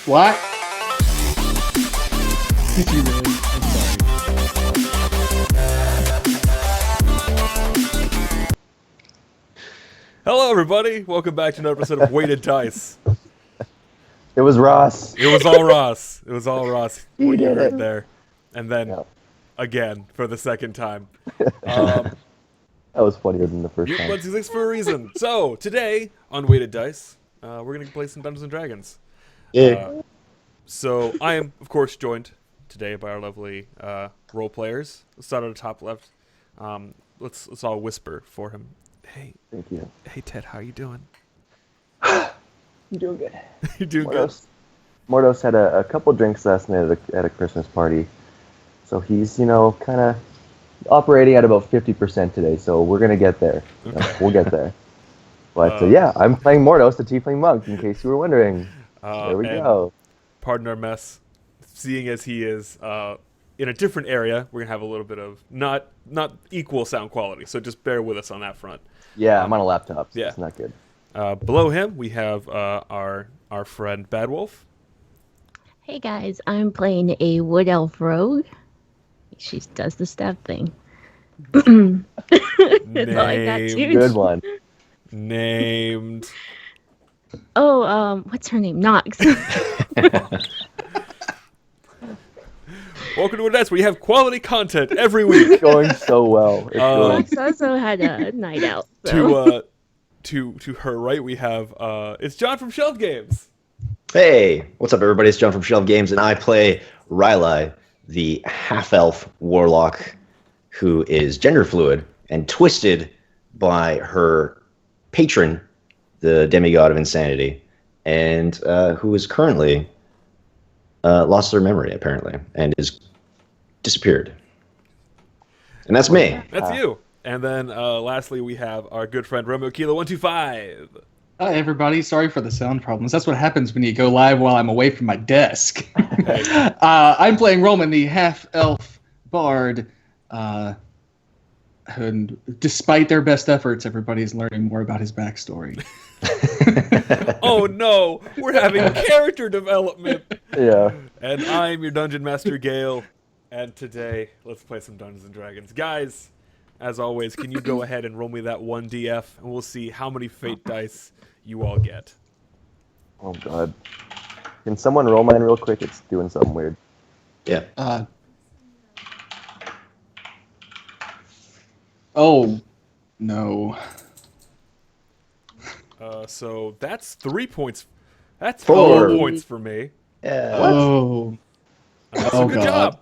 What? Did you really? I'm sorry. Hello, everybody. Welcome back to another episode of Weighted Dice. It was Ross. It was all Ross. It was all Ross. He What you did heard it. there, and then Yep. again for the second time. That was funnier than the first You time. Let's do this for a reason. So today on Weighted Dice, we're gonna play some Dungeons and Dragons. Yeah. So I am, of course, joined today by our lovely role players. Let's start at the top left. Let's all whisper for him. Hey, Thank you. hey, Ted, how you doing? You doing good. You doing good? Mordos had a couple drinks last night at a Christmas party, so he's kind of operating at about 50% today. So we're gonna get there. We'll get there. But yeah, I'm playing Mordos, the Tiefling monk. In case you were wondering, there we go. Pardon our mess. Seeing as he is in a different area, we're gonna have a little bit of not equal sound quality. So just bear with us on that front. Yeah, I'm on a laptop. So yeah. It's not good. Below him, we have our friend Bad Wolf. Hey guys, I'm playing a wood elf rogue. She does the stab thing. That's all I got, dude. Good one. Named. Oh, what's her name? Nox. Welcome to a desk where you have quality content every week. It's going so well. It's going. Nox also had a night out. So. To her right, we have it's John from Shelf Games. Hey, what's up, everybody? It's John from Shelf Games, and I play Rylai, the half-elf warlock who is gender fluid and twisted by her patron, the demigod of insanity, and who is currently lost their memory, apparently, and is disappeared. And that's me. That's you. And then lastly, we have our good friend Romeo Kilo 125. Hi, everybody. Sorry for the sound problems. That's what happens when you go live while I'm away from my desk. I'm playing Roman, the half-elf bard. And despite their best efforts, everybody's learning more about his backstory. Oh no, we're having character development. Yeah. And I'm your Dungeon Master Gale. And today, let's play some Dungeons and Dragons. Guys, as always, can you go ahead and roll me that 1DF, and we'll see how many fate dice you all get. Oh God. Can someone roll mine real quick? It's doing something weird. Yeah. Oh, no. So that's 3 points. That's 4 points for me. Yeah. Oh. So good God. job.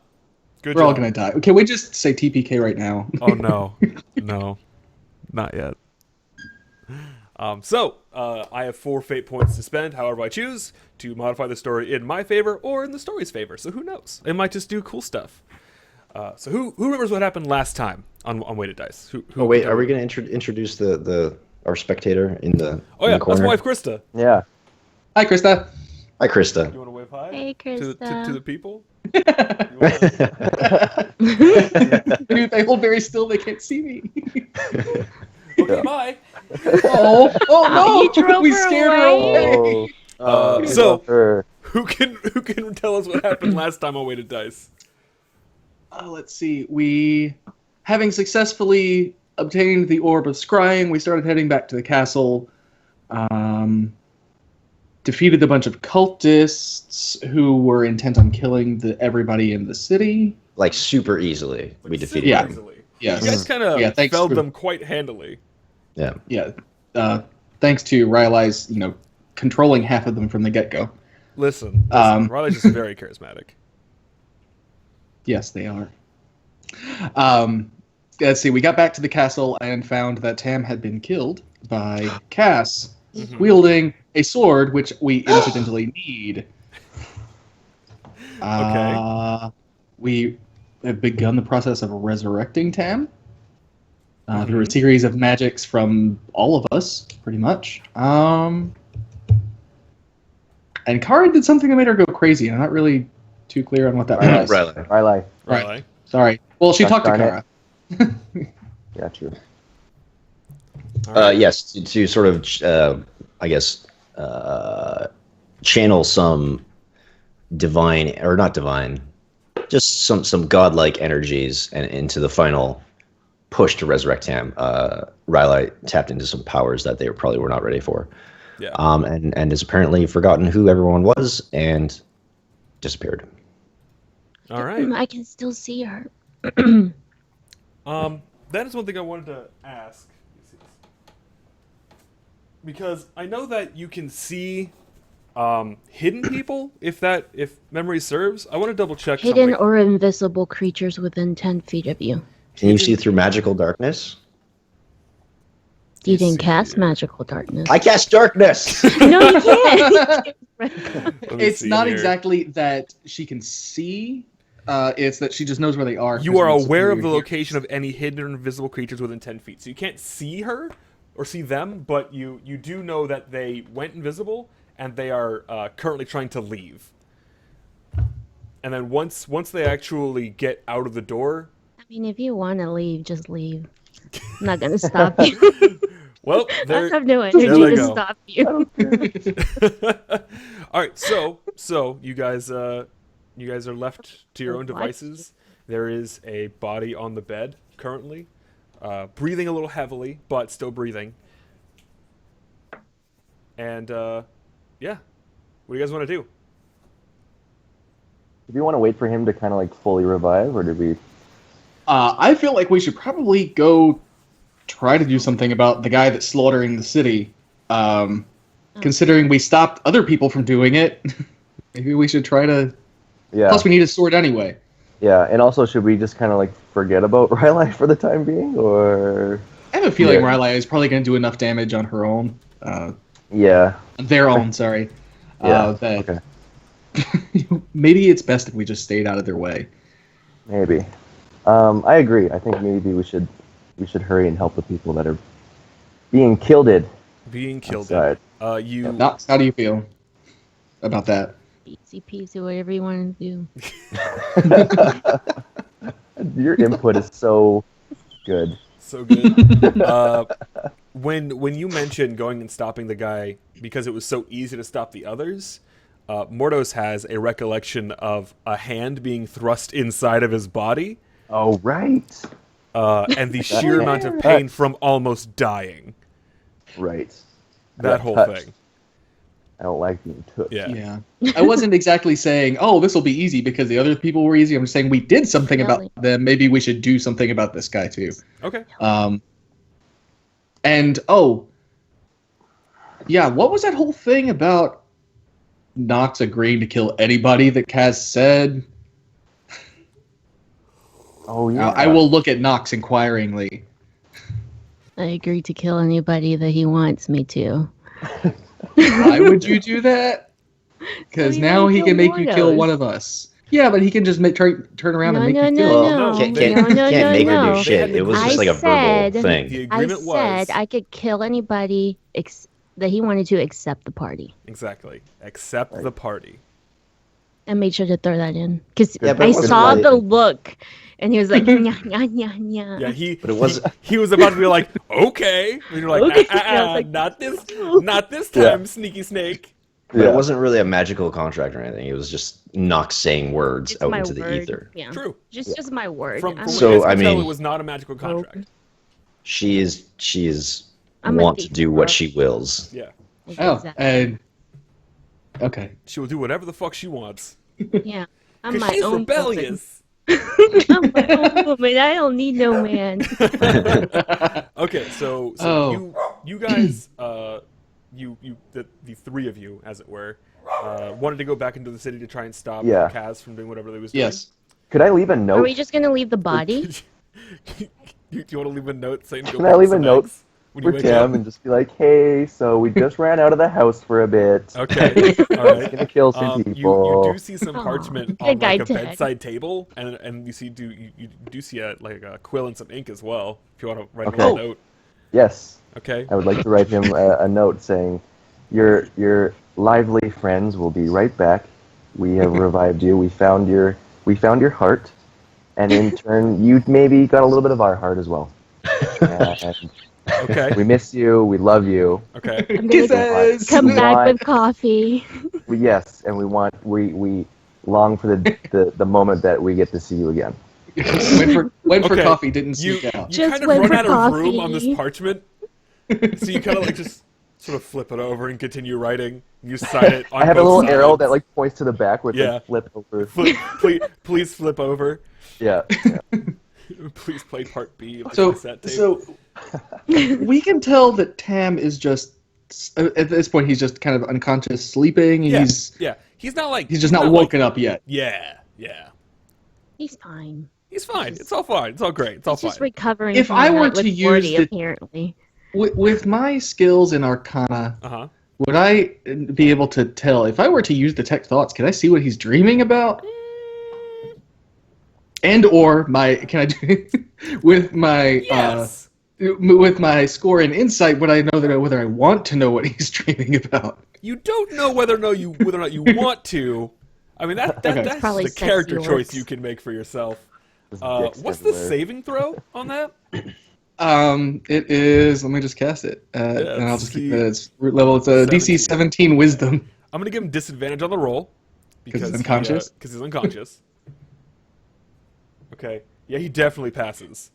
Good We're job. all going to die. Can we just say TPK right now? Oh no, no, not yet. I have 4 fate points to spend, however I choose, to modify the story in my favor or in the story's favor. So who knows? It might just do cool stuff. So who remembers what happened last time on Weighted Dice? Who Oh wait, are we going to introduce our spectator in the? Oh in yeah, the that's corner? my wife Krista. Yeah. Hi, Krista. Hi, Krista. You want to wave hi? Hey, To Krista. the people. Dude, they hold very still. They can't see me. Okay, bye. Oh no! You drove We her scared her away? away. Oh. So- love her. Who can tell us what happened last time on Weighted Dice? Let's see. We, having successfully obtained the Orb of Scrying, we started heading back to the castle. Defeated a bunch of cultists who were intent on killing everybody in the city. Like super easily, we defeated Yeah. him. Easily. Yes. You guys kind of Yeah, thanks felled for- them quite handily. Yeah. Yeah. Thanks to Rylai's, controlling half of them from the get-go. Listen, Riley's just very charismatic. Yes, they are. Let's see. We got back to the castle and found that Tam had been killed by Cass, wielding a sword, which we incidentally need. We have begun the process of resurrecting Tam through a series of magics from all of us, pretty much. And Kara did something that made her go crazy. I'm not really too clear on what that was. Riley. Riley. Sorry. Well, she talked to Darn Kara. Yeah, true. All right. Yes, to sort of, I guess, channel some divine, or not divine, just some godlike energies and into the final push to resurrect him. Rylai tapped into some powers that they probably were not ready for. Yeah. And has apparently forgotten who everyone was and disappeared. All right. I can still see her. That is one thing I wanted to ask. Because I know that you can see hidden people, if memory serves. I want to double check Hidden something. or invisible creatures within 10 feet of you. Can you see through magical darkness? You Let's didn't see cast here. magical darkness. I cast darkness. No, you can't. Let me It's see not here. exactly that she can see. It's that she just knows where they are. You are 'cause it's aware of the superior location of any hidden or invisible creatures within 10 feet. So you can't see her or see them, but you do know that they went invisible and they are currently trying to leave. And then once they actually get out of the door, I mean, if you want to leave, just leave. I'm not going to stop you. well, I there. have no energy they to go. stop you. All right, so you guys are left to your own devices. There is a body on the bed currently, breathing a little heavily, but still breathing. And yeah, what do you guys want to do? Do we want to wait for him to kind of like fully revive, or did we? I feel like we should probably go try to do something about the guy that's slaughtering the city. Considering we stopped other people from doing it, maybe we should try to. Yeah. Plus, we need a sword anyway. Yeah, and also should we just kind of like forget about Rylai for the time being, or? I have a feeling Yeah. Rylai is probably going to do enough damage on her own. Yeah. Their own, sorry. Yeah. That Okay. maybe it's best if we just stayed out of their way. Maybe. I agree. I think maybe we should hurry and help the people that are being killed. Being killed. Outside. You. Knox, how do you feel about that? Easy peasy, whatever you want to do. Your input is so good. So good. When you mentioned going and stopping the guy because it was so easy to stop the others, Mordos has a recollection of a hand being thrust inside of his body, Oh right. and the sheer amount of pain from almost dying. Right. That whole touched. thing. I don't like being touched. Yeah. Yeah. I wasn't exactly saying, oh, this will be easy because the other people were easy. I'm just saying we did something about them. Maybe we should do something about this guy too. Okay. And oh, yeah, what was that whole thing about Nox agreeing to kill anybody that Kaz said? Oh yeah. I will look at Nox inquiringly. I agree to kill anybody that he wants me to. Why would you do that? Because So you now wanna he kill can make you kill Mordos. one of us. Yeah, but he can just turn around No, and make no, you no, kill. no. No, Can't No, make her no. do shit. It was I just like a said- verbal thing. The I agreement was said I could kill anybody that he wanted to accept the party. exactly accept the party. I made sure to throw that in because Yeah, but I it wasn't saw really- the look, and he was like, "Nya, nya, nya, nya." Yeah, But it wasn't- he was about to be like, okay, and you're like, Okay. I was like, not this Yeah. time, sneaky snake. But Yeah. it wasn't really a magical contract or anything. It was just Nox saying words It's out my into the word. ether. Yeah, True. just my word. From I'm So, what I can tell, mean- it was not a magical contract. She is I'm a want to thief, do bro. what she wills. Yeah, Oh, Exactly. and okay. she will do whatever the fuck she wants Yeah, I'm because my she's own rebellious. woman. I'm my own woman. I don't need no man. Okay, so Oh. you guys, the three of you, as it were, wanted to go back into the city to try and stop Yeah. Kaz from doing whatever they was doing. Yes. Could I leave a Are note? we just gonna leave the body? do you want to leave a note saying go Can I get leave a some note eggs when for you wake Tim up? and just be like, hey, so we just ran out of the house for a bit. Okay, all right. Gonna kill some You people. do see some Aw, parchment good on guy, like a Ted. bedside table, and you do see a quill and some ink as well. If you want to write Okay. a little note, Yes, okay. I would like to write him a note saying, your lively friends will be right back. We have revived you. We found your heart, and in turn, you maybe got a little bit of our heart as well. And Okay. We miss you. We love you. Okay. I'm gonna Kisses! come We back want- with coffee. Yes, and we long for the moment that we get to see you again. went for Okay. coffee, didn't You sneak out. Just kind of went run for out of room on this coffee. parchment, so you kind of like just sort of flip it over and continue writing. You sign it on I have a both little sides. arrow that like points to the back with Yeah. like flip over. Please flip over. Yeah. Please play part B of the So, cassette tape. so we can tell that Tam is just at this point he's just kind of unconscious, sleeping. yeah, He's he's not like just not woken up yet. Yeah. He's fine. He's fine. It's all fine. It's all great. It's all He's just fine. recovering If from I a were night to with use Morty, the- apparently. With my skills in Arcana, Uh-huh. would I be able to tell if I were to use detect thoughts? Can I see what he's dreaming about? And or can I do with my Yes. with my score in insight? Would I know that whether I want to know what he's dreaming about? You don't know whether or not you want to. I mean that's Probably the character sexy choice orcs. you can make for yourself. Just dicks What's the everywhere. saving throw on that? It is. Let me just cast it, and I'll let's just keep see. it at its root level. It's a 17. DC 17 Wisdom. I'm gonna give him disadvantage on the roll he's unconscious? Because he's unconscious. Okay. Yeah, he definitely passes.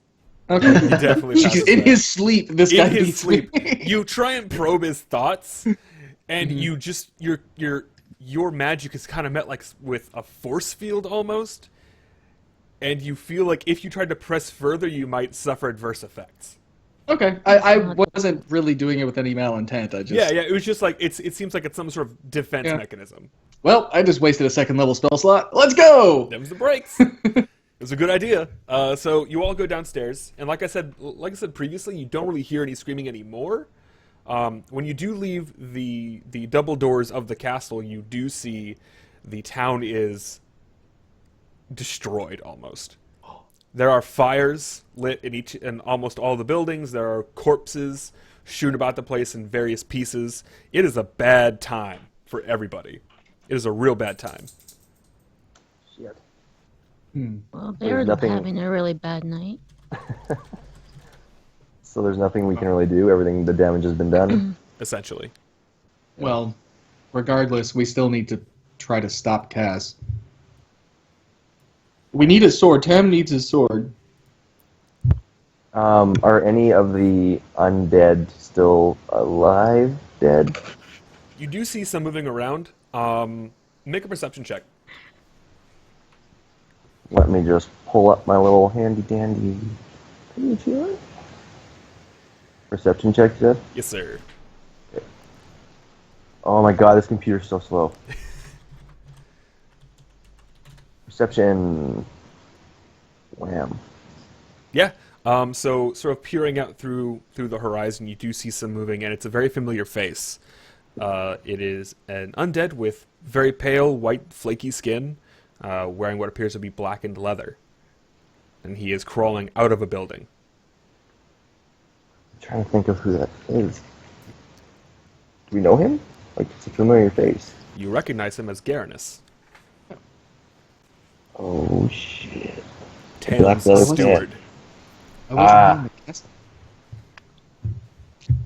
Okay. He definitely passes. Jeez, in that. his sleep, this guy In his beats sleep, me. you try and probe his thoughts, and you just your magic is kind of met like with a force field almost, and you feel like if you tried to press further, you might suffer adverse effects. Okay, I wasn't really doing it with any malintent. I just Yeah, it was just like it seems like it's some sort of defense Yeah. mechanism. Well, I just wasted a second level spell slot. Let's go. That was the breaks. It was a good idea. So you all go downstairs, and like I said previously, you don't really hear any screaming anymore. When you do leave the double doors of the castle, you do see the town is destroyed almost. There are fires lit in almost all the buildings. There are corpses strewn about the place in various pieces. It is a bad time for everybody. It is a real bad time. Shit. Well, they're nothing- having a really bad night. So there's nothing we can really do. Everything, the damage has been done. Essentially. Well, regardless, we still need to try to stop Kaz. We need a sword. Tam needs his sword. Are any of the undead still alive? Dead? You do see some moving around. Make a perception check. Let me just pull up my little handy dandy. Perception check, Jeff? Yes, sir. Oh my god, this computer's so slow. Perception. Wham. Yeah. So sort of peering out through the horizon, you do see some moving, and it's a very familiar face. It is an undead with very pale, white, flaky skin, wearing what appears to be blackened leather. And he is crawling out of a building. I'm trying to think of who that is. Do we know him? Like, it's a familiar face. You recognize him as Garanus, Oh, shit. Tam's leather steward. I wasn't Ah. in the castle.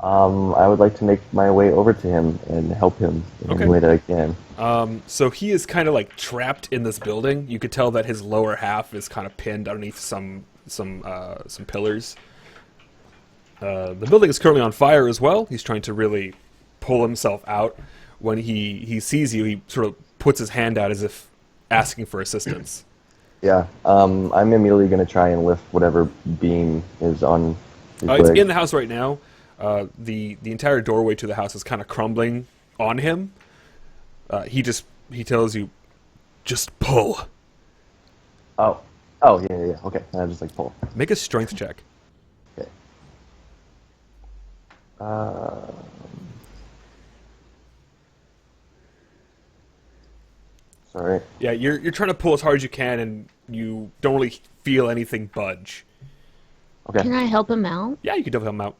I would like to make my way over to him and help him in Okay. any way that I can. So he is kind of like trapped in this building. You could tell that his lower half is kind of pinned underneath some pillars. The building is currently on fire as well. He's trying to really pull himself out. When he sees you, he sort of puts his hand out as if asking for assistance. Yeah, I'm immediately going to try and lift whatever beam is on his It's leg. in the house right now. The entire doorway to the house is kind of crumbling on him. He tells you, just pull. Oh, yeah, okay. I just like pull. Make a strength check. Okay. Sorry. Yeah, you're trying to pull as hard as you can, and you don't really feel anything budge. Okay. Can I help him out? Yeah, you can definitely help him out.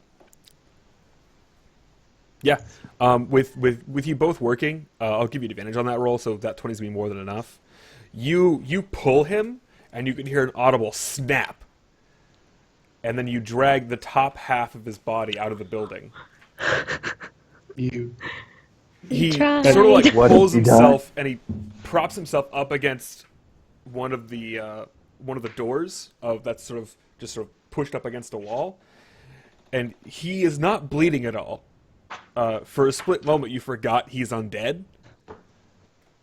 Yeah, with you both working, I'll give you advantage on that roll, so that 20 is gonna be more than enough. You pull him, and you can hear an audible snap, and then you drag the top half of his body out of the building. You. He tried. sort of like What pulls have you done? himself and he props himself up against one of the doors of that's sort of pushed up against a wall, and he is not bleeding at all. For a split moment, you forgot he's undead,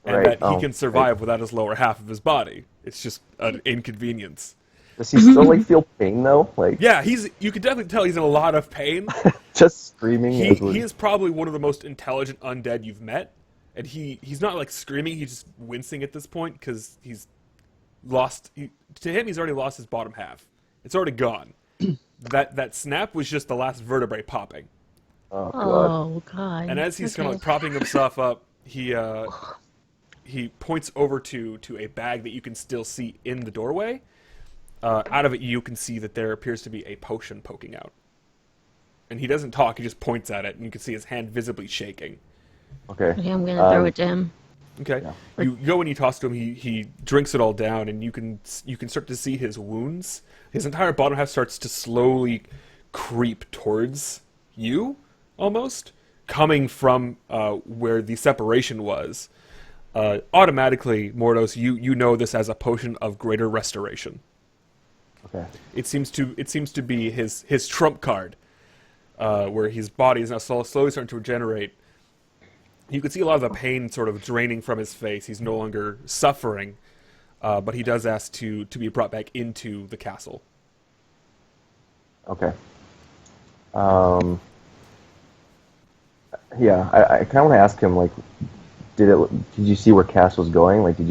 and Right. that he can survive without his lower half of his body. It's just an inconvenience. Does he still like feel pain though? Like Yeah, you can definitely tell he's in a lot of pain. just screaming. He is probably one of the most intelligent undead you've met, and he's not like screaming. He's just wincing at this point because he's lost. To him, he's already lost his bottom half. It's already gone. That snap was just the last vertebrae popping. Oh god. Oh god. And as he's kind of Okay. like propping himself up, he points over to a bag that you can still see in the doorway. Out of it, you can see that there appears to be a potion poking out. And he doesn't talk; he just points at it, and you can see his hand visibly shaking. Okay. Okay, I'm gonna throw it to him. Okay, Yeah. you go and you toss to him. He drinks it all down, and you can start to see his wounds. His entire bottom half starts to slowly creep towards you, almost coming from where the separation was. Automatically, Mordos, you know this as a potion of greater restoration. Okay. It seems to be his trump card, where his body is now slowly starting to regenerate. You can see a lot of the pain sort of draining from his face. He's no longer suffering, but he does ask to be brought back into the castle. Okay. Yeah, I kind of want to ask him, like, did you see where Cass was going? Like, did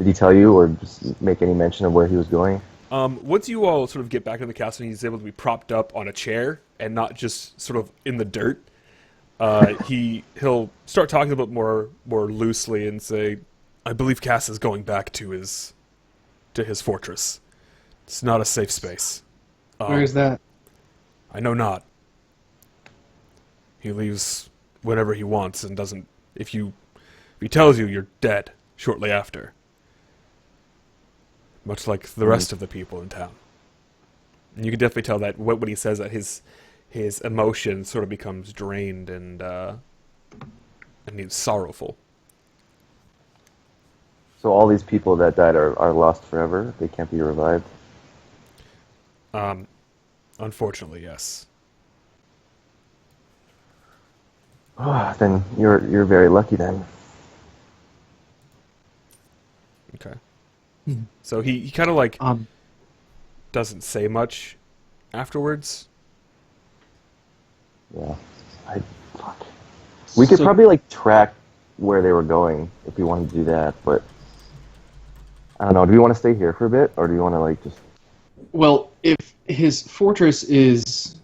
he tell you or just make any mention of where he was going? Once you all sort of get back in the castle and he's able to be propped up on a chair and not just sort of in the dirt, he'll start talking a bit more loosely and say, "I believe Cass is going back to his fortress. It's not a safe space. Where's that? I know not. He leaves whenever he wants and doesn't. If he tells you, you're dead shortly after. Much like the rest of the people in town." And you can definitely tell that when he says that his emotion sort of becomes drained and he's sorrowful. So all these people that died are lost forever? They can't be revived? Unfortunately, yes. Then you're very lucky then. Okay. So he kind of like Um, doesn't say much afterwards. Yeah. Fuck. We could So- probably like track where they were going if we wanted to do that, but I don't know. Do we want to stay here for a bit, or do you want to like just? Well, if his fortress is,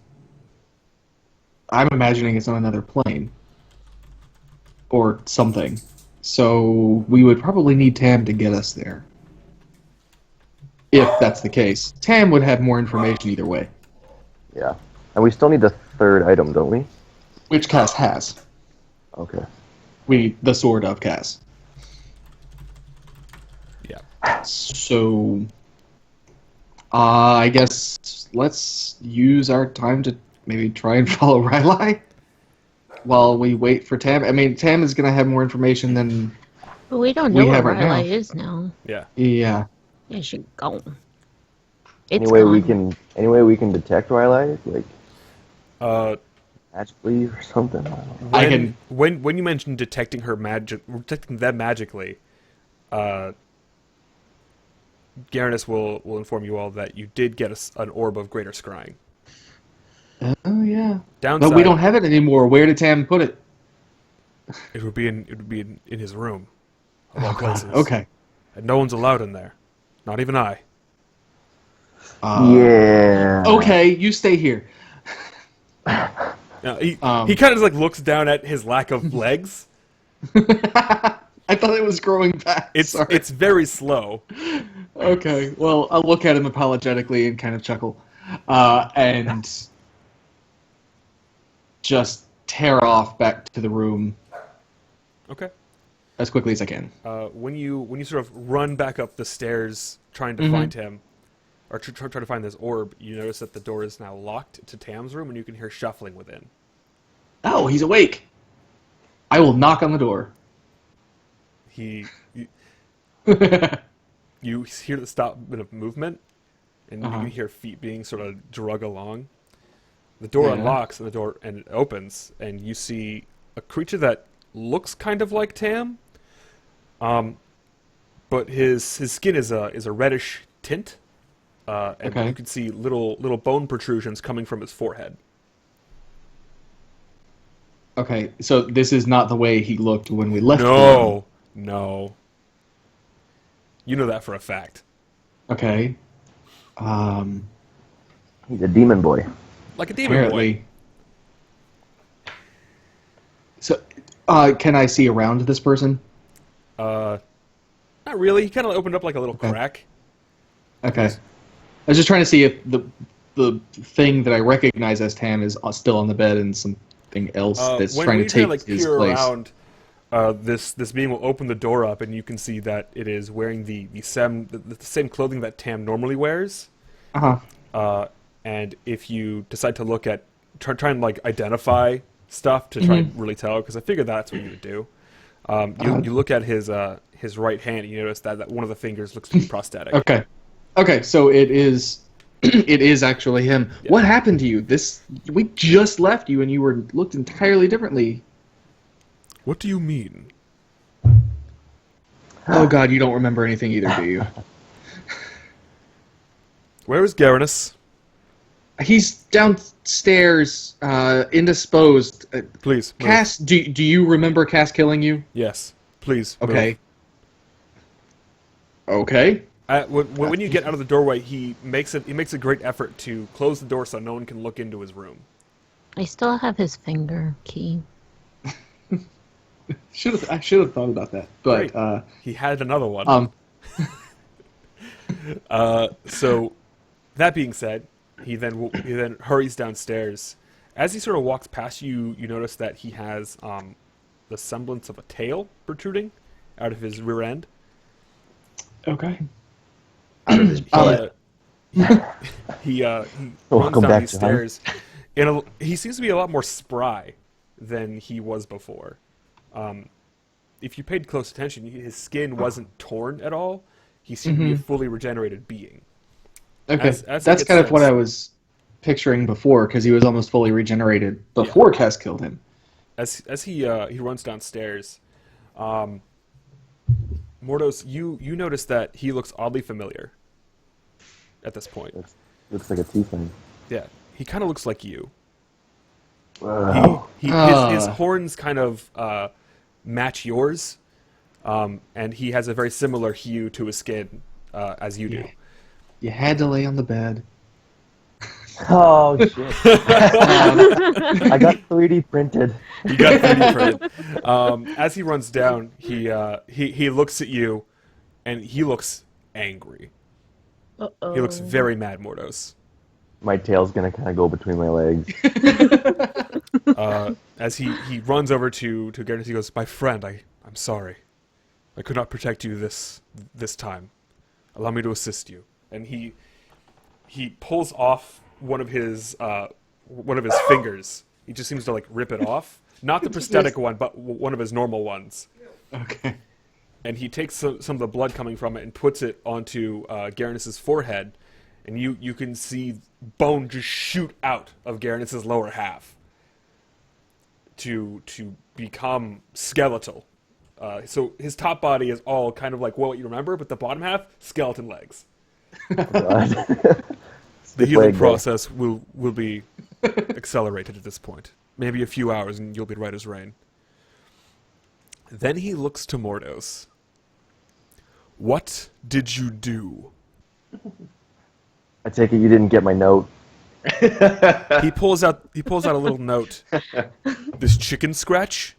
I'm imagining it's on another plane or something. So we would probably need Tam to get us there. If that's the case, Tam would have more information either way, Yeah. And we still need the third item, don't we? which Cass has. Okay. The sword of Cass. Yeah. So, I guess let's use our time to maybe try and follow Riley while we wait for Tam. I mean, Tam is going to have more information than But we don't We know where have right now. Riley is now. Yeah. yeah. Yeah, she gone. Any It's way gone. we can detect Riley, like Uh, magically or something. I don't know. I can- when you mentioned detecting them magically, Garanus will inform you all that you did get an orb of greater scrying. Oh yeah. Downside, But we don't have it anymore. Where did Tam put it? it would be in his room, of all Oh, God. places. Okay. And no one's allowed in there, not even I. Yeah. Okay, you stay here. He Um. he kind of like looks down at his lack of legs. I thought it was growing back. Sorry. It's very slow. Okay, well, I'll look at him apologetically and kind of chuckle, and just tear off back to the room Okay. as quickly as I can. When you sort of run back up the stairs trying to Mhm. find him, or try to find this orb, you notice that the door is now locked to Tam's room, and you can hear shuffling within. Oh, he's awake. I will knock on the door. You hear the stop bit of movement, and Uh-huh. you can hear feet being sort of drug along. The door Yeah. unlocks, and it opens, and you see a creature that looks kind of like Tam, but his skin is a reddish tint, and Okay. you can see little bone protrusions coming from his forehead. Okay, so this is not the way he looked when we left. the room. No. You know that for a fact. Okay. He's a demon boy. Like a demon boy. Apparently. So, can I see around this person? Not really. He kind of opened up like a little Okay. crack. Okay. I was just trying to see if the thing that I recognize as Tam is still on the bed and something else that's when trying you to take kinda, his peer place. around, this being will open the door up, and you can see that it is wearing the same clothing that Tam normally wears. Uh-huh. And if you decide to look at try and like identify stuff to try and really tell, because I figured that's what you would do. You look at his right hand, and you notice that one of the fingers looks to be prosthetic. Okay. Okay, so it is it is actually him. Yeah. What happened to you? We just left you and you looked entirely differently. What do you mean? Oh god, you don't remember anything either, do you? Where is Garanus? He's downstairs, indisposed. Please, move. Cass, do you remember Cass killing you? Yes, please. move. Okay. Okay. When you get out of the doorway, he makes a great effort to close the door so no one can look into his room. I still have his finger key. I should have thought about that. But Great. He had another one. So, that being said, he then hurries downstairs. As he sort of walks past you, you notice that he has the semblance of a tail protruding out of his rear end. okay. Out of his butt. He runs Welcome down back, these John. stairs. He seems to be a lot more spry than he was before. If you paid close attention, his skin wasn't torn at all. He seemed to be a fully regenerated being. Okay. As it That's gets kind of what sense. I was picturing before, because he was almost fully regenerated before Cass killed him. As he runs downstairs, Mordos, you notice that he looks oddly familiar at this point. Looks like a tiefling. Yeah, he kind of looks like you. Wow. His horns kind of match yours, and he has a very similar hue to his skin as you do. You had to lay on the bed. Oh shit! I got 3D printed. You got 3D printed. As he runs down, he looks at you, and he looks angry. Uh-oh. He looks very mad, Mordos. My tail's gonna kind of go between my legs. As he runs over to Garrett, he goes, "My friend, I'm sorry. I could not protect you this time. Allow me to assist you." And he pulls off one of his fingers. He just seems to like rip it off, not the prosthetic one, but one of his normal ones. Okay. And he takes some of the blood coming from it and puts it onto Garanus's forehead, and you can see bone just shoot out of Garanus's lower half to become skeletal. So his top body is all kind of like what you remember, but the bottom half, skeleton legs. God. The healing leg day. process will be accelerated at this point. Maybe a few hours and you'll be right as rain. Then he looks to Mordos. What did you do? I take it you didn't get my note. He pulls out a little note. This chicken scratch?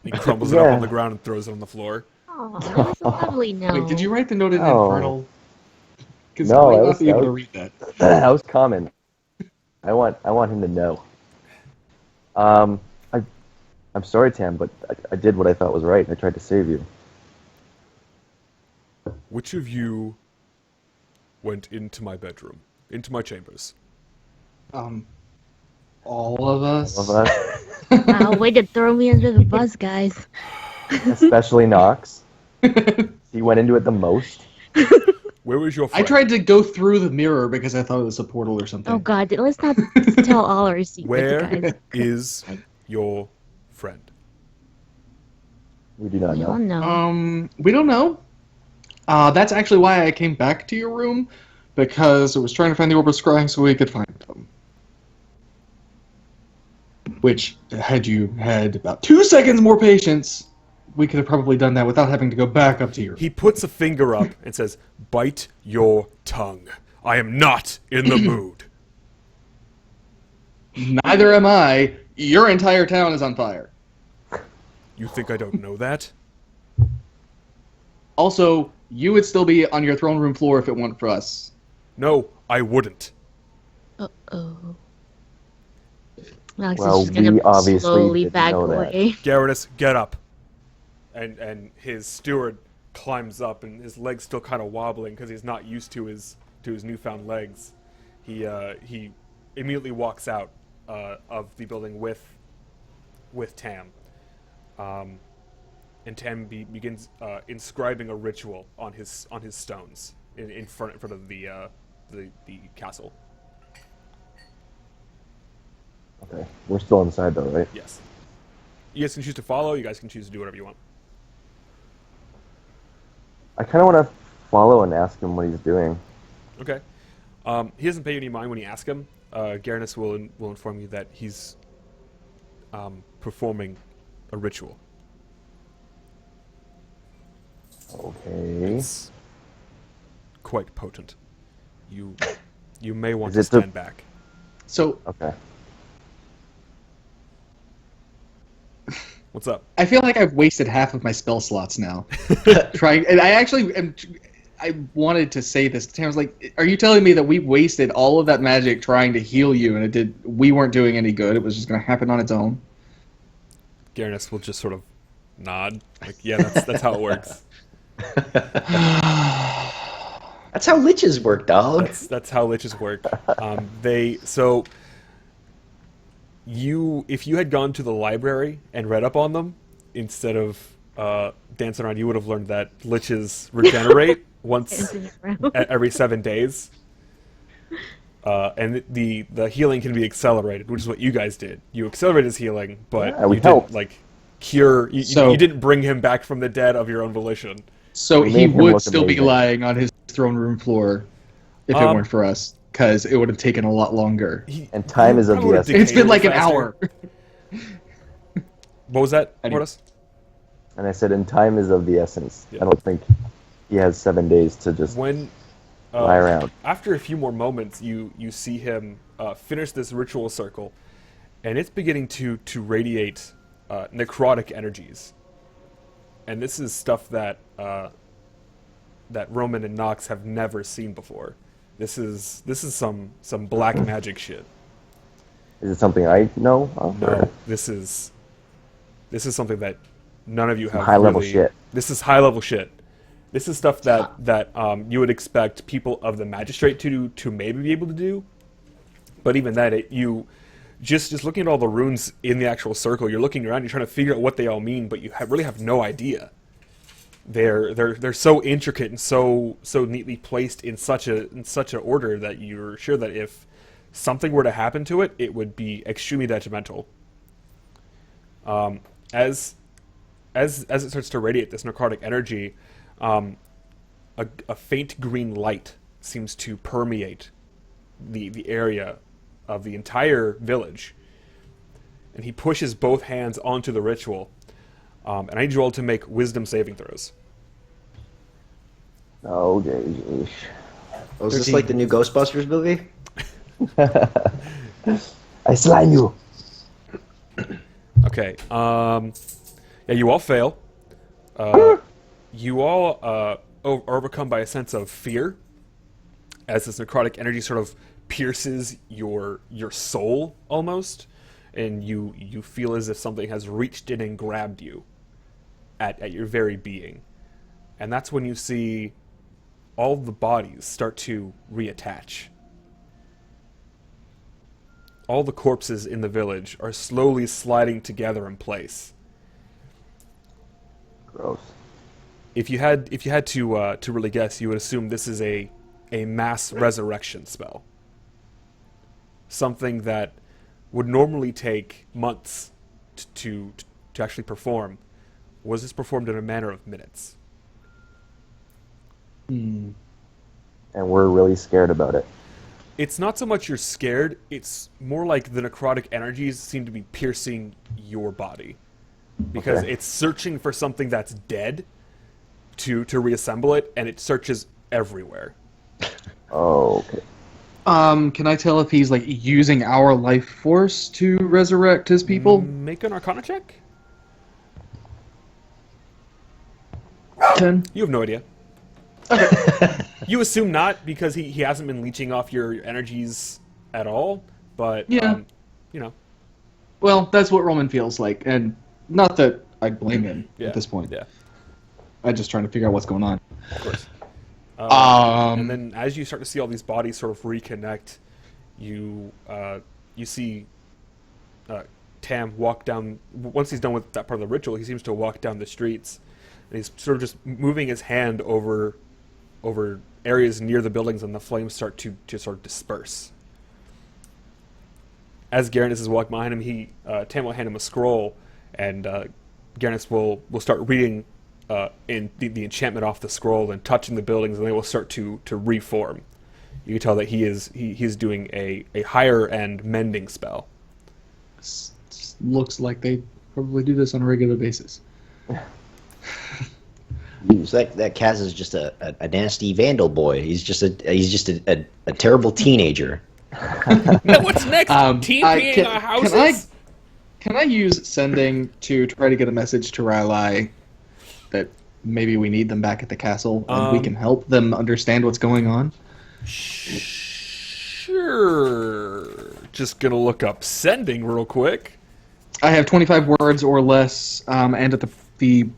He crumbles it up Yeah. on the ground and throws it on the floor. Oh, that was a lovely note. Wait, did you write the note in Oh. Infernal? Because No, I might that not was- be able that to was- read that. That was common. I want him to know. I'm sorry, Tam, but I did what I thought was right. I tried to save you. Which of you went into my bedroom, into my chambers? All of us. All of us, Wow, way to throw me under the bus, guys. especially Knox. He went into it the most. Where was your I friend? tried to go through the mirror because I thought it was a portal or something. Oh God, let's not tell all our secrets, Where guys. is your friend? We do not We all know. know. We don't know. That's actually why I came back to your room, because I was trying to find the orb of scrying so we could find them. Which, had you had about 2 seconds more patience, we could have probably done that without having to go back up to your room. He puts a finger up and says, "Bite your tongue. I am not in the mood." Neither am I. Your entire town is on fire. You think I don't know that? Also, you would still be on your throne room floor if it weren't for us. No, I wouldn't. Uh-oh. Alex Well, is just gonna we obviously slowly didn't back know that. away. Garrus, get up. And his steward climbs up, and his legs still kind of wobbling because he's not used to his newfound legs. He immediately walks out of the building with Tam. And Tam begins inscribing a ritual on his stones in front of the castle. Okay, we're still inside though, right? Yes. You guys can choose to follow. You guys can choose to do whatever you want. I kind of want to follow and ask him what he's doing. Okay. He doesn't pay any mind when you ask him. Garanus will inform you that he's performing a ritual. Okay. It's quite potent. You may want Is to it the- stand back. So, Okay. What's up? I feel like I've wasted half of my spell slots now. Trying, and I wanted to say this to Tam. I was like, are you telling me that we wasted all of that magic trying to heal you, and we weren't doing any good? It was just going to happen on its own? Garanus will just sort of nod. Like, yeah, that's how it works. That's how liches work, dog. That's how liches work. If you had gone to the library and read up on them instead of dancing around, you would have learned that liches regenerate once every 7 days, and the healing can be accelerated, which is what you guys did. You accelerated his healing, but Yeah, we you helped. didn't like cure. You So- you didn't bring him back from the dead of your own volition. So We he made him would look still be amazing. lying on his throne room floor if it weren't for us, because it would have taken a lot longer. And time is of probably the would've essence. It's been like an faster. hour. What was that, Anyway. Mortis? And I said, and time is of the essence. Yeah. I don't think he has 7 days to just When lie around. after a few more moments, you see him finish this ritual circle, and it's beginning to radiate necrotic energies. And this is stuff that that Roman and Nox have never seen before. This is some black magic shit. Is it something I know of? No, or- this is something that none of you have. high-level really- shit. This is high level shit. This is stuff that you would expect people of the magistrate to maybe be able to do, but even that, you just looking at all the runes in the actual circle, you're looking around, you're trying to figure out what they all mean, but you really have no idea. They're so intricate and so neatly placed in such a order that you're sure that if something were to happen to it, it would be extremely detrimental. As it starts to radiate this necrotic energy, a faint green light seems to permeate the area of the entire village, and he pushes both hands onto the ritual. And I need you all to make wisdom saving throws. Oh, geez. Was this like the new Ghostbusters movie? I slime you. Okay. Yeah, you all fail. You all are overcome by a sense of fear as this necrotic energy sort of pierces your soul almost, and you feel as if something has reached in and grabbed you at your very being. And that's when you see all the bodies start to reattach. All the corpses in the village are slowly sliding together in place. Gross. If you had to really guess, you would assume this is a mass resurrection spell. Something that would normally take months to actually perform, was this performed in a matter of minutes. And we're really scared about it. It's not so much you're scared, it's more like the necrotic energies seem to be piercing your body. Because Okay. it's searching for something that's dead to reassemble it, and it searches everywhere. Oh, okay. Can I tell if he's like using our life force to resurrect his people? Make an Arcana check? 10. You have no idea. You assume not, because he hasn't been leeching off your energies at all, but, Yeah. you know. Well, that's what Roman feels like, and not that I blame him Yeah, at this point. Yeah, I'm just trying to figure out what's going on. of course. And then as you start to see all these bodies sort of reconnect, you see Tam walk down. Once he's done with that part of the ritual, he seems to walk down the streets, and he's sort of just moving his hand over areas near the buildings, and the flames start to sort of disperse. As Garanus is walking behind him, Tam will hand him a scroll, and Garanus will start reading in the enchantment off the scroll and touching the buildings, and they will start to reform. You can tell that he's doing a higher end mending spell. Looks like they probably do this on a regular basis. So that Kaz is just a nasty vandal boy. He's just a terrible teenager. Now what's next? TPing our houses? Can I use sending to try to get a message to Riley that maybe we need them back at the castle and we can help them understand what's going on? Sure. Just gonna look up sending real quick. I have 25 words or less, and at the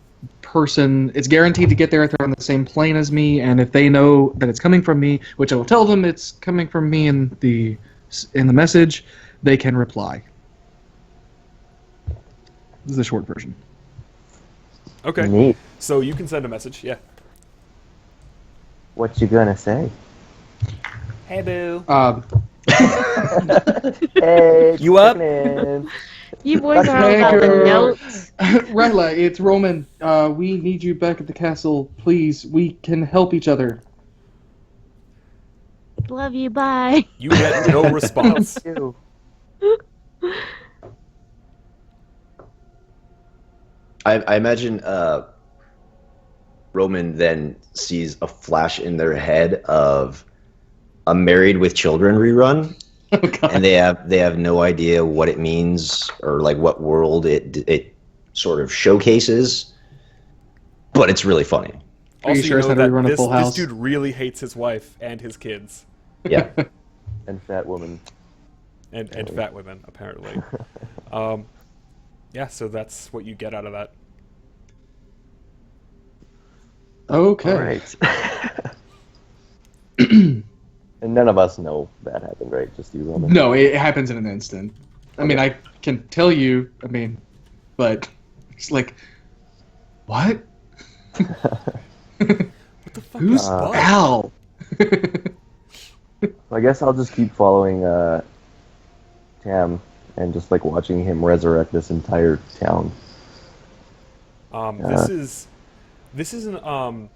person, it's guaranteed to get there if they're on the same plane as me, and if they know that it's coming from me, which I will tell them it's coming from me in the message, they can reply. This is the short version. Okay. Neat. So you can send a message, yeah. What you gonna say? Hey boo. Hey, You up? checking in. You boys are all Hey, about the girl. notes. Riley, it's Roman. We need you back at the castle, please. We can help each other. Love you, bye. You get no response. Ew. I imagine Roman then sees a flash in their head of a Married with Children rerun, Oh, God. and they have no idea what it means or like what world it sort of showcases, but it's really funny. Are you Also, sure it's know how to that run a this, full this house? dude really hates his wife and his kids. Yeah. And fat woman. And fat women, apparently. Yeah, so that's what you get out of that. Okay. All right. And none of us know that happened, right? Just you, Roman. No, it happens in an instant. I mean, I can tell you, but it's like, what? What the fuck Who's is Bud? Al? I guess I'll just keep following Tam and just like watching him resurrect this entire town. This isn't.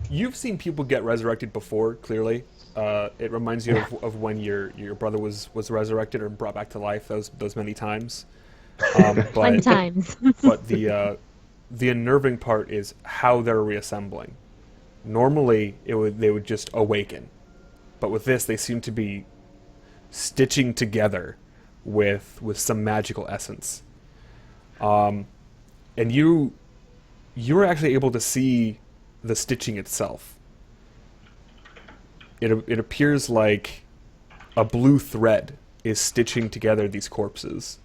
You've seen people get resurrected before. Clearly, it reminds you of when your brother was resurrected or brought back to life those many times. Fun But times. but the unnerving part is how they're reassembling. Normally, they would just awaken, but with this, they seem to be stitching together with some magical essence. And you're actually able to see the stitching itself. It appears like a blue thread is stitching together these corpses.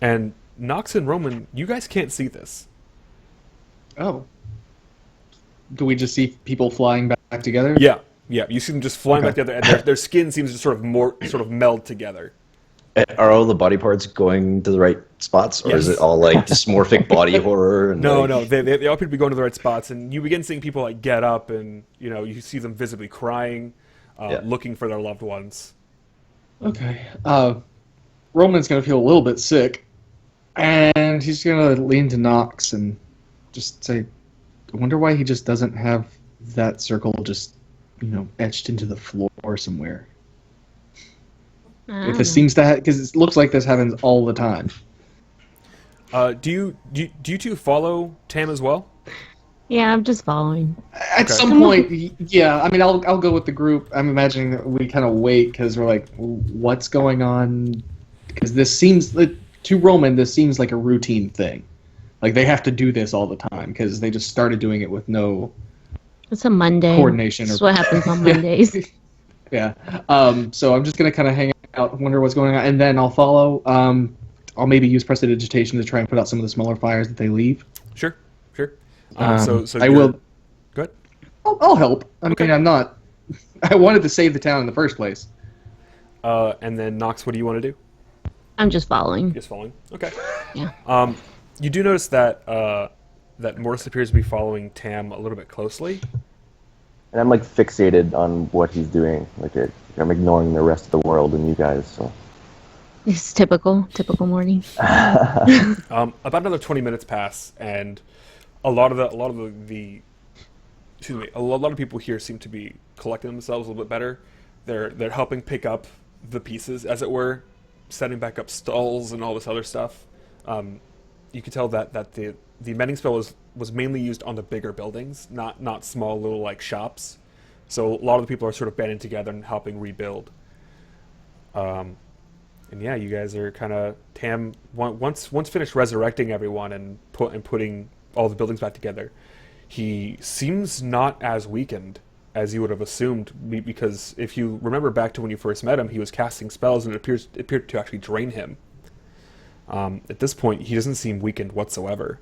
And Nox and Roman, you guys can't see this. Oh. Do we just see people flying back back together? Yeah, yeah. You see them just flying back Okay. together, and their skin seems to sort of meld together. Are all the body parts going to the right spots, or is Yes. it all like dysmorphic body horror? And No, like, no, they all appear to be going to the right spots, and you begin seeing people like get up, and you see them visibly crying, Yeah. looking for their loved ones. Okay. Roman's gonna feel a little bit sick, and he's gonna lean to Knox and just say, "I wonder why he just doesn't have that circle just, etched into the floor somewhere. If this seems to, because it looks like this happens all the time." Do you two follow Tam as well? Yeah, I'm just following. At Okay. some point, yeah. I mean, I'll go with the group. I'm imagining that we kind of wait because we're like, what's going on? Because this seems to Roman, this seems like a routine thing. Like they have to do this all the time because they just started doing it with no It's a Monday. coordination. That's Or, what happens on Yeah. Mondays. Yeah. So I'm just gonna kind of hang out, wonder what's going on, and then I'll follow. I'll maybe use prestidigitation to try and put out some of the smaller fires that they leave. Sure, sure. I you're- will. Go ahead. I'll help. I Okay. mean, I'm not. I wanted to save the town in the first place. And then Nox, what do you want to do? I'm just following. Just following. Okay. Yeah. You do notice that that Mortis appears to be following Tam a little bit closely. And I'm like fixated on what he's doing. I'm ignoring the rest of the world and you guys. So It's typical morning. About another 20 minutes pass, and a lot of people here seem to be collecting themselves a little bit better. They're helping pick up the pieces, as it were, setting back up stalls and all this other stuff. You could tell that the mending spell was mainly used on the bigger buildings, not small little like shops. So a lot of the people are sort of banding together and helping rebuild. And yeah, you guys are kind of once finished resurrecting everyone and putting all the buildings back together. He seems not as weakened as you would have assumed, because if you remember back to when you first met him, he was casting spells and it appeared to actually drain him. At this point, he doesn't seem weakened whatsoever.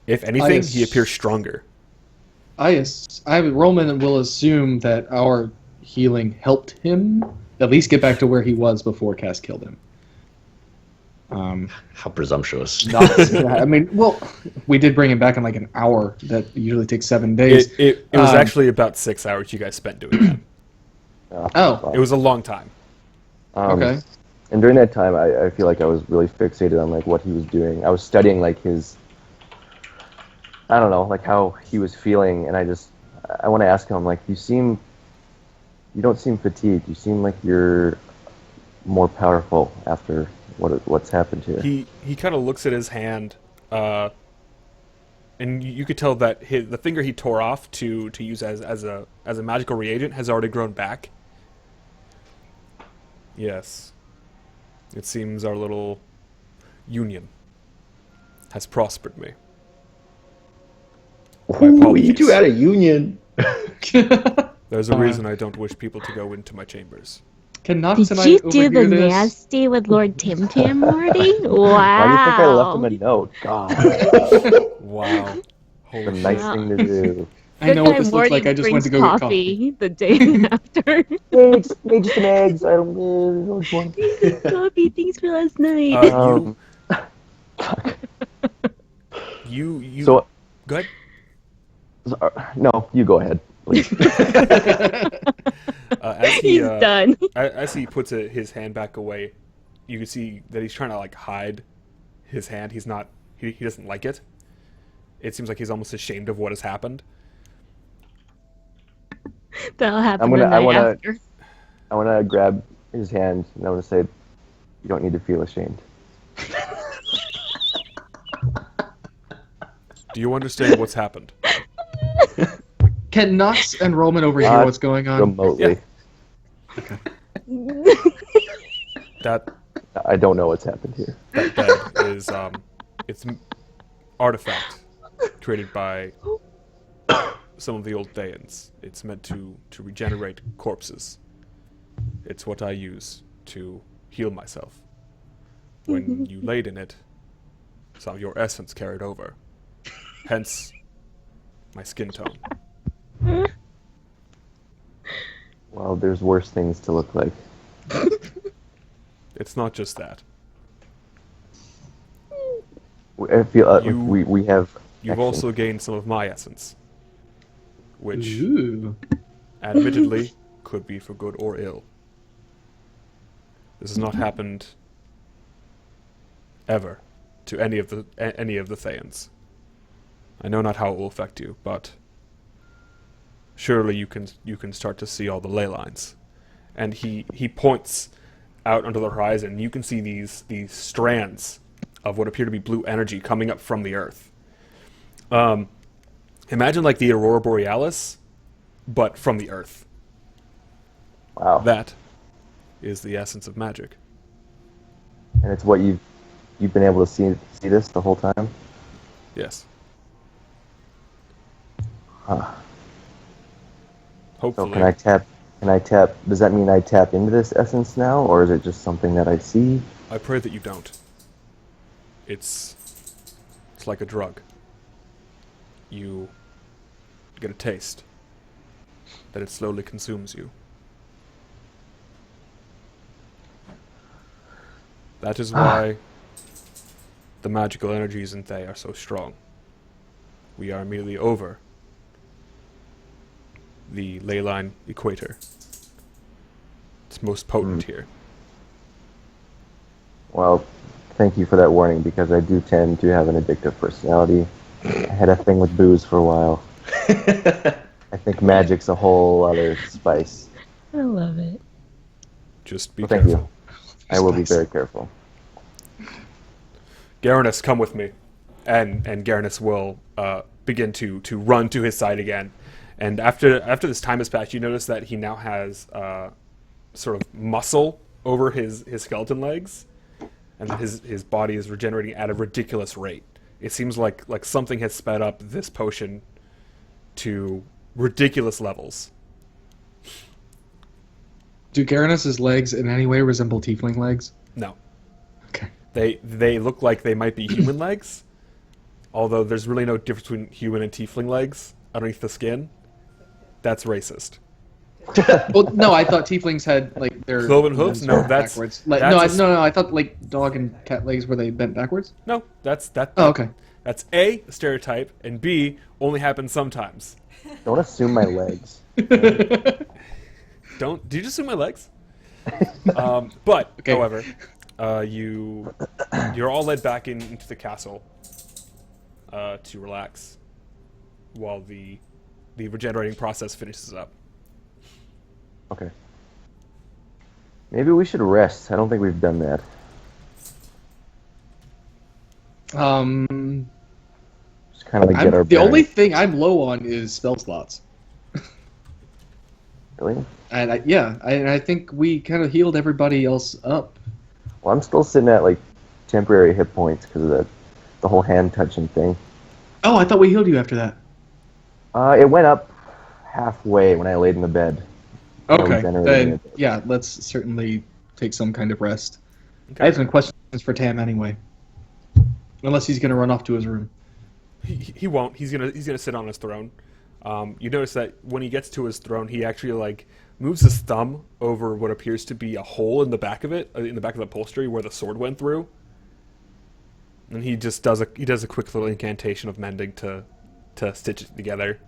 If anything, he appears stronger. Roman will assume that our healing helped him at least get back to where he was before Cass killed him. how presumptuous. Yeah, I mean, well, we did bring him back in like an hour. That usually takes 7 days. It was actually about 6 hours you guys spent doing that. Oh, It was a long time. okay. And during that time, I feel like I was really fixated on like what he was doing. I was studying like his, I don't know, like how he was feeling, and I want to ask him, like, you don't seem fatigued. You seem like you're more powerful after what's happened here. He kind of looks at his hand, and you could tell that the finger he tore off to use as a magical reagent has already grown back. Yes, it seems our little union has prospered me. My Ooh, apologies. you two had a union. There's a reason I don't wish people to go into my chambers. Can Knox Did and you I do the overhear this? nasty with Lord Tim Tam, Morty? Wow. Why do you think I left him a note? God, Wow. the Holy nice shit. thing to do. I know what this looks Morty like. I just went to brings go get coffee. the day after. Made just some eggs. I don't just want. Coffee, thanks for last night. You So, go ahead. no, you go ahead, please. As he, He's done. As he puts his hand back away, you can see that he's trying to like hide his hand. He's not. He doesn't like it. It seems like he's almost ashamed of what has happened. That'll happen I'm gonna- the I night wanna- after. I want to grab his hand and I want to say, you don't need to feel ashamed. Do you understand what's happened? Can Knox and Roman overhear Not what's going on? Remotely. That I don't know what's happened here. that is it's an artifact created by some of the old Thaans. It's meant to regenerate corpses. It's what I use to heal myself. When you laid in it, some of your essence carried over. Hence, my skin tone. Oh, there's worse things to look like. It's not just that. I feel You- we have. You've action. also gained some of my essence, which, Ooh. admittedly, could be for good or ill. This has not happened ever to any of the Thayans. I know not how it will affect you, but surely you can start to see all the ley lines. And he points out onto the horizon. You can see these strands of what appear to be blue energy coming up from the earth. Imagine like the Aurora Borealis, but from the earth. Wow. That is the essence of magic. And it's what you've been able to see this the whole time. Yes. Huh. So Hopefully. can I tap? Does that mean I tap into this essence now, or is it just something that I see? I pray that you don't. It's like a drug. You get a taste, that it slowly consumes you. That is why the magical energies in Thay are so strong. We are immediately over the ley line equator. It's most potent here. Well, thank you for that warning, because I do tend to have an addictive personality. I had a thing with booze for a while. I think magic's a whole other spice. I love it. Just be Well, thank you. careful. I will be very careful. Garanus, come with me. And Garanus will begin to run to his side again. And after this time has passed, you notice that he now has sort of muscle over his skeleton legs, and that his body is regenerating at a ridiculous rate. It seems like something has sped up this potion to ridiculous levels. Do Garanus's legs in any way resemble tiefling legs? No. Okay. They look like they might be human legs, although there's really no difference between human and tiefling legs underneath the skin. That's racist. Well, no, I thought tieflings had like their Cloven hooves? limbs No, bent that's- backwards. Like, that's no, a- no. I thought like dog and cat legs were they bent backwards? No, that's Oh, okay. That's A, a stereotype, and B, only happens sometimes. Don't assume my legs. Do you just assume my legs? But, Okay. however, you're all led back into the castle to relax while the regenerating process finishes up. Okay. Maybe we should rest. I don't think we've done that. Just kind of like get our The only bearings. thing I'm low on is spell slots, Really? and I think we kind of healed everybody else up. Well, I'm still sitting at like temporary hit points because of the whole hand touching thing. Oh, I thought we healed you after that. It went up halfway when I laid in the bed. Okay, regenerated then it. yeah, let's certainly take some kind of rest. Okay. I have some questions for Tam anyway, unless he's gonna run off to his room. He won't. He's gonna sit on his throne. You notice that when he gets to his throne, he actually like moves his thumb over what appears to be a hole in the back of it, in the back of the upholstery where the sword went through, and he just does a quick little incantation of mending to stitch it together.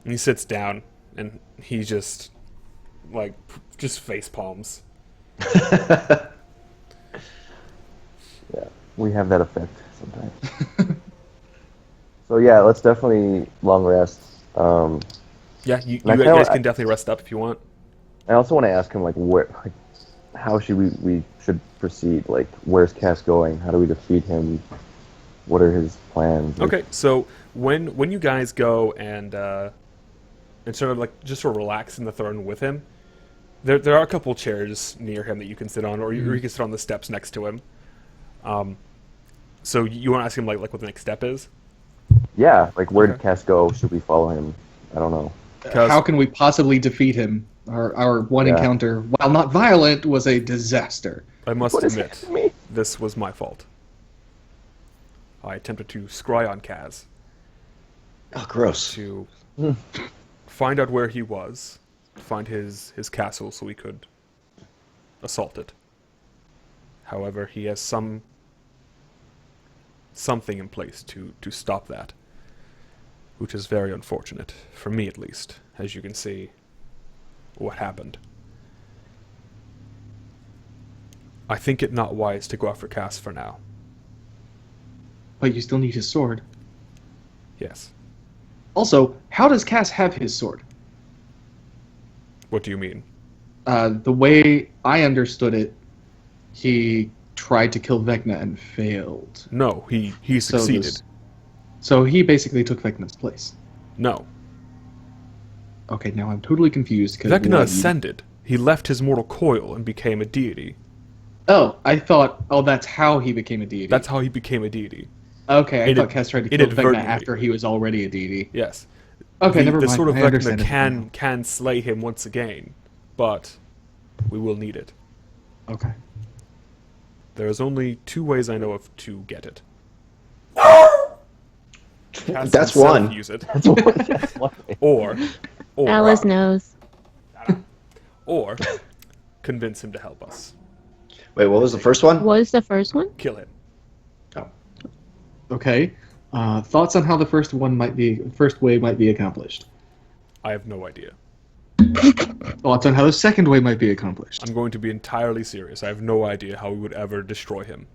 And he sits down, and he just face palms. Yeah, we have that effect sometimes. So yeah, let's definitely long rest. Yeah, you And I guys kinda- can definitely rest up if you want. I also want to ask him how should we should proceed? Like, where's Cass going? How do we defeat him? What are his plans? Like, Okay, so when you guys go and sort of like just sort of relax in the throne with him, there are a couple chairs near him that you can sit on, or you can sit on the steps next to him. So you want to ask him like what the next step is? yeah, like where did Okay. Cass go? Should we follow him? I don't know. 'Cause- How can we possibly defeat him? Our one Yeah. encounter, while not violent, was a disaster. I must What is admit, happening to me? this was my fault. I attempted to scry on Kaz Oh, gross. to find out where he was, find his castle so we could assault it. However, he has something in place to stop that, which is very unfortunate, for me at least, as you can see what happened. I think it not wise to go after Cass for now. But you still need his sword. Yes. Also, how does Cass have his sword? What do you mean? The way I understood it, he tried to kill Vecna and failed. No, he succeeded. So he basically took Vecna's place. No. Okay, now I'm totally confused. Vecna ascended. He left his mortal coil and became a deity. Oh, I thought. Oh, that's how he became a deity. That's how he became a deity. Okay, I thought Cass tried to kill Vecna inadvertently. after he was already a deity. Yes. Okay, never the mind. sword of I Vecna understand it now. can slay him once again, but we will need it. Okay. There is only 2 ways I know of to get it. Cass That's himself one. Use it, That's one way. or Alice knows. or convince him to help us. Wait, what was the first one? What was the first one? Kill him. Okay. Thoughts on how the first way might be accomplished? I have no idea. Thoughts on how the second way might be accomplished? I'm going to be entirely serious. I have no idea how we would ever destroy him.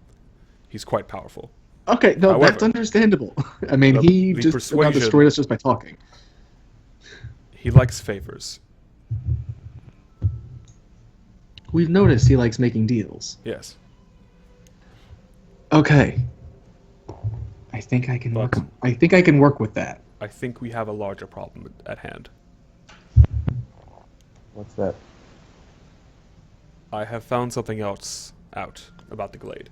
He's quite powerful. Okay, no, However, that's understandable. I mean, the- he the just about persuasion- destroyed us just by talking. He likes favors. We've noticed he likes making deals. Yes. Okay. I think I can But- work with that. I think we have a larger problem at hand. What's that? I have found something else out about the Glade.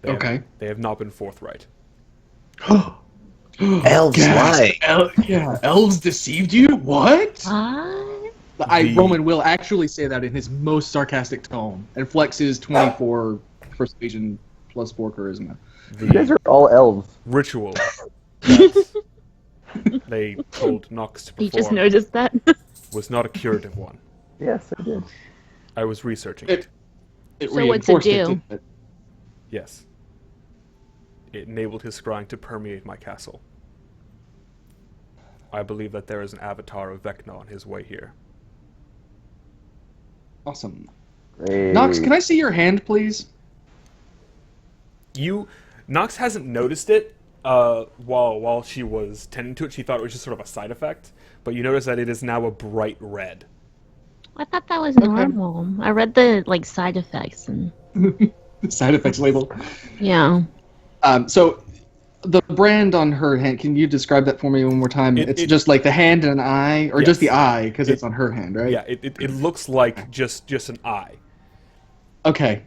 Okay. They have not been forthright. Elves lie. Yeah, elves deceived you? What? What? Roman will actually say that in his most sarcastic tone and flex his 24 persuasion plus 4 charisma. You guys The are all elves. ritual that they told Nox to You just perform noticed that? was not a curative one. Yes, I did. I was researching it. It So what's it reinforced do? didn't it? Yes. It enabled his scrying to permeate my castle. I believe that there is an avatar of Vecna on his way here. Awesome. Great. Nox, can I see your hand, please? Nox hasn't noticed it while she was tending to it. She thought it was just sort of a side effect, but you notice that it is now a bright red. I thought that was normal. I read the side effects and The side effects label. yeah. So, the brand on her hand, can you describe that for me one more time? It's just like the hand and an eye, or just the Yes. eye, because it's on her hand, right? Yeah, it looks like just an eye. Okay.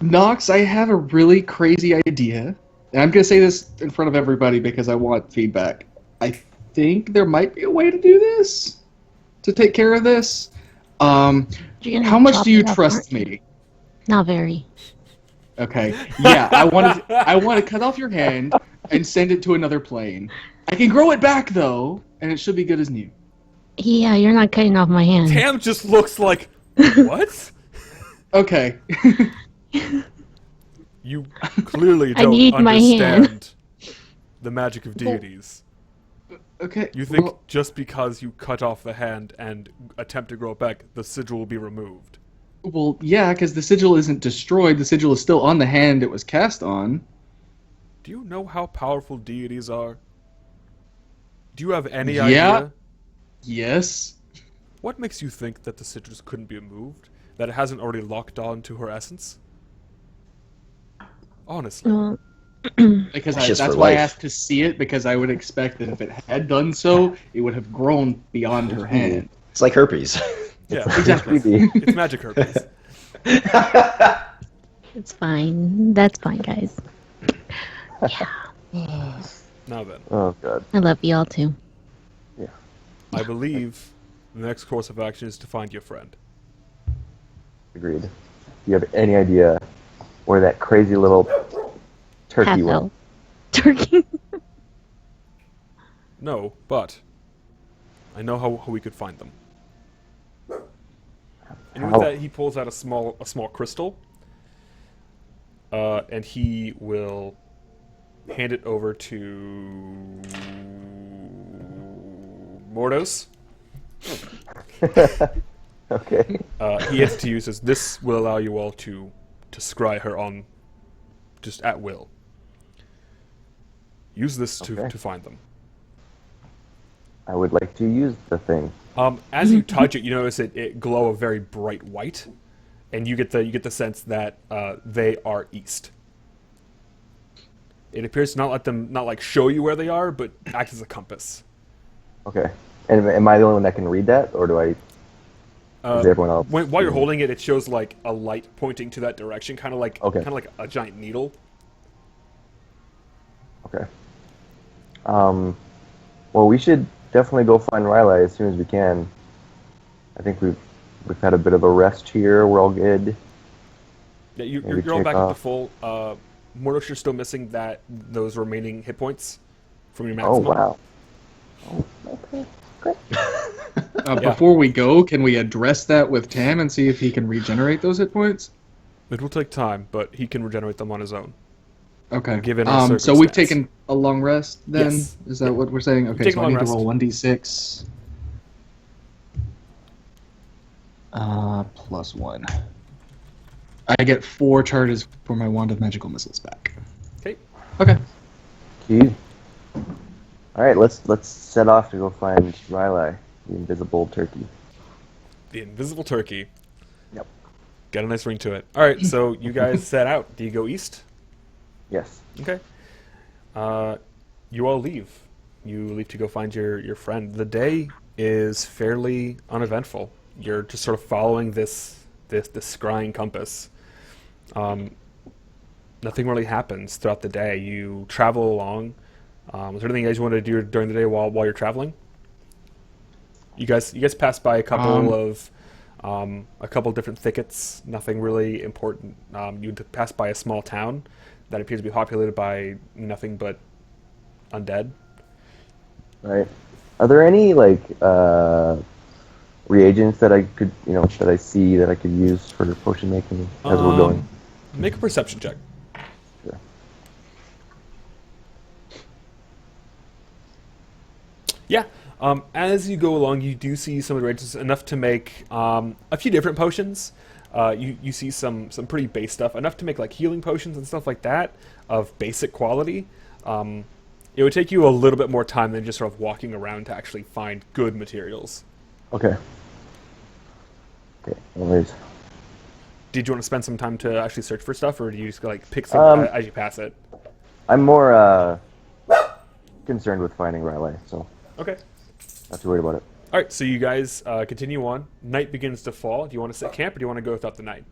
Nox, I have a really crazy idea. And I'm going to say this in front of everybody because I want feedback. I think there might be a way to do this, to take care of this. You're gonna How much chop do you it up, trust aren't you? me? Not very. Okay. Yeah, I want to cut off your hand and send it to another plane. I can grow it back though, and it should be good as new. Yeah, you're not cutting off my hand. Tam just looks like, what? Okay. You clearly I don't need my understand the magic of deities. Okay. You think well, just because you cut off the hand and attempt to grow it back, the sigil will be removed? well, yeah, because the sigil isn't destroyed. The sigil is still on the hand it was cast on. Do you know how powerful deities are? Do you have any Yeah. idea? Yes. What makes you think that the sigil couldn't be removed? That it hasn't already locked on to her essence? Honestly. Well, Because It's just that's for why I life. asked to see it, because I would expect that if it had done so, it would have grown beyond her hand. It's like herpes. Yeah, Exactly. Creepy. it's magic herpes. it's fine. That's fine, guys. Now then, Oh god. I love you all too. I believe the next course of action is to find your friend. Agreed. Do you have any idea where that crazy little turkey Half went? elf. Turkey. know, but I know how we could find them. And with How? that, he pulls out a small crystal, and he will hand it over to Mordos. Okay. He has to use this. This will allow you all to scry her on just at will. Use this Okay. to find them. I would like to use the thing. As you touch it, you notice it glow a very bright white, and you get the sense that they are east. It appears to not like show you where they are, but act as a compass. Okay. And am I the only one that can read that, or do I? Is everyone else? While you're holding it, it shows like a light pointing to that direction, kind of like a giant needle. Okay. Well, we should definitely go find Riley as soon as we can. I think we've had a bit of a rest here. We're all good. Yeah, you're Maybe all check back up to off. full. Mordos, you're still missing those remaining hit points from your Oh maximum. wow. Oh, okay. Great. Before we go, can we address that with Tam and see if he can regenerate those hit points? It will take time, but he can regenerate them on his own. Okay. Given our So we've circumstance. taken a long rest then? Yes. Is that what we're saying? Okay, Take so a I long need rest. to roll 1d6. Plus 1. I get 4 charges for my Wand of Magical Missiles back. Okay. Okay. Gee. All right, let's set off to go find Riley, the invisible turkey. The invisible turkey. Yep. Got a nice ring to it. All right, so you guys set out. Do you go east? Yes. Okay. You all leave. You leave to go find your friend. The day is fairly uneventful. You're just sort of following this scrying compass. Nothing really happens throughout the day. You travel along. Is there anything you guys want to do during the day while you're traveling? You guys pass by a couple of different thickets. Nothing really important. You pass by a small town that appears to be populated by nothing but undead. Right. Are there any reagents that I could, that I see that I could use for potion making as we're going? Make a perception check. Sure. Yeah. As you go along, you do see some of the reagents enough to make a few different potions. You see some pretty base stuff, enough to make like healing potions and stuff like that of basic quality. It would take you a little bit more time than just sort of walking around to actually find good materials. Okay. Okay. Anyways. Did you want to spend some time to actually search for stuff, or do you just like pick some as you pass it? I'm more concerned with finding Riley, so Okay. not too worried about it. All right, so you guys continue on. Night begins to fall. Do you want to set camp, or do you want to go throughout the night?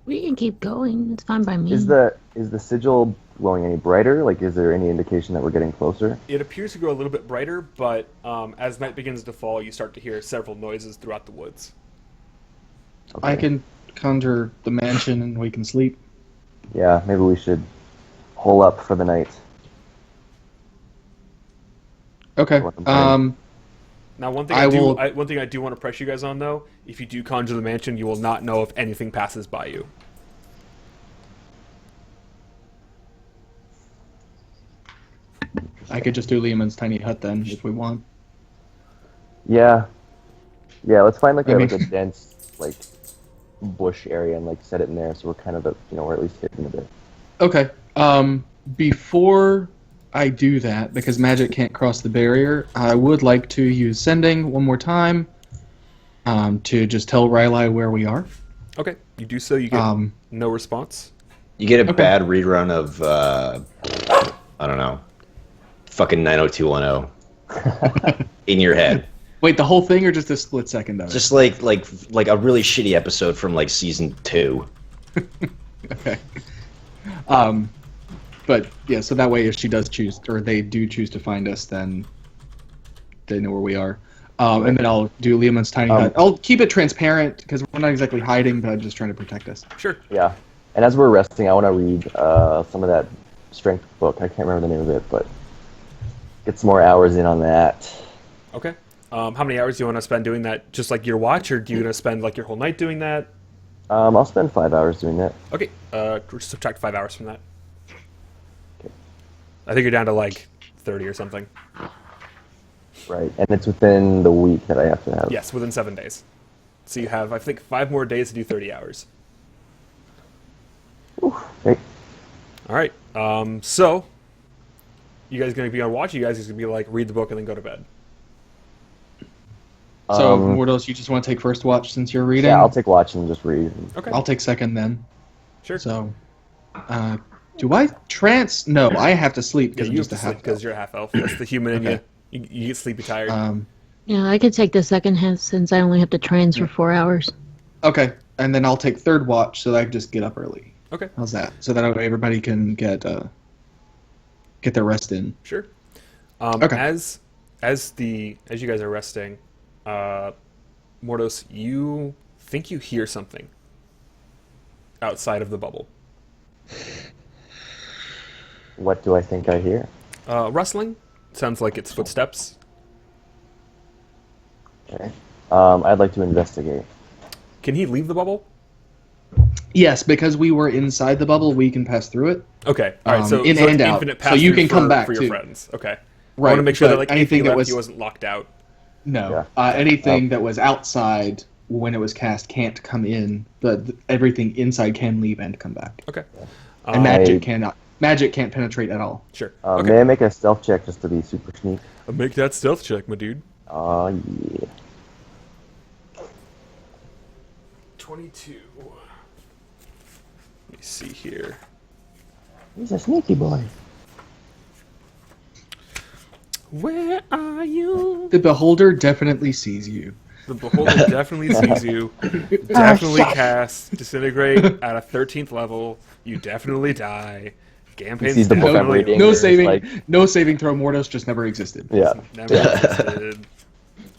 We can keep going. It's fine by me. Is the sigil glowing any brighter? Like, is there any indication that we're getting closer? It appears to grow a little bit brighter, but as night begins to fall, you start to hear several noises throughout the woods. Okay. I can conjure the mansion and we can sleep. Yeah, maybe we should hole up for the night. Okay. What I'm Now, one thing I will- one thing I do want to press you guys on, though, if you do conjure the mansion, you will not know if anything passes by you. I could just do Lehman's tiny hut then, if we want. Yeah. Yeah, let's find like I a mean- dense bush area and set it in there so we're kind of we're at least hidden a bit. Okay. Before I do that, because magic can't cross the barrier, I would like to use sending one more time to just tell Riley where we are. Okay, you do so. You get no response. You get a Okay. bad rerun of, I don't know, fucking 90210 in your head. Wait, the whole thing or just a split second of it? Just like a really shitty episode from season 2. Okay. But yeah, so that way if she does choose, or they do choose to find us, then they know where we are. And then I'll do Lehman's tiny hut. I'll keep it transparent because we're not exactly hiding, but I'm just trying to protect us. Sure. Yeah. And as we're resting, I want to read some of that strength book. I can't remember the name of it, but get some more hours in on that. Okay. How many hours do you want to spend doing that? Just like your watch, or do you want to spend like your whole night doing that? I'll spend 5 hours doing that. Okay. Just subtract 5 hours from that. Okay. I think you're down to like 30 or something. Right, and it's within the week that I have to have. Yes, within 7 days. So you have, I think, 5 more days to do 30 hours. Okay. All right. So you guys going to be on watch? Or you guys just going to be like read the book and then go to bed? So, Mordos, you just want to take first watch since you're reading? Yeah, I'll take watch and just read. Okay. I'll take second then. Sure. So, do I trance? No, I have to sleep Yeah, because I'm you have just to a sleep half. because you're a half elf. That's the human in Okay. you. You get sleepy tired. Yeah, I could take the second half since I only have to trans for 4 hours. Okay, and then I'll take third watch so that I can just get up early. Okay. How's that? So that way everybody can get their rest in. Sure. Okay. As you guys are resting, Mordos, you think you hear something outside of the bubble. What do I think I hear? Rustling. Sounds like it's footsteps. Okay. I'd like to investigate. Can he leave the bubble? Yes, because we were inside the bubble, we can pass through it. Okay. All right. So in so it's and out. infinite So you pass-through can come back, for your too. friends. Okay. I Right. want to make sure that but like anything if he that left, was he wasn't locked out. no, Yeah. anything that was outside when it was cast can't come in, but everything inside can leave and come back. Okay. And magic cannot. Magic can't penetrate at all. Sure. May Okay. I make a stealth check just to be super sneak? Make that stealth check, my dude. Oh, yeah. 22. Let me see here. He's a sneaky boy. Where are you? The beholder definitely sees you. The beholder definitely sees you. Definitely casts disintegrate at a 13th level. You definitely die. Campaign's sees the book I'm definitely reading. No There's, saving, like- no saving throw. Mordos just never existed. Yeah. never existed.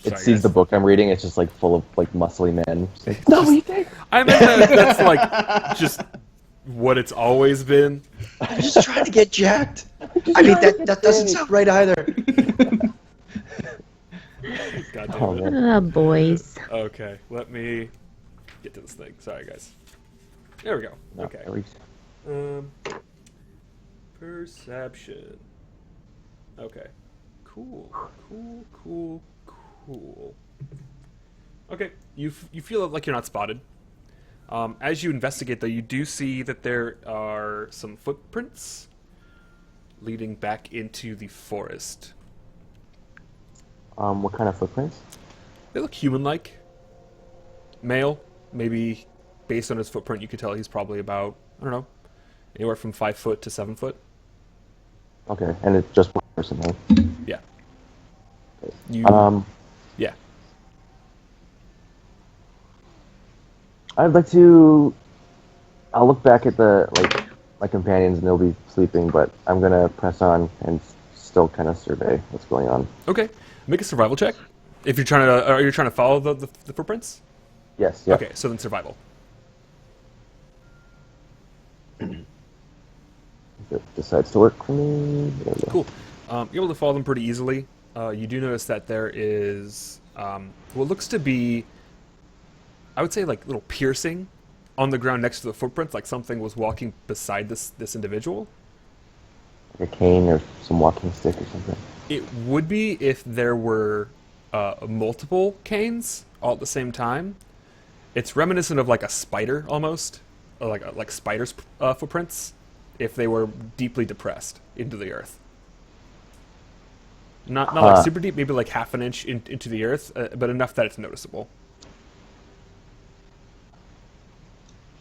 It Sorry, sees guys. the book I'm reading. It's just like full of like muscly men. It's like, no, you think? I mean that's like just what it's always been. I'm just trying to get jacked. I mean, that doesn't sound right either. God damn Oh, it. man. Boys. Okay, let me get to this thing. Sorry, guys. There we go. No, Okay. at least- Perception. Okay. Cool. Okay, you feel like you're not spotted. As you investigate, though, you do see that there are some footprints leading back into the forest. What kind of footprints? They look human-like. Male, maybe based on his footprint, you could tell he's probably about, I don't know, anywhere from 5 foot to 7 foot. Okay, and it's just one person, right? Yeah. You, yeah. I'd like to. I'll look back at my companions, and they'll be sleeping, but I'm gonna press on and still kind of survey what's going on. Okay, make a survival check. If you're trying to, are you trying to follow the footprints? Yes. Yeah. Okay, so then survival. If it decides to work for me. There we go. Cool. You're able to follow them pretty easily. You do notice that there is what looks to be, I would say, like little piercing on the ground next to the footprints, like something was walking beside this individual. Like a cane or some walking stick or something. It would be if there were multiple canes all at the same time. It's reminiscent of like a spider almost, or like spiders' footprints, if they were deeply depressed into the earth. Not like super deep, maybe like half an inch into the earth, but enough that it's noticeable.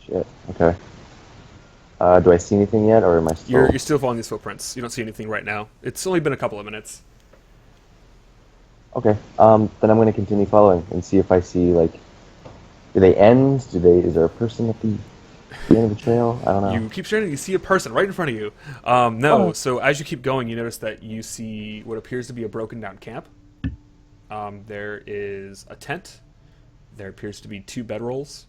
Shit. Okay. Do I see anything yet, or am I still? You're still following these footprints. You don't see anything right now. It's only been a couple of minutes. Okay. Then I'm going to continue following and see if I see like. Do they end? Is there a person at the end of the trail? I don't know. You keep staring and you see a person right in front of you. No, Oh. so as you keep going, you notice that you see what appears to be a broken down camp. There is a tent. There appears to be 2 bedrolls.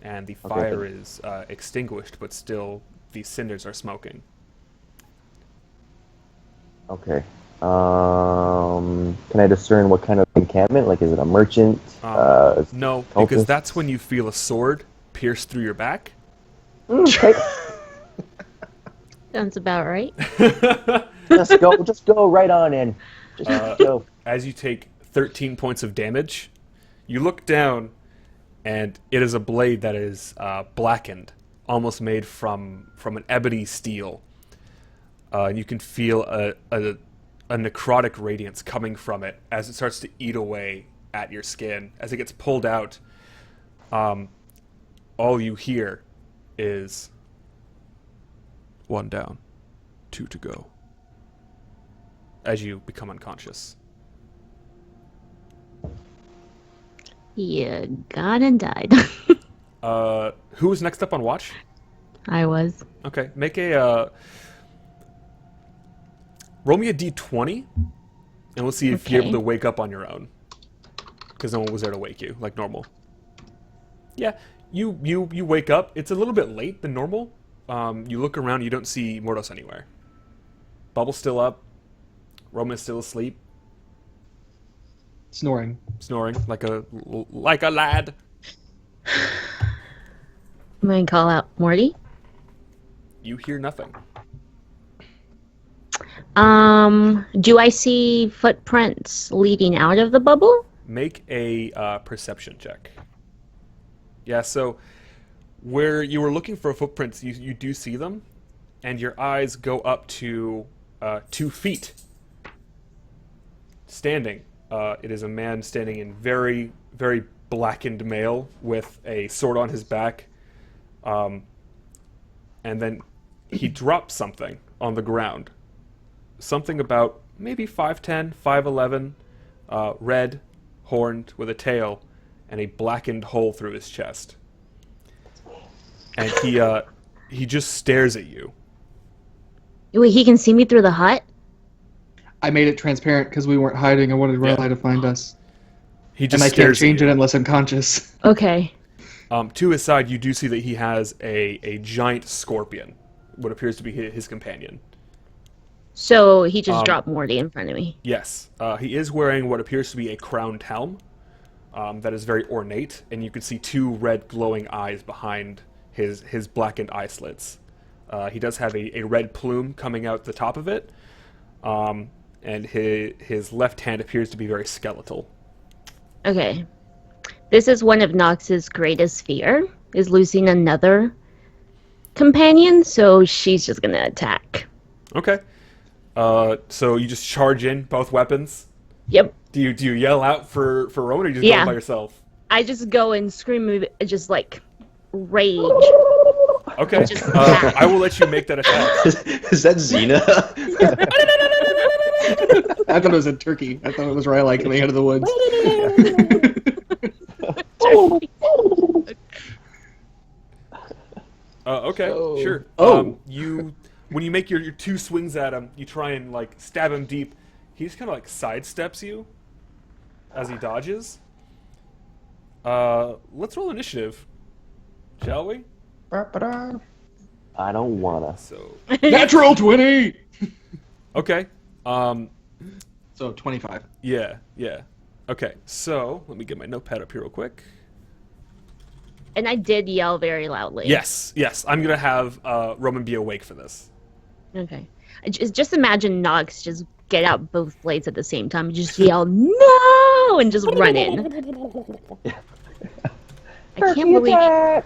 And the fire is extinguished, but still these cinders are smoking. Okay. Can I discern what kind of encampment? Like, is it a merchant? No, cultist? because that's when you feel a sword pierce through your back. Okay. Sounds about right. Just go right on in. Just go. As you take 13 points of damage, you look down, and it is a blade that is blackened, almost made from an ebony steel. And you can feel a necrotic radiance coming from it as it starts to eat away at your skin. As it gets pulled out, all you hear is 1 down, 2 to go, as you become unconscious. You got and died. Who was next up on watch? I was. Okay, make a roll me a d20, and we'll see if you're able to wake up on your own, because no one was there to wake you like normal. Yeah, you wake up. It's a little bit late than normal. You look around, you don't see Mordos anywhere. Bubble's still up. Roman's still asleep, Snoring. snoring like a lad. I'm going to call out Morty. You hear nothing. Do I see footprints leading out of the bubble? Make a perception check. Yeah, so where you were looking for footprints, you do see them, and your eyes go up to 2 feet. Standing. It is a man standing in very, very blackened mail with a sword on his back. And then he drops something on the ground. Something about maybe 5'10", 5'11", red, horned, with a tail, and a blackened hole through his chest. And he just stares at you. Wait, he can see me through the hut? I made it transparent because we weren't hiding. I wanted Riley to find us. He just And I can't stares change at it you. unless I'm conscious. Okay. To his side, you do see that he has a giant scorpion, what appears to be his companion. So he just dropped Morty in front of me. Yes, he is wearing what appears to be a crowned helm that is very ornate, and you can see 2 red glowing eyes behind his blackened eye slits. He does have a red plume coming out the top of it, and his left hand appears to be very skeletal. Okay. This is one of Nox's greatest fear, is losing another companion, so she's just gonna attack. Okay. So you just charge in both weapons. Yep. Do you yell out for Roman, or you just go by yourself? I just go and scream, just like rage. Okay. Just I will let you make that attack. Is that Xena? I thought it was a turkey. I thought it was Riley coming out of the woods. Okay, Oh. sure. Oh. When you make your 2 swings at him, you try and like stab him deep. He just kind of like sidesteps you as he dodges. Let's roll initiative, shall we? I don't wanna. So Natural 20! okay. So 25. Yeah. Okay, so let me get my notepad up here real quick. And I did yell very loudly. Yes. I'm gonna have Roman be awake for this. Okay. Just imagine Nox just get out both blades at the same time and just yell, no! And just run in. I can't believe I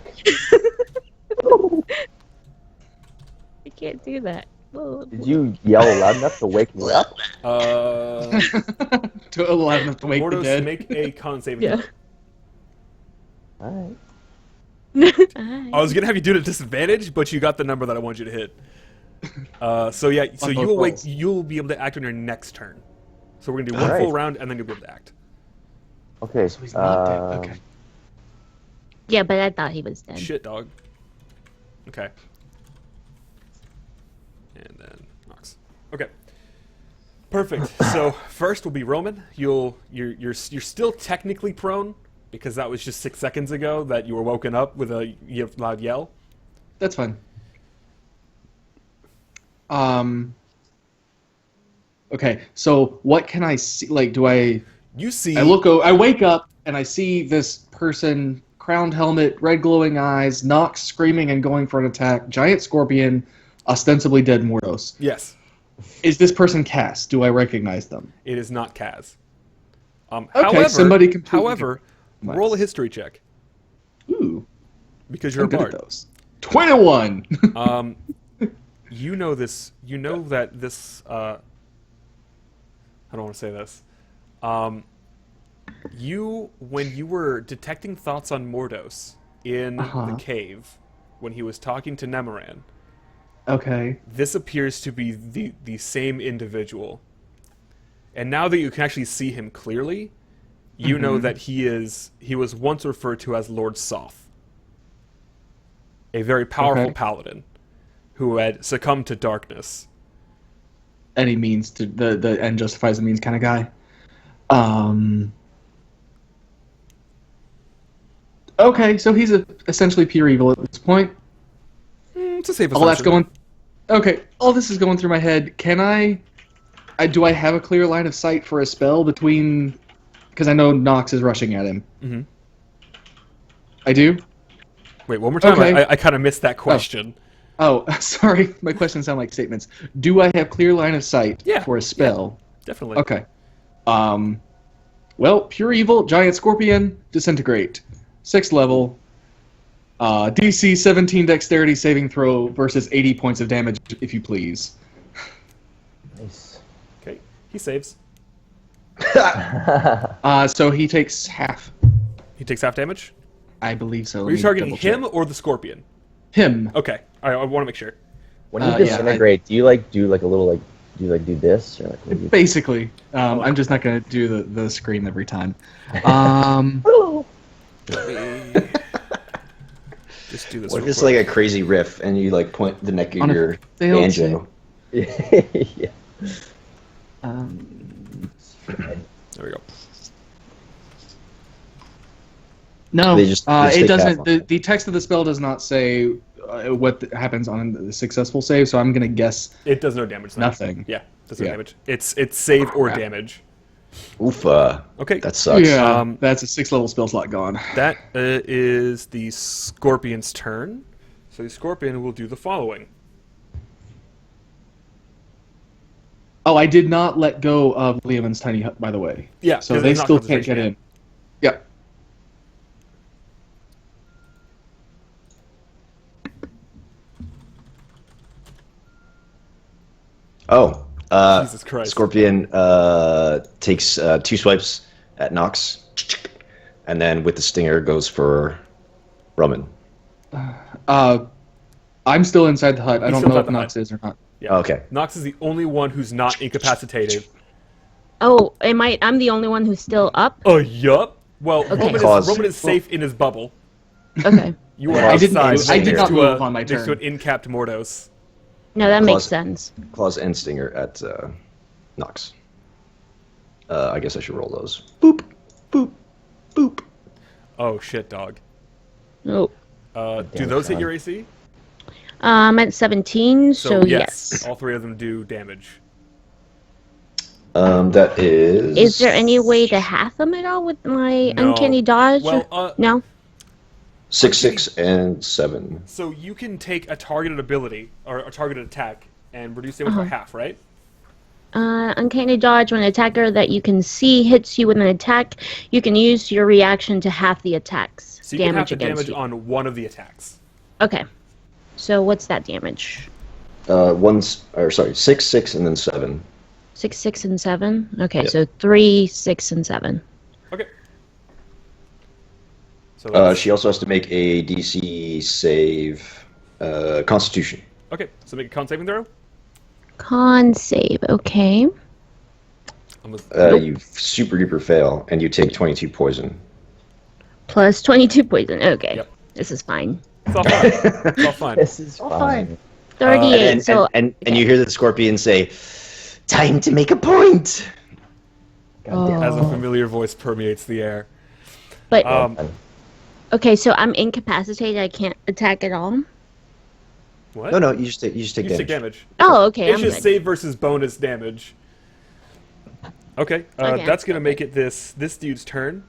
can't do that. Did you yell loud enough to wake me up? To loud enough to wake the Mordos, dead. make a con saving Yeah. throw. Alright. I was gonna have you do it at disadvantage, but you got the number that I want you to hit. So you both will wake. rolls. You'll be able to act on your next turn. So we're gonna do one Alright. full round, and then you'll be able to act. Okay. So he's not dead. Okay. Yeah, but I thought he was dead. Shit, dog. Okay. And then Nox. Okay. Perfect. So first will be Roman. You're still technically prone because that was just 6 seconds ago that you were woken up with a loud yell. That's fine. Okay, so what can I see? Like, do I? You see, I wake up and I see this person, crowned helmet, red glowing eyes, Nox screaming and going for an attack, giant scorpion, ostensibly dead Mordos. yes, Is this person Cass? Do I recognize them? it is not Kaz. Okay, somebody completely however, different. roll a Nice. history check Ooh, because you're I'm a good at bard. those. 21. You know this. You know that this. I don't want to say this. When you were detecting thoughts on Mordos in the cave, when he was talking to Nemoran, Okay. this appears to be the same individual. And now that you can actually see him clearly, you know that he was once referred to as Lord Soth, a very powerful Okay. paladin who had succumbed to darkness. Any means to the end justifies the means kind of guy. Okay, so he's essentially pure evil at this point. It's a safe All that's assumption. going. Okay, all this is going through my head. Can do I have a clear line of sight for a spell between? Because I know Nox is rushing at him. Mhm. I do. Wait, one more time. Okay. I kind of missed that question. Oh, sorry. My questions sound like statements. Do I have clear line of sight Yeah, for a spell? Definitely. Okay. Well, pure evil, giant scorpion, disintegrate. 6th level. DC 17 dexterity saving throw versus 80 points of damage, if you please. Nice. Okay, he saves. So he takes half. He takes half damage. I believe so. Are Let you me targeting double check. him or the scorpion? Him. Okay, I want to make sure. When you Yeah, disintegrate, do you do a little do you do this or like what do you... Basically. I'm just not going to do the scream every time. Just do this. What real if it's quick. like a crazy riff and you like point the neck of On a your failed banjo? yeah. There we go. No, They just it take doesn't. half The text of the spell does not say what happens on the successful save, so I'm going to guess It does no damage. Then. nothing. Yeah, does no Yeah. damage. It's save or Crap. damage. Oofa. Okay, That sucks. Yeah, Um, that's a 6th level spell slot gone. that is the scorpion's turn. So the scorpion will do the following. Oh, I did not let go of Leoman's tiny hut, by the way. Yeah, So 'cause they it's not still can't concentration get yet. in. Yep. Oh, Jesus Christ. Scorpion takes 2 swipes at Nox, and then with the stinger goes for Roman. I'm still inside the hut. I He's don't still know inside if the Nox hut. is or not. Yeah. Okay. Nox is the only one who's not incapacitated. Oh, I'm the only one who's still up? Oh, yup. Well, Okay. Roman is safe in his bubble. Okay. You are I didn't- outside. I did next not to move on my next to turn. an incapped Mordos. No, that makes Closet. sense. Claws and stinger at Nox. I guess I should roll those. Boop, boop, boop. Oh shit, dog. Oh. Do Damn those hit con. your AC? I'm at 17, so yes. All 3 of them do damage. That is. Is there any way to half them at all with my No. uncanny dodge? Well, No? 6, 6, and 7. So you can take a targeted ability or a targeted attack and reduce damage by half, right? Uncanny dodge, when an attacker that you can see hits you with an attack, you can use your reaction to half the attack's So you can have damage the against damage you. on one of the attacks. Okay. So what's that damage? 6, 6, and then 7. 6, 6, and 7? Okay, Yep. so 3, 6, and 7. Okay. So that's- She also has to make a DC save, Constitution. okay. So make a con saving throw. Con save, okay. You super duper fail, and you take 22 poison. Plus 22 poison. Okay. Yep. This is fine. It's all fine. It's all fine. This is Oh, fine. 38, And, so... and you hear the scorpion say, "Time to make a point." God damn. As a familiar voice permeates the air. What? No, you just take You just take damage. damage. Oh, okay. It's I'm just good. save versus bonus damage. Okay, Okay, that's gonna okay. make it this dude's turn,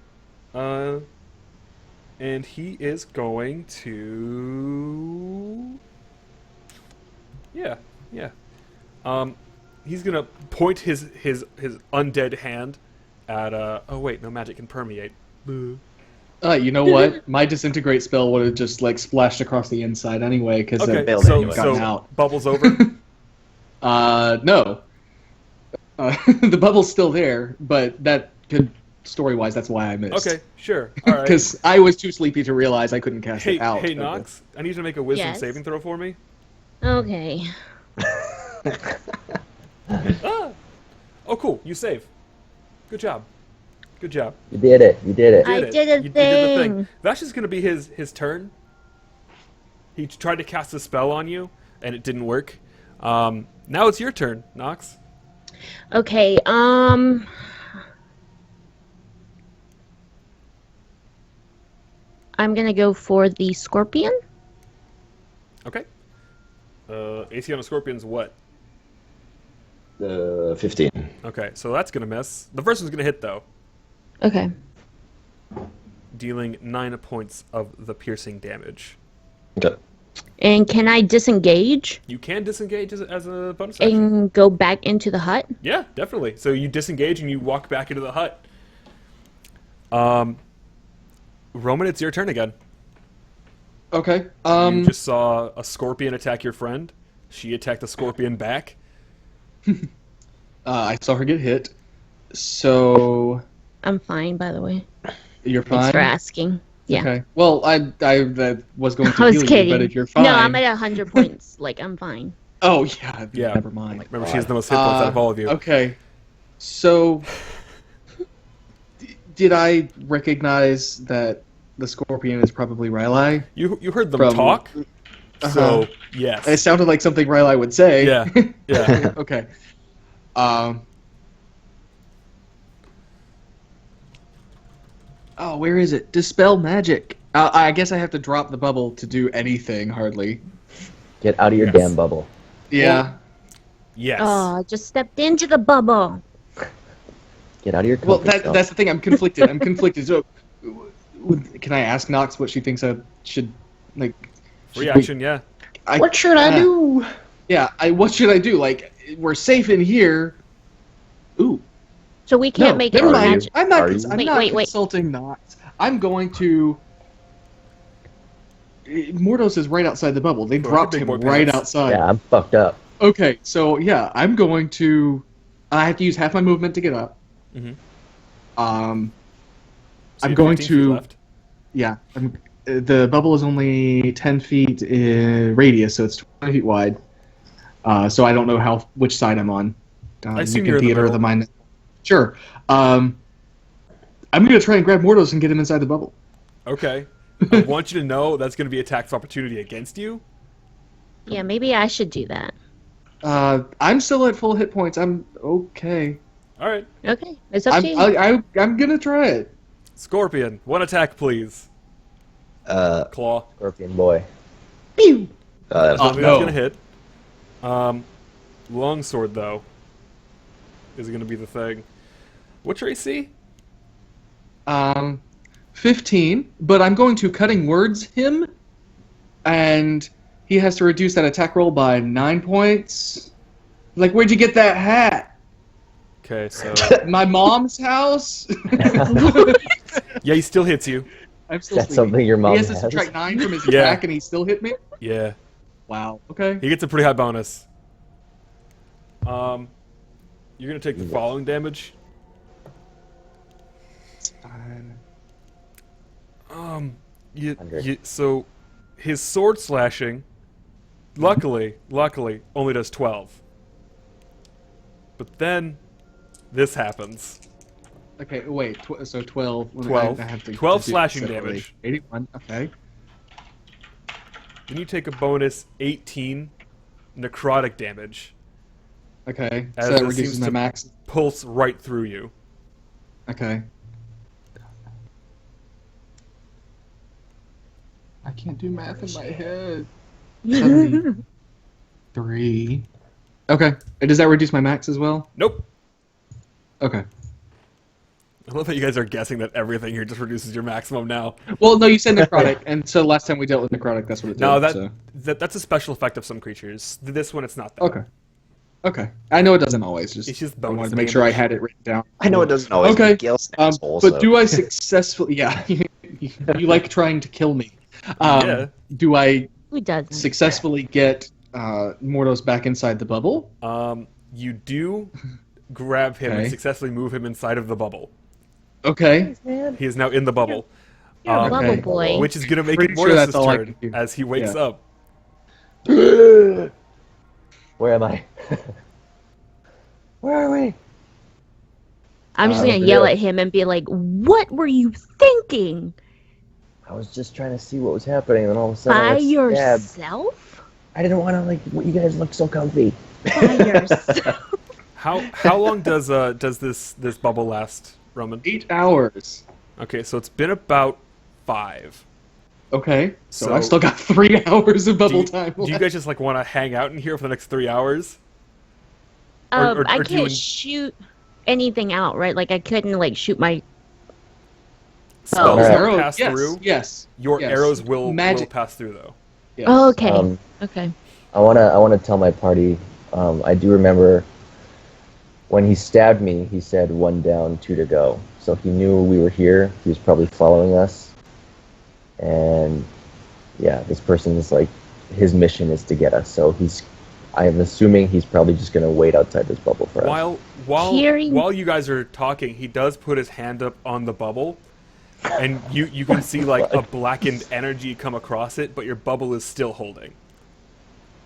and he is going to, yeah. He's gonna point his undead hand at oh wait, no magic can permeate. Boo. You know what? My disintegrate spell would have just like splashed across the inside anyway, because Okay, it bailed so anyway. gotten so out. bubbles over. No. The bubble's still there, but that could story-wise, that's why I missed. Okay, sure. All right. Because I was too sleepy to realize I couldn't cast Hey, it out. hey, Nox, I need you to make a wisdom Yes? saving throw for me. Okay. Ah! Oh, cool. You save. Good job. Good job. You did it. You did it. I it. did a You did the thing. That's just gonna be his turn. He tried to cast a spell on you, and it didn't work. Now it's your turn, Nox. Okay. I'm gonna go for the scorpion. Okay. AC on a scorpion's what? 15. Okay, so that's gonna miss. The first one's gonna hit though, Okay. dealing 9 points of the piercing damage. Okay. And can I disengage You can disengage as a bonus action. and go back into the hut? Yeah, definitely. So you disengage and you walk back into the hut. Roman, it's your turn again. Okay. You just saw a scorpion attack your friend. She attacked the scorpion back. I saw her get hit. So I'm fine, by the way. you're fine. Thanks for asking. Yeah. Okay. Well, I was going to I was heal kidding. you, but if you're fine. No, I'm at 100 points. Like, I'm fine. Oh yeah. Yeah. Never mind. Remember, she has the most hit points out of all of you. Okay. So, did I recognize that the scorpion is probably Riley? You heard them From- talk, Uh-huh. so yes. It sounded like something Riley would say. Yeah, yeah. Okay. Oh, where is it? Dispel magic. I guess I have to drop the bubble to do anything, hardly. Get out of your Yes. damn bubble. Yeah. Yes. Oh, I just stepped into the bubble. Get out of your Well, comfort zone. that's the thing. I'm conflicted. I'm conflicted. So, can I ask Nox what she thinks I should like? should we- Reaction, yeah. What should I do? Yeah. What should I do? Like, we're safe in here. Ooh. So we can't No, make never it mind. magic. I'm not. Are you? I'm Wait, not wait, wait. consulting Nox. I'm going to. Mordos is right outside the bubble. They Go dropped ahead, him big boy right pants. outside. Yeah, I'm fucked up. Okay, so yeah, I'm going to. I have to use half my movement to get up. Mhm. Um, So I'm you have going 15 feet to. left. Yeah, the bubble is only 10 feet in radius, so it's 20 feet wide. So I don't know which side I'm on. I You assume can you're in the theater of middle. the mind. Sure. I'm going to try and grab Mordos and get him inside the bubble. Okay. I want you to know that's going to be a tax opportunity against you. Yeah, maybe I should do that. I'm still at full hit points. I'm okay. All right. Okay, it's up to you. I'm going to try it. Scorpion, 1 attack, please. Claw. Scorpion boy. Pew! That's Oh, going no. to hit. Longsword, though, is going to be the thing. What's your AC? 15, but I'm going to cutting words him, and he has to reduce that attack roll by 9 points. Like, where'd you get that hat? Okay, so My mom's house? yeah, he still hits you. I'm still That's sleeping. something your mom He has to has. subtract 9 from his Yeah. attack, and he still hit me? Yeah, Wow. Okay. he gets a pretty high bonus. You're gonna take the following damage. So his sword slashing, luckily, only does 12. But then this happens. Okay, wait. So 12. 12. I have to 12 do slashing separately. damage. 81. Okay. Then you take a bonus 18 necrotic damage. Okay. As So that this reduces seems my to- max. Pulse right through you. Okay. I can't do math in my head. 3. Okay. Does that reduce my max as well? Nope. Okay. I love that you guys are guessing that everything here just reduces your maximum now. Well, no, you said necrotic, and so last time we dealt with necrotic, that's what it did. No, so. that's a special effect of some creatures. This one, it's not that. Okay. Okay. I know it doesn't always. It's just I bonus wanted to make sure I damage. had it written down. I know it doesn't always. Okay. But Gale's an asshole, But so. do I successfully? Yeah, you like trying to kill me. Yeah. Do I Who doesn't? successfully get Mordos back inside the bubble? You do grab him and Okay. successfully move him inside of the bubble. Okay. He is now in the bubble, You're a Okay. bubble boy. which is going to make Pretty it sure Mortis' that's all I turn can do. as he wakes Yeah. up. Where am I? Where are we? I'm just over gonna yell there. at him and be like, "What were you thinking? I was just trying to see what was happening, and then all of a sudden I By got stabbed. yourself? I didn't want to you guys look so comfy. By yourself?" How long does this bubble last, Roman? 8 hours. Okay, so it's been about 5. Okay. So So- I've still got 3 hours of bubble do time. you left. guys just like want to hang out in here for the next 3 hours? Or I do you can't shoot anything out, right? Like I couldn't like shoot my. Spells Alright. don't Arrows, pass yes, through. Yes. Your yes. arrows will Magic. pass through though. Yes. Oh, okay. Okay. I wanna tell my party. I do remember when he stabbed me. He said 1 down, 2 to go. So he knew we were here. He was probably following us. And yeah, this person is like, his mission is to get us. So I'm assuming he's probably just gonna wait outside this bubble for us. While you guys are talking, he does put his hand up on the bubble, and you can see like a blackened energy come across it, but your bubble is still holding.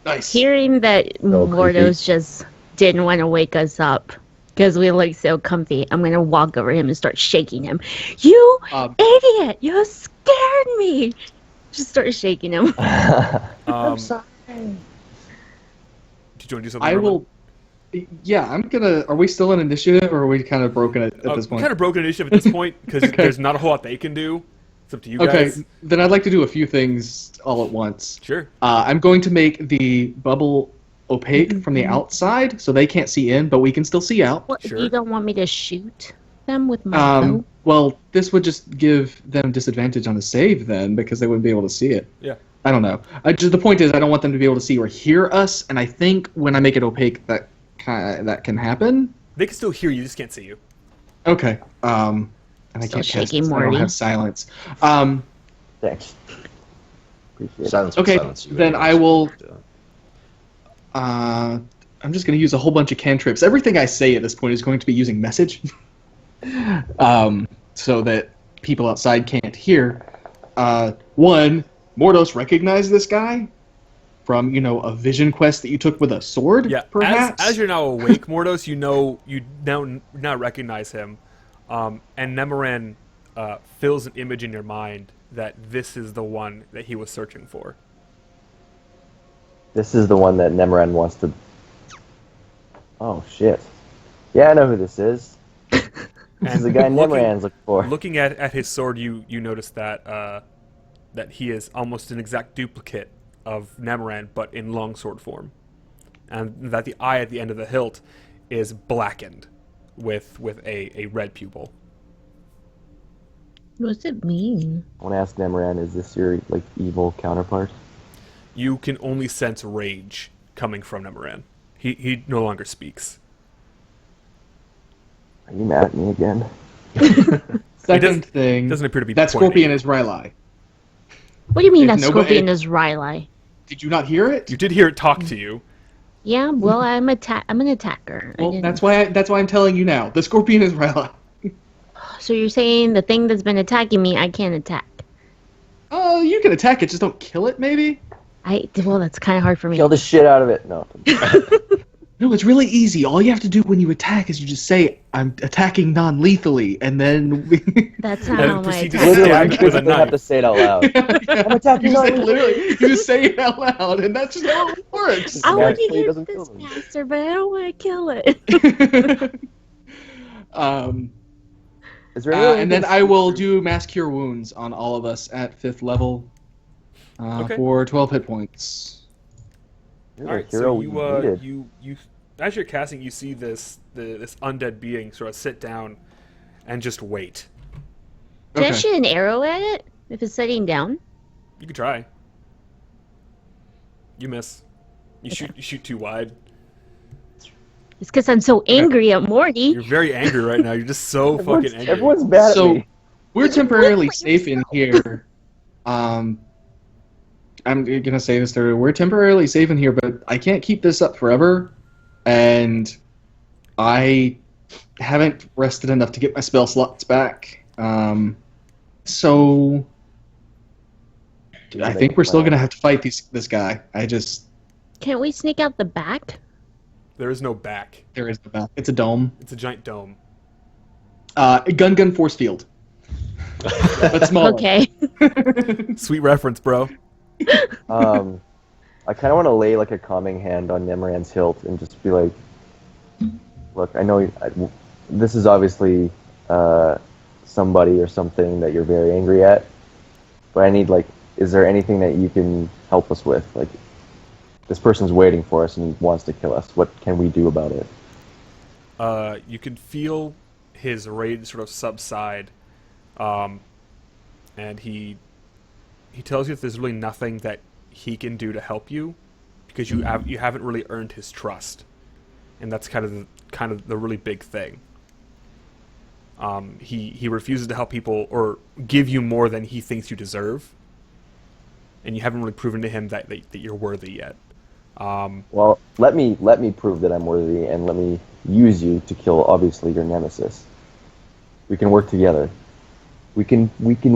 Nice. Hearing that So Mordos just didn't want to wake us up because we look so comfy, I'm gonna walk over him and start shaking him. You Um, idiot! You scared me. Just start shaking him. I'm sorry. Did you want to do something? I Roman? will. Yeah, I'm gonna. Are we still in initiative, or are we kind of broken at this point? Kind of broken initiative at this point because Okay. there's not a whole lot they can do. It's up to you Okay, guys. then I'd like to do a few things all at once. Sure. I'm going to make the bubble opaque from the outside, so they can't see in, but we can still see out. What, Sure. You don't want me to shoot them with my bow? Well, this would just give them disadvantage on the save then, because they wouldn't be able to see it. Yeah. I don't know. The point is, I don't want them to be able to see or hear us, and I think when I make it opaque, that can happen. They can still hear you, just can't see you. Okay. And I Still can't cast shaky, it, so I don't Morty. have silence. Thanks. Appreciate it. Silence. Okay, silence you, then I will. I'm just going to use a whole bunch of cantrips. Everything I say at this point is going to be using message, so that people outside can't hear. One, Mordos recognized this guy from a vision quest that you took with a sword. Yeah. perhaps. As you're now awake, Mordos, you now recognize him, and Nemoran fills an image in your mind that this is the one that he was searching for. This is the one that Nemoran wants to. Oh shit! Yeah, I know who this is. This is the guy Nemoran's looking for. Looking at his sword, you notice that that he is almost an exact duplicate of Nemoran, but in longsword form, and that the eye at the end of the hilt is blackened with a red pupil. What does it mean? I want to ask Nemoran, is this your evil counterpart? You can only sense rage coming from Nemoran. He no longer speaks. Are you mad at me again? Second thing. Doesn't appear to be that pointing. scorpion is Rylai. What do you mean If that nobody- scorpion is Rylai? Did you not hear it? You did hear it talk to you. Yeah, well, I'm an attacker. I Well, didn't- that's why I'm telling you now. The scorpion is Rylai. So you're saying the thing that's been attacking me, I can't attack? Oh, you can attack it, just don't kill it, maybe. Well, that's kind of hard for me. Kill the shit out of it. No. No, it's really easy. All you have to do when you attack is you just say, "I'm attacking non-lethally," and then That's not And how my proceed to attack. Literally, stab you it with a physically have to knife. say it out loud. I'm attacking you just, non-lethally. literally, you just say it out loud, and that's just how it works. I want to Naturally hear doesn't this kill them. master, but I don't want to kill it. Is there really And then anything I will super- do mass cure wounds on all of us at 5th level Okay. for 12 hit points. You're All the right, hero so we you needed. you as you're casting, you see this undead being sort of sit down and just wait. Can I Okay. shoot an arrow at it if it's sitting down? You could try. You miss. You shoot too wide. It's because I'm so angry at Morty. You're very angry right now. You're just so fucking angry. Everyone's mad at So me. we're temporarily safe in here. I'm gonna say this to her. We're temporarily safe in here, but I can't keep this up forever, and I haven't rested enough to get my spell slots back. So I think we're still gonna have to fight this guy. Can't we sneak out the back? There is no back. There is the back. It's a dome. It's a giant dome. Gun force field. But smaller. Okay. Sweet reference, bro. I kind of want to lay like a calming hand on Nemoran's hilt and just be like, "Look, I know this is obviously somebody or something that you're very angry at, but I need like, is there anything that you can help us with? Like, this person's waiting for us and wants to kill us. What can we do about it?" You can feel his rage sort of subside, and he tells you that there's really nothing that he can do to help you because you haven't really earned his trust, and that's kind of the really big thing. He refuses to help people or give you more than he thinks you deserve, and you haven't really proven to him that you're worthy yet. Well, let me prove that I'm worthy, and let me use you to kill obviously your nemesis. We can work together. We can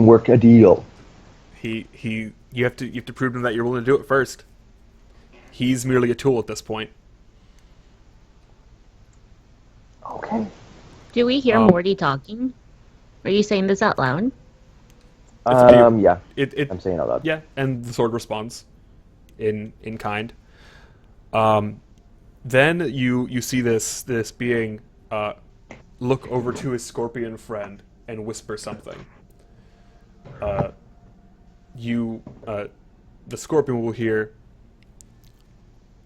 work a deal. You have to prove to him that you're willing to do it first. He's merely a tool at this point. Okay. Do we hear Morty talking? Are you saying this out loud? Yeah. It I'm saying out loud. Yeah, and the sword responds in kind. Then you see this being look over to his scorpion friend and whisper something. The scorpion will hear,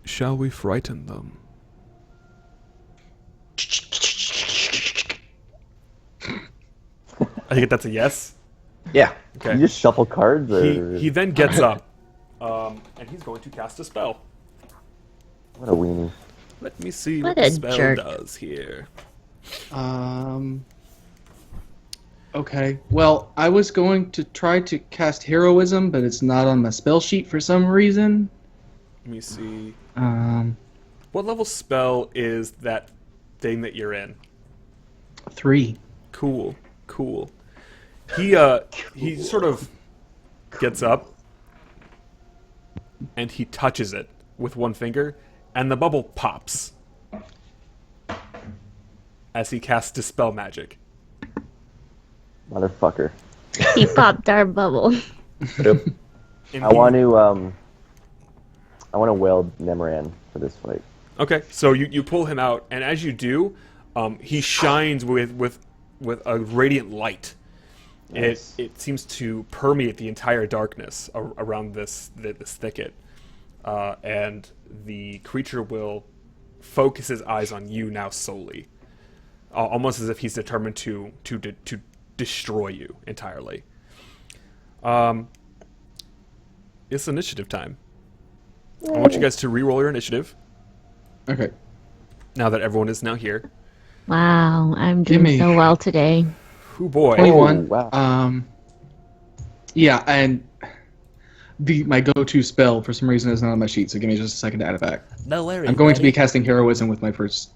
"Shall we frighten them?" I think that's a yes. Yeah. Okay. You just shuffle cards, or He then gets up, and he's going to cast a spell. what a weenie. Let me see What what the a spell jerk. does here. Okay. Well, I was going to try to cast heroism, but it's not on my spell sheet for some reason. Let me see. Um, What level spell is that thing that you're in? 3. Cool. He sort of gets up and he touches it with one finger, and the bubble pops as he casts Dispel Magic. Motherfucker. He popped our bubble. And I want to weld Nemoran for this fight. Okay, so you pull him out, and as you do, he shines with a radiant light. Nice. It seems to permeate the entire darkness around this thicket, and the creature will focus his eyes on you now solely, almost as if he's determined to destroy you entirely. It's initiative time. I want you guys to re-roll your initiative Okay. now that everyone is now here. Wow, I'm Give doing me- so well today. Hoo boy. 21. Oh, wow. Yeah, and my go-to spell for some reason is not on my sheet, so give me just a second to add it back. No worries. I'm going to be buddy. casting heroism with my first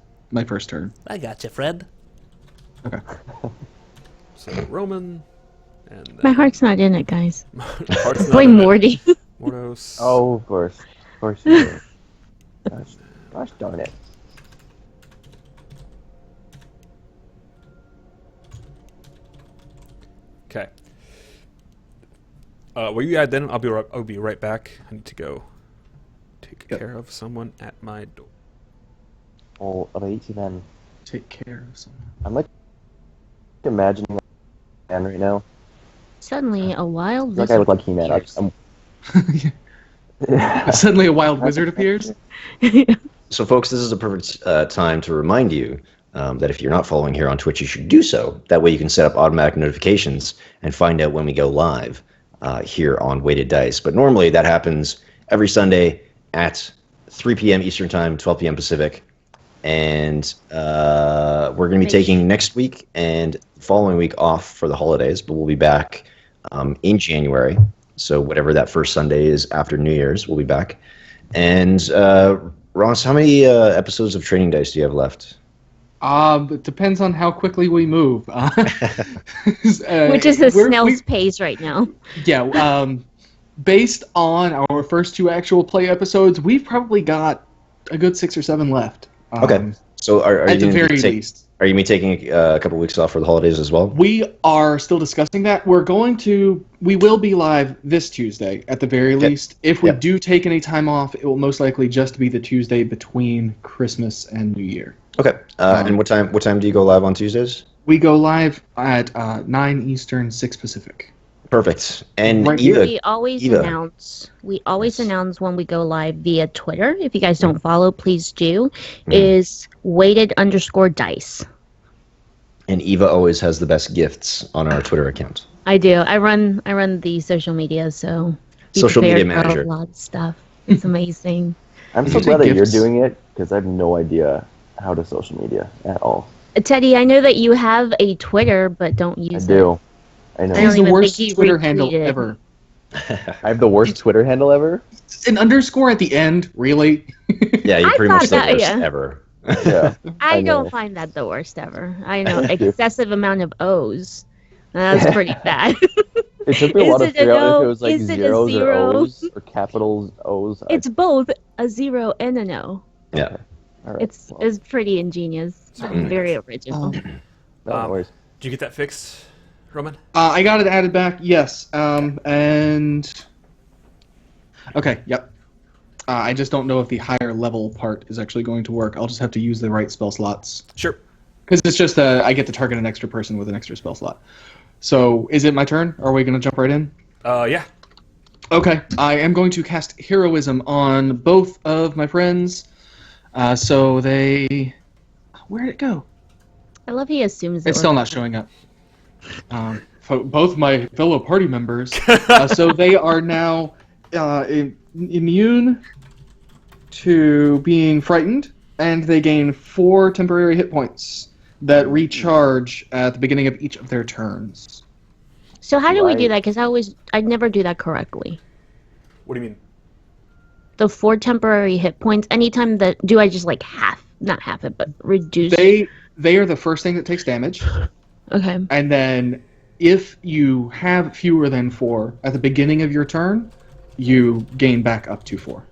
turn. I got you, friend. Okay. So Roman and My heart's not in it, guys. Heart's not Blame in it. Morty. Mordos. Oh, of course you do. Gosh darn it. Okay. Will you add then? I'll be right back. I need to go take Yep. care of someone at my door. Alrighty then. Take care of someone. I'm like imagining a man right now. Suddenly, a wild It's like I look like He-Man. Cheers. Suddenly a wild wizard appears. So, folks, this is a perfect time to remind you that if you're not following here on Twitch, you should do so. That way you can set up automatic notifications and find out when we go live here on Weighted Dice. But normally that happens every Sunday at 3 p.m. Eastern Time, 12 p.m. Pacific. And we're going to be taking next week and following week off for the holidays, but we'll be back in January. So whatever that first Sunday is after New Year's, we'll be back. And Ross, how many episodes of Training Dice do you have left? It depends on how quickly we move. Which is a snail's pace right now. Yeah. Based on our first 2 actual play episodes, we've probably got a good 6 or 7 left. Okay. So are at you the very least. Are you going to be taking a couple weeks off for the holidays as well? We are still discussing that. We will be live this Tuesday at the very least. If we do take any time off, it will most likely just be the Tuesday between Christmas and New Year. Okay. And what time do you go live on Tuesdays? We go live at 9 Eastern, 6 Pacific. Perfect. And Right Eva, we always announce when we go live via Twitter. If you guys don't follow, please do. Is weighted_dice. And Eva always has the best gifts on our Twitter account. I do. I run the social media, so be Social media prepared for manager. a lot of stuff. It's amazing. I'm so glad that you're doing it because I have no idea how to social media at all. Teddy, I know that you have a Twitter, but don't use it. I do. I know. I don't It's the even worst think he Twitter handle retweeted it. ever. I have the worst Twitter handle ever. An underscore at the end, really? Yeah, you're I pretty much the thought that, worst yeah. ever. Yeah. I know. don't find that the worst ever. I know excessive amount of O's. That's pretty bad. It took me a while to Is it figure an out if O? it was like Is it a zeros or zero? O's or capitals O's. It's both a 0 and an O. Yeah. All right. It's pretty ingenious. Very original. No worries. Did you get that fixed, Roman? I got it added back, yes. And... Okay, yep. I just don't know if the higher level part is actually going to work. I'll just have to use the right spell slots. Sure. Because it's just I get to target an extra person with an extra spell slot. So, is it my turn? Are we going to jump right in? Yeah. Okay, I am going to cast Heroism on both of my friends. So they... Where'd it go? I love he assumes It's still not showing up. Both my fellow party members. So they are now immune to being frightened, and they gain 4 temporary hit points that recharge at the beginning of each of their turns. So how do we do Right. that? Because I never do that correctly. What do you mean? The 4 temporary hit points. Anytime that do I just like not half it, but reduce? They are the first thing that takes damage, Okay. and then if you have fewer than 4 at the beginning of your turn, you gain back up to 4.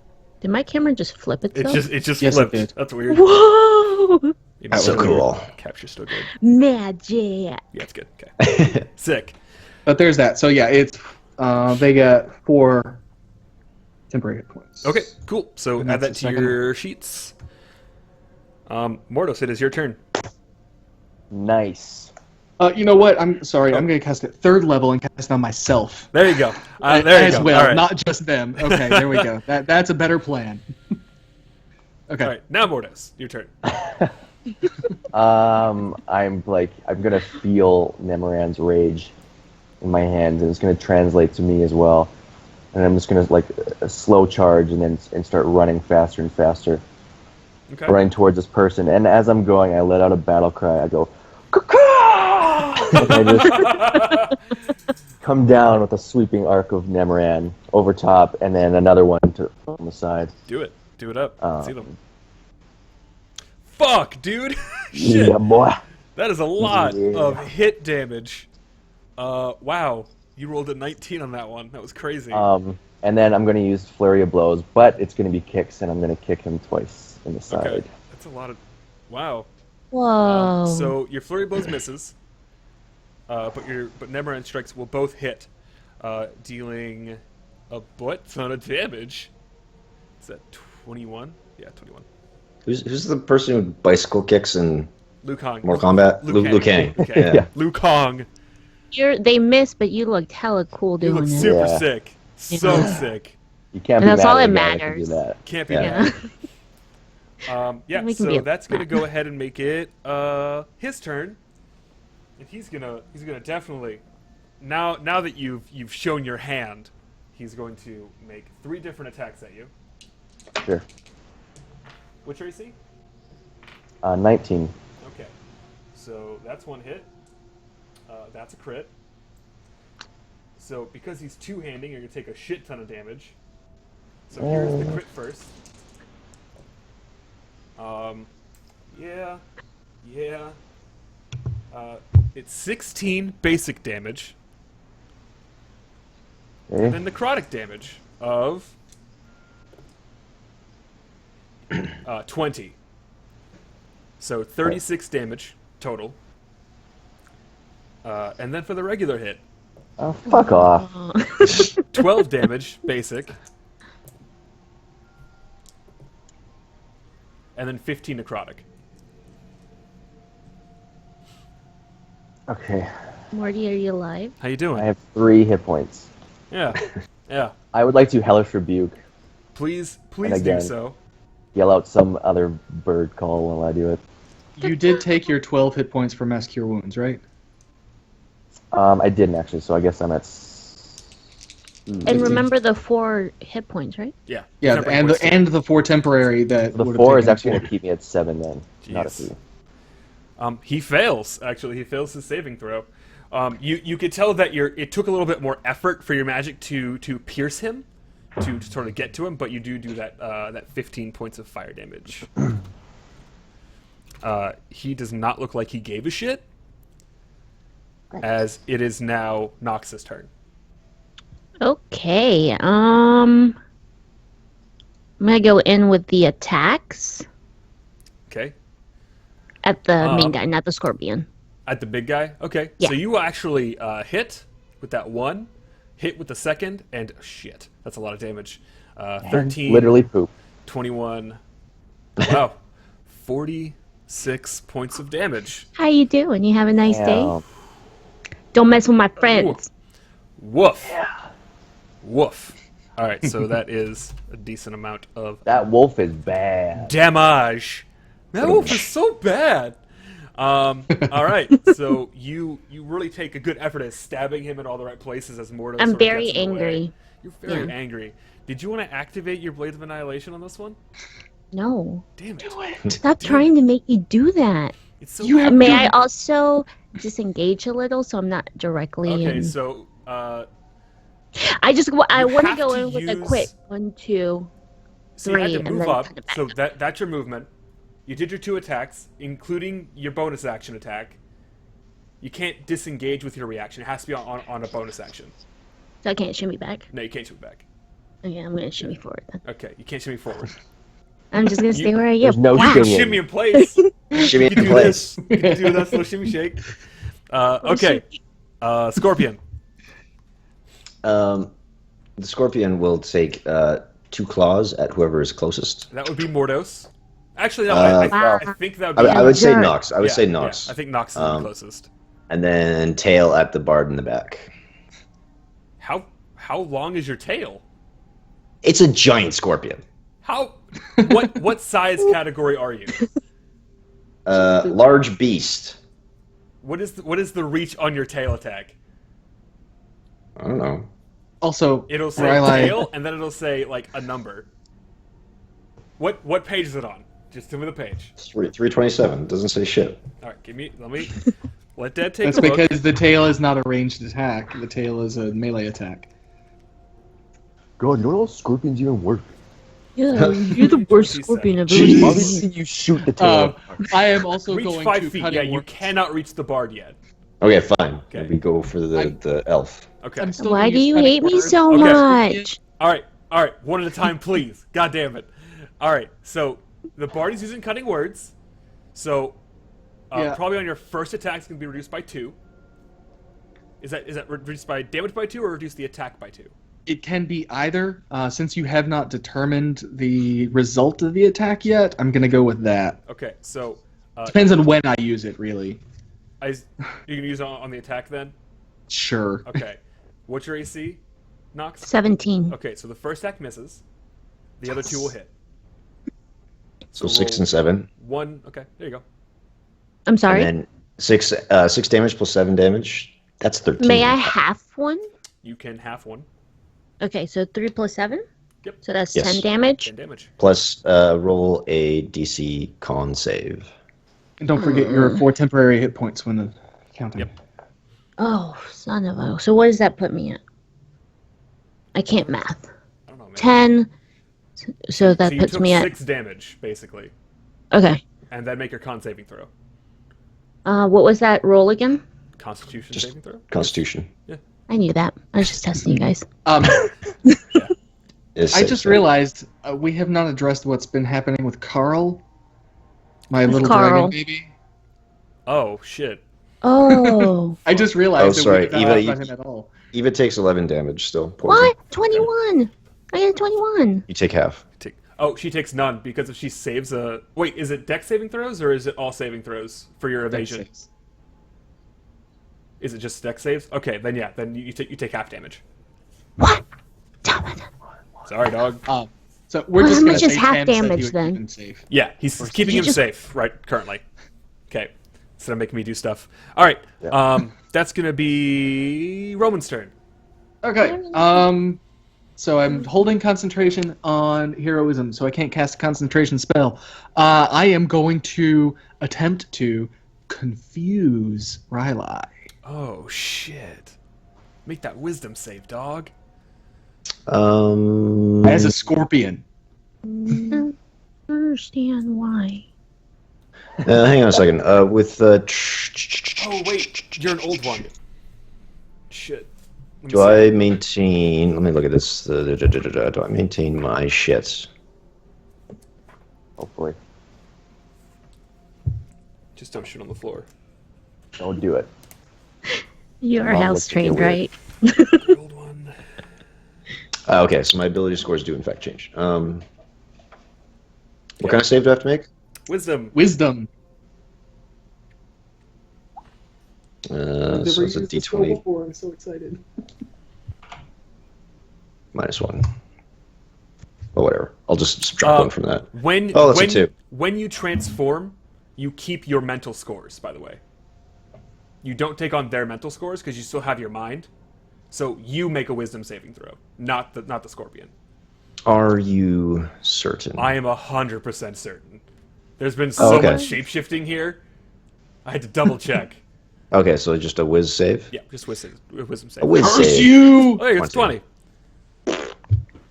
Did my camera just flip itself? It just Yes, it flipped. did. That's weird. Whoa! You know, That's so really cool. weird. Capture's still good. Magic. Yeah, it's good. Okay. Sick. But there's that. So yeah, it's they get 4 temporary hit points. Okay, cool. So And add that that's to the second your sheets. Mordos, it is your turn. Nice. You know what? I'm sorry. I'm going to cast it 3rd level and cast it on myself. There you go. There you as go. well, All right. not just them. Okay, there we go. That's a better plan. Okay. All right, now Mordos, your turn. I'm gonna feel Nemoran's rage in my hands, and it's gonna translate to me as well. And I'm just gonna a slow charge and start running faster and faster, Okay. running towards this person. And as I'm going, I let out a battle cry. I go, "Caw-caw!" And I just come down with a sweeping arc of Nemoran over top, and then another one on the side. Do it. Do it up. Um, See them. Fuck, dude. Shit. Yeah, boy. That is a lot Yeah. of hit damage. Wow. You rolled a 19 on that one. That was crazy. And then I'm going to use Flurry of Blows, but it's going to be kicks, and I'm going to kick him twice in the side. Okay. That's a lot of... Wow. Whoa. So your flurry blows misses, but Nemoran strikes will both hit, dealing a butt ton of damage. Is that 21? Yeah, 21. Who's the person who bicycle kicks in Liu Kang. Mortal Kombat? Liu Kang. Kang. Okay. Yeah. Liu Kang. They missed, but you looked hella cool You doing look it. super Yeah. sick. So Yeah. sick. You can't And be that's mad all at a that guy that can do matters. that. Can't be Yeah. mad. Yeah, We can so be that's gonna mad. go ahead and make it his turn, and he's gonna definitely now that you've shown your hand, he's going to make 3 different attacks at you. Sure. What's your AC? 19. Okay, so that's 1 hit. That's a crit. So because he's two-handing, you're gonna take a shit ton of damage. So here's the crit first. Yeah. It's 16 basic damage, Okay. and then necrotic damage of 20. So 36 damage total. And then for the regular hit, Oh, fuck off. 12 damage basic, and then 15 necrotic. Okay. Morty, are you alive? How you doing? I have 3 hit points. Yeah. I would like to Hellish Rebuke, Please do again. so. yell out some other bird call while I do it. You did take your 12 hit points from Mass Cure Wounds, right? I didn't actually, so I guess I'm at... And remember the 4 hit points, right? Yeah. Yeah, Temporary and points too. the 4 temporary that The would've 4 is taken actually going 4. to keep me at 7 then, not a Jeez. 3. He fails. Actually, he fails his saving throw. You could tell that it took a little bit more effort for your magic to pierce him, to sort of get to him, but you do that 15 points of fire damage. He does not look like he gave a shit, as it is now Nox's turn. Okay. I'm gonna go in with the attacks Okay, at the main guy, not the scorpion. at the big guy. Okay, Yeah. so you actually hit with that 1, hit with the second, and shit, that's a lot of damage. 13, Literally poop. 21. Wow, 46 points of damage. How you doing? You have a nice day? Damn. Don't mess with my friends. Woof. Woof. All right, so that is a decent amount of That wolf is bad. damage. That wolf is so bad. All right, so you really take a good effort at stabbing him in all the right places as Mordo. I'm sort of very gets in the way. angry. You're very Yeah. angry. Did you want to activate your Blades of Annihilation on this one? No. Damn it! Stop trying to make me do that. It's so You have May to- I also disengage a little so I'm not directly okay. in? So I you want to have go to in with a use- quick 1, 2. so you had to 3, and move then up. kind of back So up. that's your movement. You did your 2 attacks, including your bonus action attack. You can't disengage with your reaction. It has to be on a bonus action. So I can't shimmy back. No, you can't shoot back. Okay, I'm gonna shimmy forward then. Okay, you can't shimmy forward. I'm just gonna stay where I There's am. no Wow. shimmy. Shimmy in place. Shimmy You can in do place. this. You can do this little shimmy shake. Okay, Scorpion. The scorpion will take 2 claws at whoever is closest. That would be Mordos. Actually, no. Wow. I think that would be. I would say Jerk. Nox. I would yeah, say yeah, Nox. I think Nox is the closest. And then tail at the bard in the back. How long is your tail? It's a giant scorpion. What size category are you? Large beast. What is the reach on your tail attack? I don't know. Also, It'll say Rylai, tail, and then it'll say like a number. What page is it on? Just tell me the page. 327. Doesn't say shit. All right, let Dad take that's a look. because the tail is not a ranged attack. The tail is a melee attack. God, you know how scorpions even work? Yeah, you're the worst He said. scorpion I've Jeez. ever seen. Obviously, you shoot the tail. I am also Reach going 5 to feet. cut Yeah, in you work. cannot reach the bard yet. Okay, fine. Okay. We go for the elf. Okay. I'm still Why gonna do use you cutting hate me words. so Okay. much? All right, one at a time, please. God damn it. All right, so the bard is using cutting words. So Yeah. probably on your first attack, it's going to be reduced by 2. Is that reduced by damage by 2 or reduce the attack by 2? It can be either. Since you have not determined the result of the attack yet, I'm going to go with that. Okay, so Depends on when I use it, really. you're going to use it on the attack then? Sure. Okay. What's your AC? Nox? 17. Okay, so the first attack misses. The other two will hit. So 6 roll and 7. 1. Okay, there you go. I'm sorry. And then 6 damage plus 7 damage. That's 13. May I half one? You can half one. Okay, so 3 plus 7? Yep. So that's Yes. 10 damage? 10 damage. Plus roll a DC con save. And don't forget your 4 temporary hit points when counting. Yep. Oh, son of a... So what does that put me at? I can't math. I don't know, man. 10. So that So you puts took me at... 6 damage, basically. Okay. And then make your con saving throw. What was that roll again? Constitution Just- saving throw? Constitution. I knew that. I was just testing you guys. Is I save, just so- realized we have not addressed what's been happening with Carl, my With little Carl? dragon baby. Oh, shit. Oh. I just realized Oh, sorry, that we did not Eva, talk about him at all. Eva takes 11 damage still. Poison. What? 21. I got a 21. You take half. She takes none because if she saves a... Wait, is it dex saving throws or is it all saving throws for your evasion? Dex Is it just dex saves? Okay, then yeah, then you take half damage. What? Damn it. Sorry, dog. saves. So we're Well, just how going much to is say half 10 said damage you would then? keep him safe. Yeah, he's Or keeping you him just- safe, right, currently. Okay. Instead of making me do stuff. All right. Yeah. That's going to be Roman's turn. Okay. So I'm holding concentration on heroism, so I can't cast a concentration spell. I am going to attempt to confuse Riley. Oh, shit. Make that wisdom save, dog. As a scorpion. Don't understand why. Hang on a second. With Oh, wait. You're an old one. Shit. Let me do see. I maintain? Let me look at this. Do I maintain my shit? Hopefully. Just don't shoot on the floor. Don't do it. You are Mom house looks trained, weird. right? Old one. Okay, so my ability scores do in fact change. What kind of save do I have to make? Wisdom. Wisdom. So it's a D20 I'm so excited. -1. Well, whatever. I'll just subtract 1 from that. When Oh, that's a when 2. when you transform, you keep your mental scores. By the way, you don't take on their mental scores because you still have your mind. So you make a wisdom saving throw, not the scorpion. Are you certain? I am 100% certain. There's been so okay. much shapeshifting here. I had to double check. Okay, so just a whiz save. Yeah, just wisdom save. A whiz Curse save. you! Oh, it's 20. 20.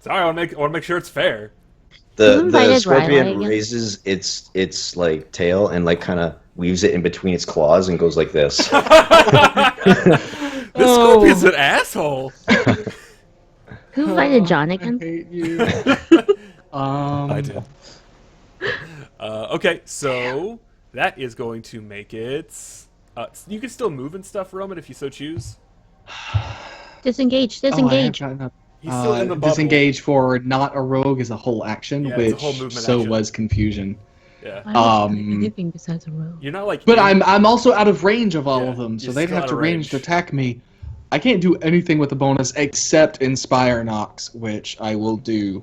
Sorry, I want to make sure it's fair. Who The invited scorpion Riley again? raises its like tail and like kind of weaves it in between its claws and goes like this. This scorpion's an asshole. Who invited John I again? hate you. I did. Okay, so that is going to make it. You can still move and stuff, Roman, if you so choose. Disengage. Oh, I have Disengage. gotten up. He's still in the bubble. Disengage for not a rogue is a whole action, Yeah, it's a which whole movement so action. was confusion. Yeah, Anything besides a row. you're not like. But I'm also out of range of all Yeah, of them, so you're they'd still have out to of range range. to attack me. I can't do anything with the bonus except Inspire Nox, which I will do.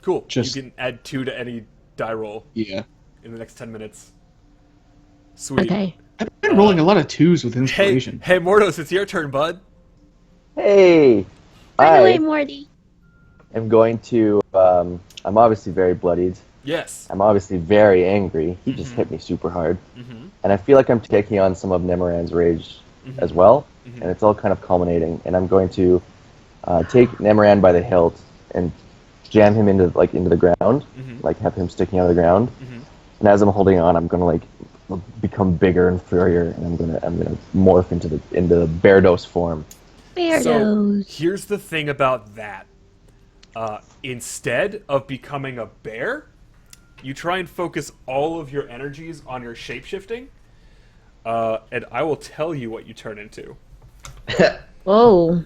Cool. just- You can add 2 to any die roll Yeah. in the next 10 minutes. Sweet. Okay. I've been rolling a lot of 2s with Hey, inspiration. hey, Mordos, it's your turn, bud. Hey! By the way, I Morty. am going to. I'm obviously very bloodied. Yes. I'm obviously very angry. He Mm-hmm. just hit me super hard. Mm-hmm. And I feel like I'm taking on some of Nemoran's rage as well. Mhm. And it's all kind of culminating. And I'm going to take Nemoran by the hilt and jam him into the ground, Mhm. like have him sticking out of the ground. Mhm. And as I'm holding on, I'm gonna like become bigger and furrier, and I'm gonna morph into Beardos form. So Beardos. here's the thing about that. Instead of becoming a bear, you try and focus all of your energies on your shapeshifting, and I will tell you what you turn into. Whoa.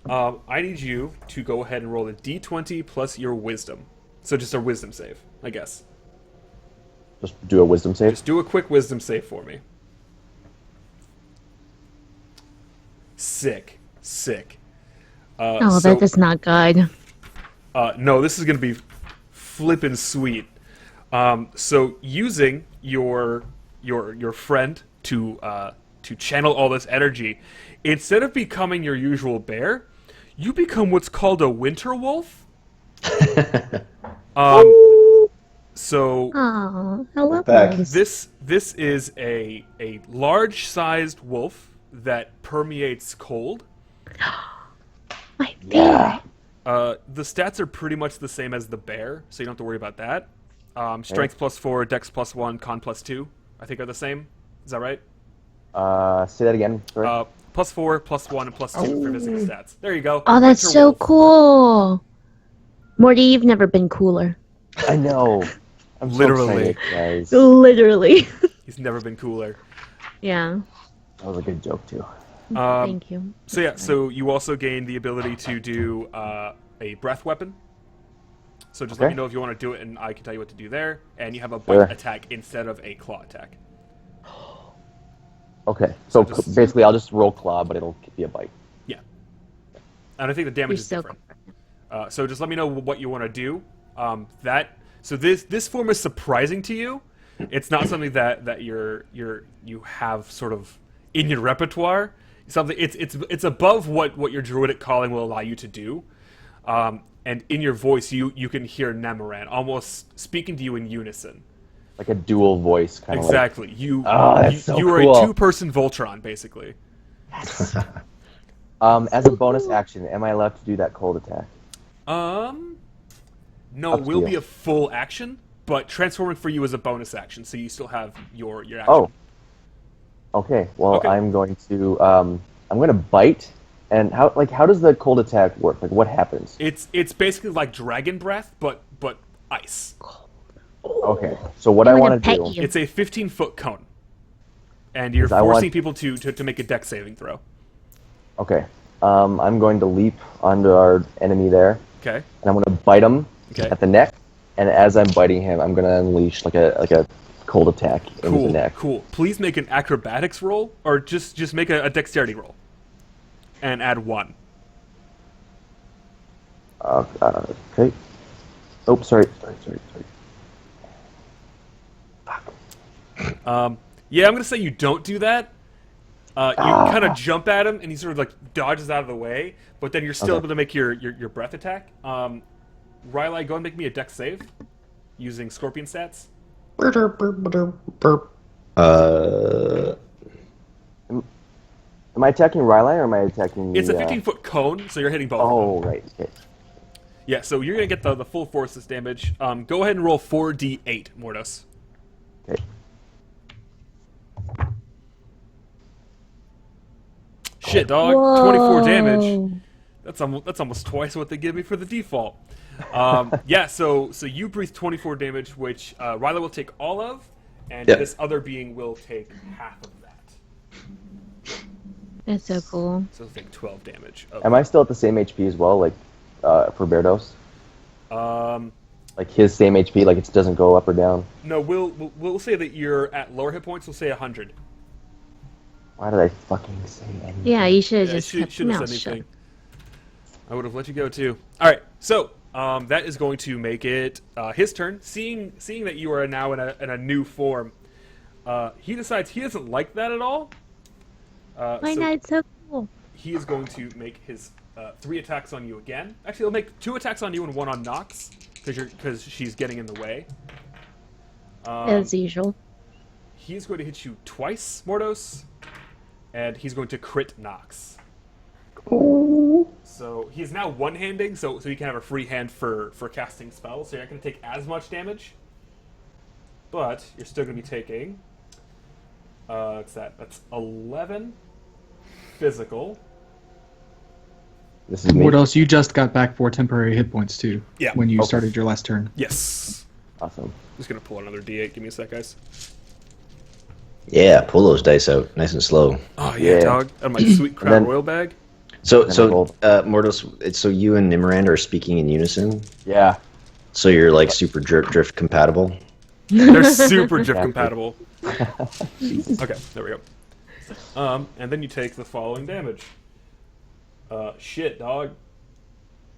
I need you to go ahead and roll a d20 plus your wisdom. So just a wisdom save, I guess. Just do a wisdom save. Just do a quick wisdom save for me. Sick. Sick. Oh, so, that is not good. no, this is going to be flippin' sweet. So using your friend to channel all this energy, instead of becoming your usual bear, you become what's called a winter wolf. So Oh, I love back. those. this is a large-sized wolf that permeates cold. My favorite. Yeah. The stats are pretty much the same as the bear, so you don't have to worry about that. Strength +4, Dex +1, Con +2, I think are the same. Is that right? Say that again. Sorry. +4, +1, and +2 for physical stats. There you go. Oh, that's Winter so wolf. cool. Morty, you've never been cooler. I know. I'm Literally. so excited, guys. Literally. He's never been cooler. Yeah. That was a good joke too. Thank you. So yeah, so you also gain the ability to do a breath weapon. So just let me Okay. know if you want to do it, and I can tell you what to do there. And you have a Sure. bite attack instead of a claw attack. Okay, so just- basically I'll just roll claw, but it'll be a bite. Yeah. And I think the damage You're is so different. So just let me know what you want to do. So this form is surprising to you. It's not something that you have sort of in your repertoire. Something it's above what your druidic calling will allow you to do. And in your voice, you can hear Nemoran almost speaking to you in unison. Like a dual voice kind of. Exactly. Oh, that's so you are cool. a two-person Voltron, basically. As a bonus action, am I allowed to do that cold attack? No, Up it to will you. be a full action, but transforming for you is a bonus action, so you still have your action. Oh. Okay. Well, Okay. I'm going to bite. And how does the cold attack work? Like what happens? It's basically like dragon breath, but ice. Okay. So what I'm I gonna want to pet do. you. It's a 15-foot cone, and you're 'Cause I want- forcing people to make a dex saving throw. Okay. I'm going to leap onto our enemy there, Okay. and I'm going to bite him Okay. at the neck. And as I'm biting him, I'm going to unleash like a cold attack into the Cool. neck. Cool. Please make an acrobatics roll, or just make a dexterity roll, and add 1. Okay. Oh, sorry. Yeah, I'm gonna say you don't do that. You kind of jump at him, and he sort of like dodges out of the way, but then you're still Okay. able to make your breath attack. Riley, go and make me a dex save using scorpion stats. Am I attacking Riley or am I attacking? It's a the, 15-foot cone, so you're hitting both. Oh, right. Okay. Yeah, so you're gonna get the full force this damage. Go ahead and roll 4d8, Mordos. Okay. Shit, dog. Whoa. 24 damage. That's almost twice what they give me for the default. Yeah, so you breathe 24 damage, which Riley will take all of, and Yeah. this other being will take half of that. That's so cool. So take 12 damage. Okay. Am I still at the same HP as well, like for Berdos? Like his same HP, like it doesn't go up or down. No, we'll say that you're at lower hit points. We'll say 100. Why did I fucking say anything? Yeah, you should have Yeah, just kept your should have mouth said shut. anything. I would have let you go too. All right, so that is going to make it his turn. Seeing that you are now in a new form, he decides he doesn't like that at all. Why So not? It's so cool. he is going to make his 3 attacks on you again. Actually, he'll make 2 attacks on you and 1 on Nox because she's getting in the way. As usual. He's going to hit you twice, Mordos, and he's going to crit Nox. So he's now one-handing, so he can have a free hand for casting spells. So you're not going to take as much damage, but you're still going to be taking. That's 11 physical. This is me. What else? You just got back 4 temporary hit points too. Yeah. When you Okay. started your last turn. Yes. Awesome. I'm just going to pull another d8. Give me a sec, guys. Yeah, pull those dice out nice and slow. Oh yeah, Yeah. dog. Out of my sweet Crown then- Royal bag. So, Then so roll. Mordos, so you and Nimrand are speaking in unison. Yeah. So you're like super drift compatible. They're super drift Exactly. compatible. Okay, there we go. And then you take the following damage. Shit, dog.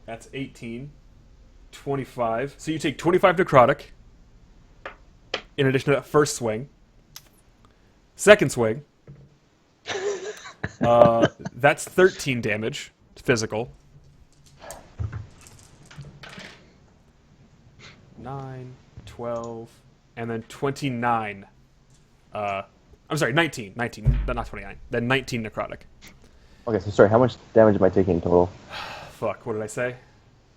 That's 18. 25. So you take 25 necrotic. In addition to that first swing. Second swing. That's 13 damage. Physical. 9, 12, and then 29. I'm sorry, 19. 19, not 29. Then 19 necrotic. Okay, so sorry, how much damage am I taking in total? Fuck, what did I say?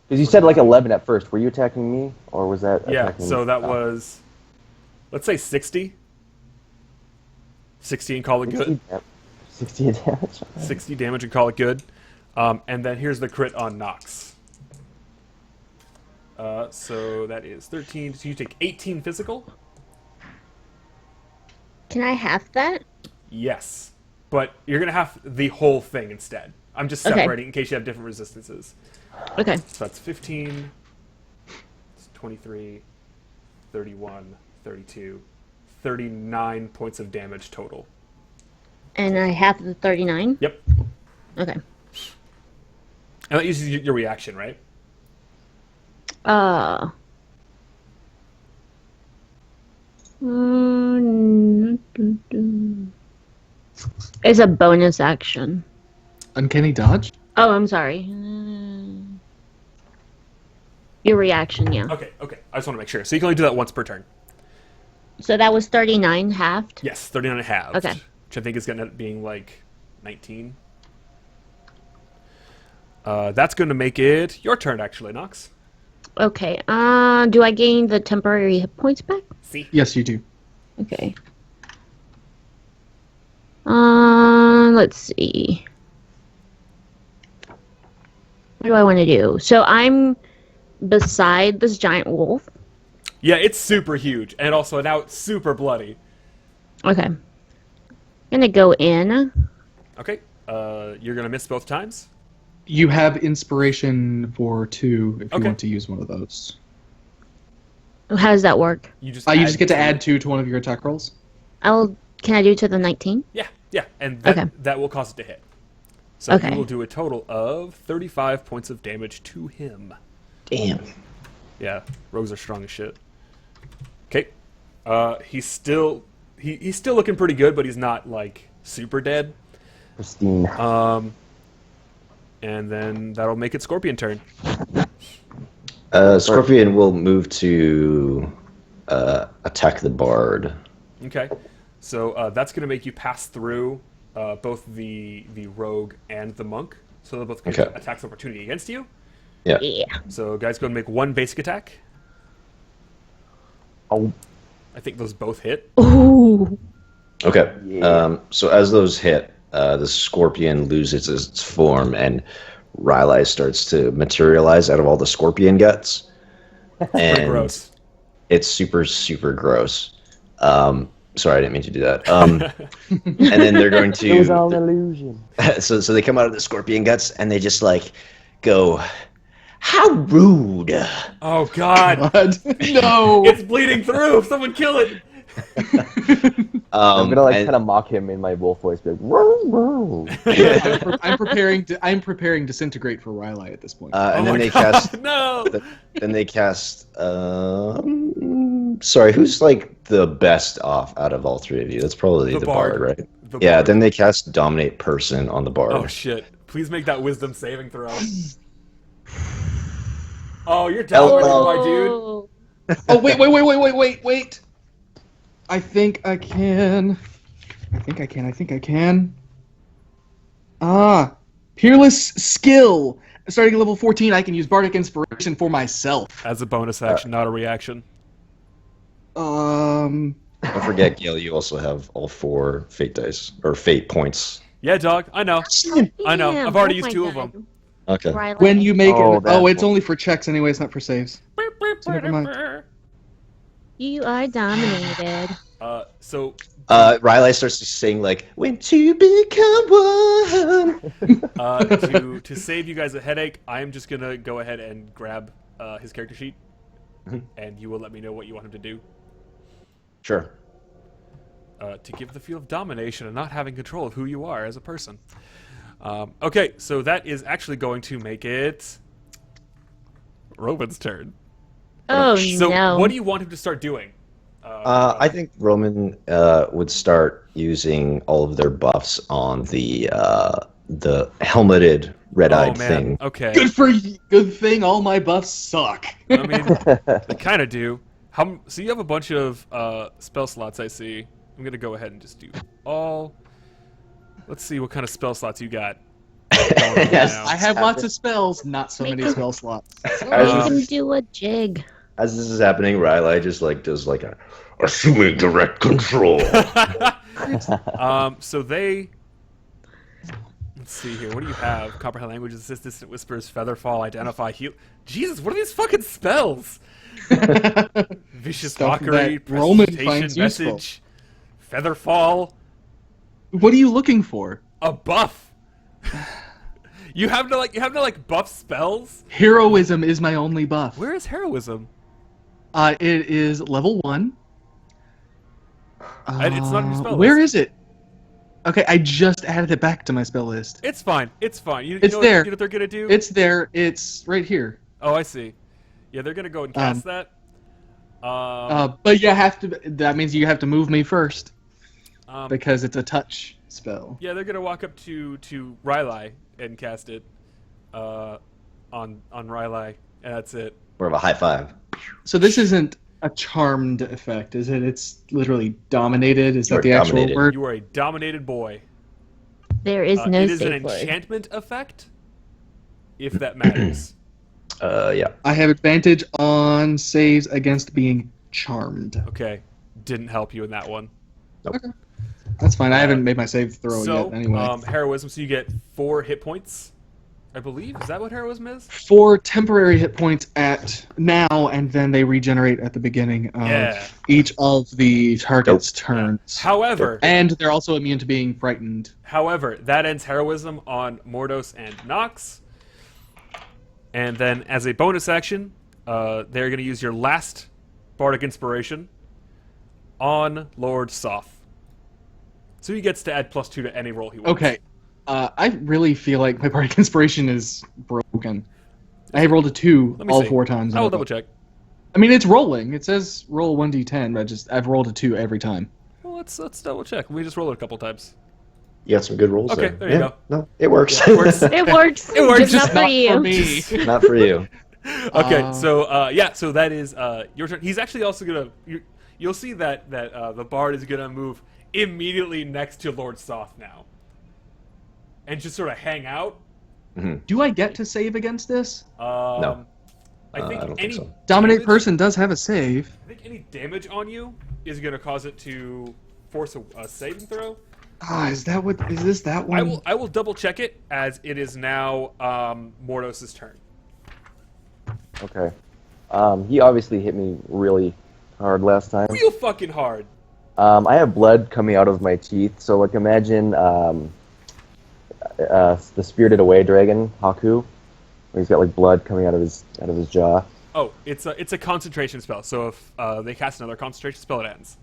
Because you said like 11 at first. Were you attacking me, or was that Yeah, attacking so me? that was, let's say 60. 60 and call it good. 60 damage. 60 damage and call it good. And then here's the crit on Nox. So that is 13. So you take 18 physical? Can I half that? Yes. But you're going to have the whole thing instead. I'm just Okay. separating in case you have different resistances. Okay. So that's 15, it's 23, 31, 32, 39 points of damage total. And I half the 39? Yep. Okay. And that uses your reaction, right? It's a bonus action. Uncanny dodge? Oh, I'm sorry. Your reaction, yeah. Okay. I just want to make sure. So you can only do that once per turn. So that was 39 halved? Yes, 39 and a half. Okay. Which I think is going to end up being like 19. That's going to make it your turn, actually, Nox. Okay. Do I gain the temporary hit points back? See? Yes, you do. Okay. Let's see. What do I want to do? So I'm beside this giant wolf. Yeah, it's super huge. And also now it's super bloody. Okay. Gonna go in. Okay. You're going to miss both times. You have inspiration for 2 if you Okay. want to use one of those. How does that work? You just You just get to two. add 2 to one of your attack rolls. Can I do to the 19? Yeah. And that, Okay. that will cause it to hit. So Okay. you will do a total of 35 points of damage to him. Damn. Yeah, rogues are strong as shit. Okay. He's still looking pretty good, but he's not like super dead. Pristine. And then that'll make it Scorpion turn. Scorpion will move to attack the bard. Okay. So that's going to make you pass through both the rogue and the monk. So they'll both get Okay. attacks of opportunity against you. Yeah. Yeah. So guys, go and make one basic attack. Oh, I think those both hit. Ooh. Okay. Yeah. So as those hit, the scorpion loses its form, and Rylai starts to materialize out of all the scorpion guts. Pretty And gross. it's super, super gross. Sorry, I didn't mean to do that. And then they're going it was all to. an illusion. So they come out of the scorpion guts, and they just like go, "How rude!" Oh God! What? No! It's bleeding through. Someone kill it. I'm gonna like and- kind of mock him in my wolf voice, be like, "Woo, woo." I'm preparing disintegrate for Rylai at this point. and Oh then my they God, cast. no. Then they cast. Sorry, who's like the best off out of all three of you? That's probably the bard, right? The Yeah. bard. Then they cast dominate person on the bard. Oh shit! Please make that wisdom saving throw. Oh, you're dominated, my dude. Oh. Oh wait! I think I can. Peerless skill. Starting at level 14, I can use Bardic Inspiration for myself. As a bonus action, not a reaction. Don't forget, Gail. You also have all 4 fate dice or fate points. Yeah, dog. I know. I know. Damn, I've already oh used my 2 of God. them. Okay. Riley. when you make Oh, it. that's Oh, it's what- only for checks anyway. It's not for saves. So never mind. You are dominated. So Rylai starts to sing like "When to become one." to save you guys a headache, I am just gonna go ahead and grab his character sheet, and you will let me know what you want him to do. Sure. To give the feel of domination and not having control of who you are as a person. Okay, so that is actually going to make it Roman's turn. Oh So no. what do you want him to start doing? I think Roman would start using all of their buffs on the helmeted red-eyed man. thing. Okay. Good thing all my buffs suck. I mean, they kind of do. So you have a bunch of spell slots, I see. I'm going to go ahead and just do all. Let's see what kind of spell slots you got. going on Yes, now. I have lots of spells, not so many spell slots. Make him do a jig. As this is happening, Riley just does a assuming direct control. So they. Let's see here. What do you have? Comprehend language, assist, distant whispers, featherfall, identify, heal. Jesus, what are these fucking spells? Vicious Stuff mockery, that Roman finds presentation, useful. message, featherfall, What are you looking for? a buff. You have to buff spells. Heroism is my only buff. Where is heroism? It is level 1. And it's not in your spell Where list. is it? Okay, I just added it back to my spell list. It's fine. It's fine. You It's know there. What, you know what they're gonna do? It's there. It's right here. Oh, I see. Yeah, they're gonna go and cast that. But you have to. That means you have to move me first because it's a touch spell. Yeah, they're gonna walk up to Riley and cast it on Riley, and that's it. More of a high five. So this isn't a charmed effect, is it? It's literally dominated. Is You that are the actual dominated. word? You are a dominated boy. There is no it is an safe word. enchantment effect, if that matters. Yeah. I have advantage on saves against being charmed. Okay, didn't help you in that one. That's fine. I haven't made my save throw So, yet. Anyway, heroism. So you get 4 hit points, I believe. Is that what heroism is? 4 temporary hit points at now, and then they regenerate at the beginning of Yeah. each of the target's turns. However, And they're also immune to being frightened. that ends heroism on Mordos and Nox. And then, as a bonus action, they're going to use your last bardic inspiration on Lord Soth. So he gets to add +2 to any roll he wants. Okay. I really feel like my bardic inspiration is broken. I rolled a 2 Let me all see. 4 times. I will double check. I mean, it's rolling. It says roll 1d10, but I've rolled a 2 every time. Well, let's double check. We just roll it a couple times. You got some good rolls Okay, there you go. No, it works. It works. It works. It works, Just not for you. me. Not for you. Okay, so that is your turn. He's actually also gonna. You'll see that the bard is gonna move immediately next to Lord Soth now, and just sort of hang out. Do I get to save against this? No. I think I don't any think so. Dominate damage- person does have a save. I think any damage on you is gonna cause it to force a saving throw. Is this that one? I will double check it as it is now Mordos' turn. Okay. He obviously hit me really hard last time. Real fucking hard. I have blood coming out of my teeth, so imagine the Spirited Away dragon, Haku, where he's got blood coming out of his jaw. Oh, it's a concentration spell. So if they cast another concentration spell, it ends.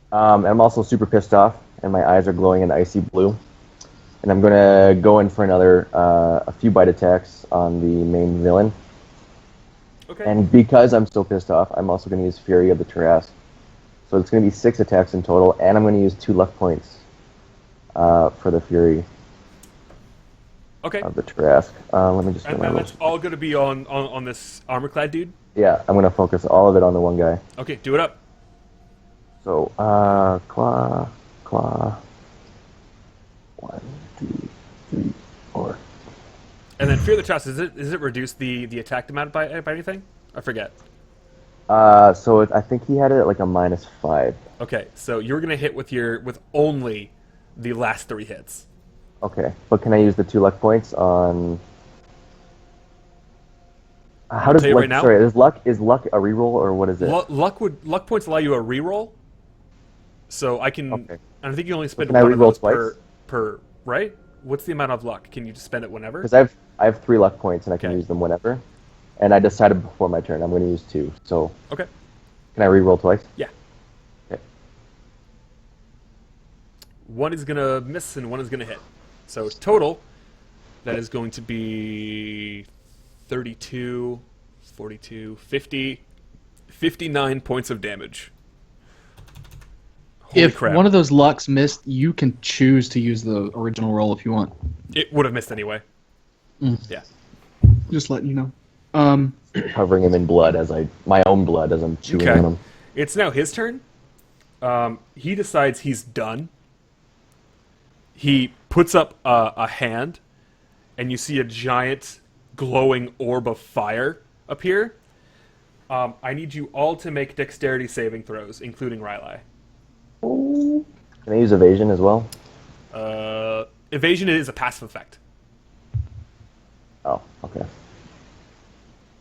And I'm also super pissed off, and my eyes are glowing an icy blue. And I'm gonna go in for a few bite attacks on the main villain. Okay. And because I'm so pissed off, I'm also gonna use Fury of the Tarrasque. So it's gonna be 6 attacks in total, and I'm gonna use 2 luck points for the Fury Okay. of the Tarrasque. Let me just get And my then rolls. that's all going to be on this armor-clad dude? Yeah, I'm gonna focus all of it on the one guy. Okay, do it up. So, claw. 1, 2, 3, 4. And then Fear the Trust, is it reduce the attack amount by anything? I forget. So I think he had it at a -5. Okay, so you're going to hit with only the last 3 hits. Okay, but can I use the 2 luck points on? How does tell you luck? right now. Sorry, is luck a reroll or what is it? Luck points allow you a reroll. So I can. Okay. And I think you only spend Can I one of reroll those twice? per right. What's the amount of luck? Can you just spend it whenever? Because I have 3 luck points and I can Okay. use them whenever. And I decided before my turn I'm going to use 2. So Okay. can I reroll twice? Yeah. Okay. One is gonna miss and one is gonna hit. So total, that is going to be 32, 42, 50, 59 points of damage. Holy If crap. one of those lucks missed, you can choose to use the original roll if you want. It would have missed anyway. Yeah. Just letting you know. Covering him in blood my own blood as I'm chewing on him. It's now his turn. He decides he's done. He puts up a hand, and you see a giant glowing orb of fire appear. I need you all to make dexterity saving throws, including Riley. Can I use evasion as well? Evasion is a passive effect. Oh, okay.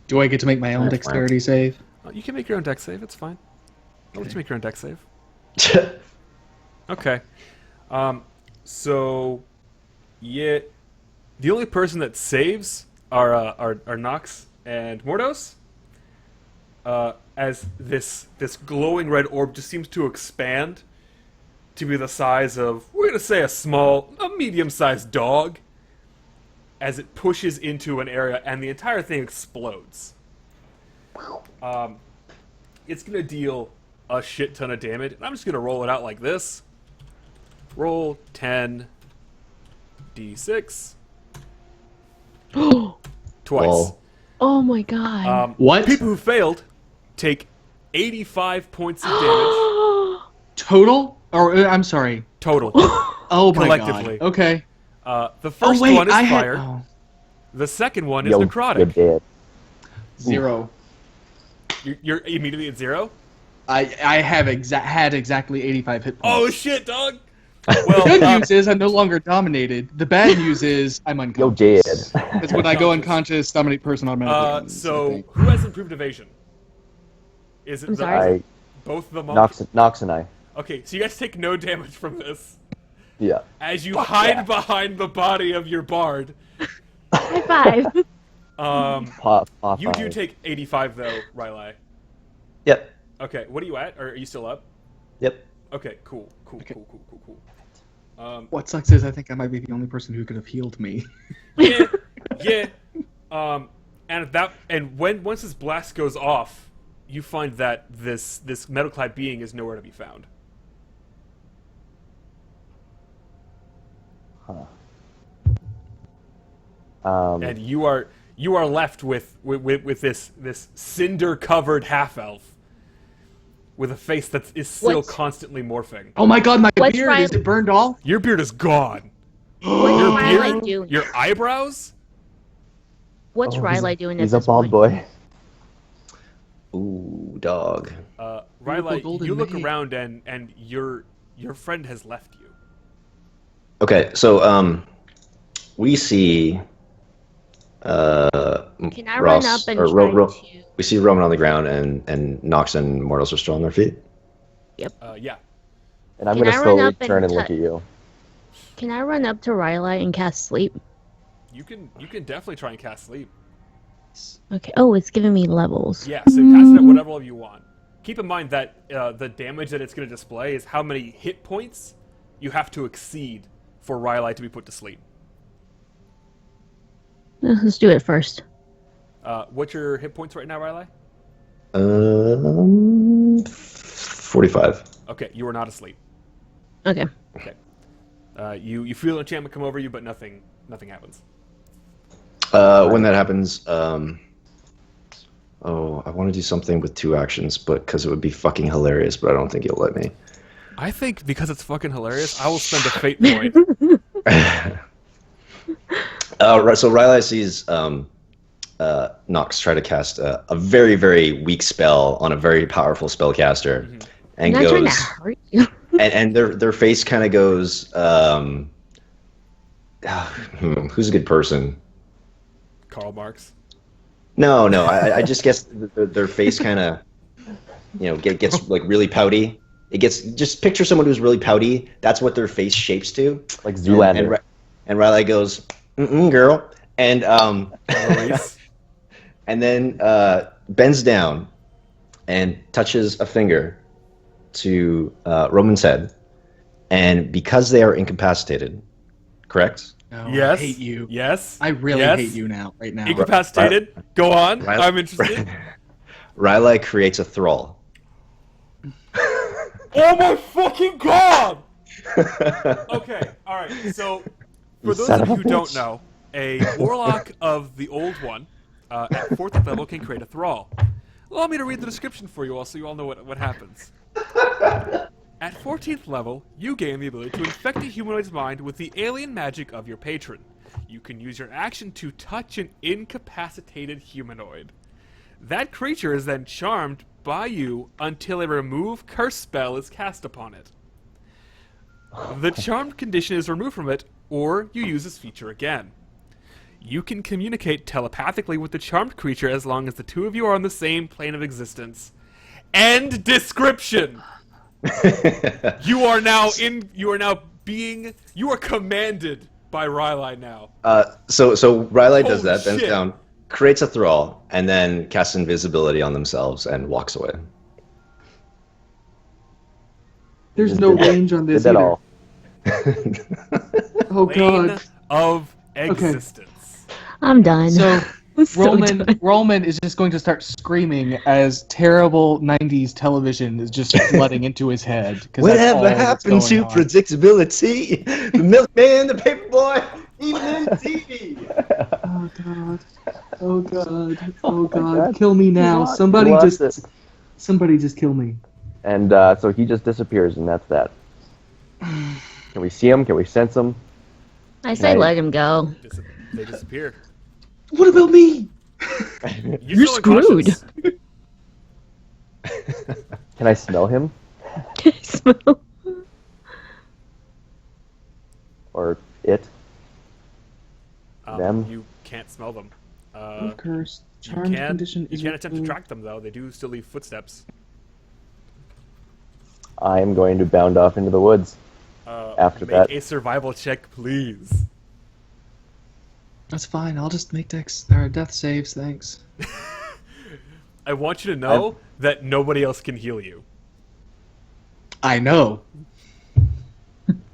Do I get to make my own That's dexterity save? You can make your own dex save. It's fine. I'll let you make your own dex save. Okay. So, yeah, the only person that saves are Nox and Mordos. As this glowing red orb just seems to expand to be the size of, we're gonna say, a medium-sized dog, as it pushes into an area and the entire thing explodes. It's gonna deal a shit ton of damage, and I'm just gonna roll it out like this. Roll 10d6 twice. Well, Oh my god. What? People who failed take 85 points of damage Total? Or I'm sorry. total. Oh my Collectively. god. Okay. The first wait, one is I had- fire. oh. The second one is You're necrotic. dead. 0. You're immediately at 0. I have had exactly 85 hit Oh points. shit, dog! The Well, good news is I'm no longer dominated. The bad news is I'm Yo, unconscious. dead. Because when I go unconscious, dominate person automatically ends, I so think. who has improved evasion? Is it I'm the, sorry? both the monk? Nox and I. Okay, so you guys take no damage from this Yeah. as you hide behind the body of your bard. High five. Pop You do five. take 85 though, Riley. yep. Okay, what are you at? Or are you still up? Yep. Okay, cool. What sucks is I think I might be the only person who could have healed me. Yeah. Once this blast goes off, you find that this metal-clad being is nowhere to be found. And you are left with this cinder-covered half-elf with a face that is still What's- constantly morphing. Oh my god, my What's beard! Riley- Is it burned off? Your beard is gone. What's Your Riley beard, doing? your eyebrows. What's Oh, Riley doing at He's a this bald point? boy. Ooh, dog. Riley, golden you look maid. around and your friend has left you. Okay, so we see Can I Ross, run up and or try to... we see Roman on the ground, and Nox and Mortals are still on their feet. Yeah. And I'm Can gonna I run slowly up and turn and look cut- at you. Can I run up to Riley and cast sleep? You can definitely try and cast sleep. Okay. Oh, it's giving me levels. Yeah, so cast it at whatever level you want. Keep in mind that the damage that it's going to display is how many hit points you have to exceed for Riley to be put to sleep. Let's do it first. What's your hit points right now, Riley? 45. Okay, you are not asleep. Okay. Okay. You feel an enchantment come over you, but nothing happens. When that happens, I want to do something with 2 actions, but because it would be fucking hilarious, but I don't think you'll let me. I think because it's fucking hilarious, I will spend a fate point. Right, so Riley sees Nox try to cast a very, very weak spell on a very powerful spellcaster, and I'm not trying to goes, hurt you. and their face kind of goes, who's a good person? Karl Marx. No, I just guess their face kind of, gets like really pouty. It gets, just picture someone who's really pouty. That's what their face shapes to. Like Zoolander. And Riley goes, girl, and Release. and then bends down and touches a finger to Roman's head, and because they are incapacitated, correct? No, Yes. I hate you. Yes. I really Yes. hate you now, right now. Incapacitated. Go on. Right. I'm interested. Riley creates a thrall. Oh my fucking god! Okay, alright, so for those son of you of who a don't bitch. know, a warlock of the old one at 4th level can create a thrall. Allow me to read the description for you all so you all know what happens. At 14th level, you gain the ability to infect a humanoid's mind with the alien magic of your patron. You can use your action to touch an incapacitated humanoid. That creature is then charmed by you until a remove curse spell is cast upon it. The charmed condition is removed from it, or you use this feature again. You can communicate telepathically with the charmed creature as long as the two of you are on the same plane of existence. End description! You are commanded by Riley now. So Riley does Holy that, bends shit. down, creates a thrall, and then casts invisibility on themselves and walks away. There's no range on this Did that either. all. Oh Plane god. of existence. I'm done. So I'm so Roman done. Roman is just going to start screaming as terrible '90s television is just flooding into his head. 'Cause that's all Whatever that's happened to going on. predictability? The milkman, the paperboy, even in TV. Oh god. Oh god. Oh my god. God. Kill me now. lost- Somebody he lost just it. somebody just kill me. And so he just disappears, and that's that. Can we see him? Can we sense him? I say Nice. let him go. They disappear. What about me? You're still screwed. unconscious. Can I smell him? Smell. Or it? Um, Them? You can't smell them. Curse. You Charmed can't, condition you is can't attempt to removed. track them, though. They do still leave footsteps. I am going to bound off into the woods. After Make that. a survival check, please. That's fine. I'll just make death saves. Thanks. I want you to know that nobody else can heal you. I know.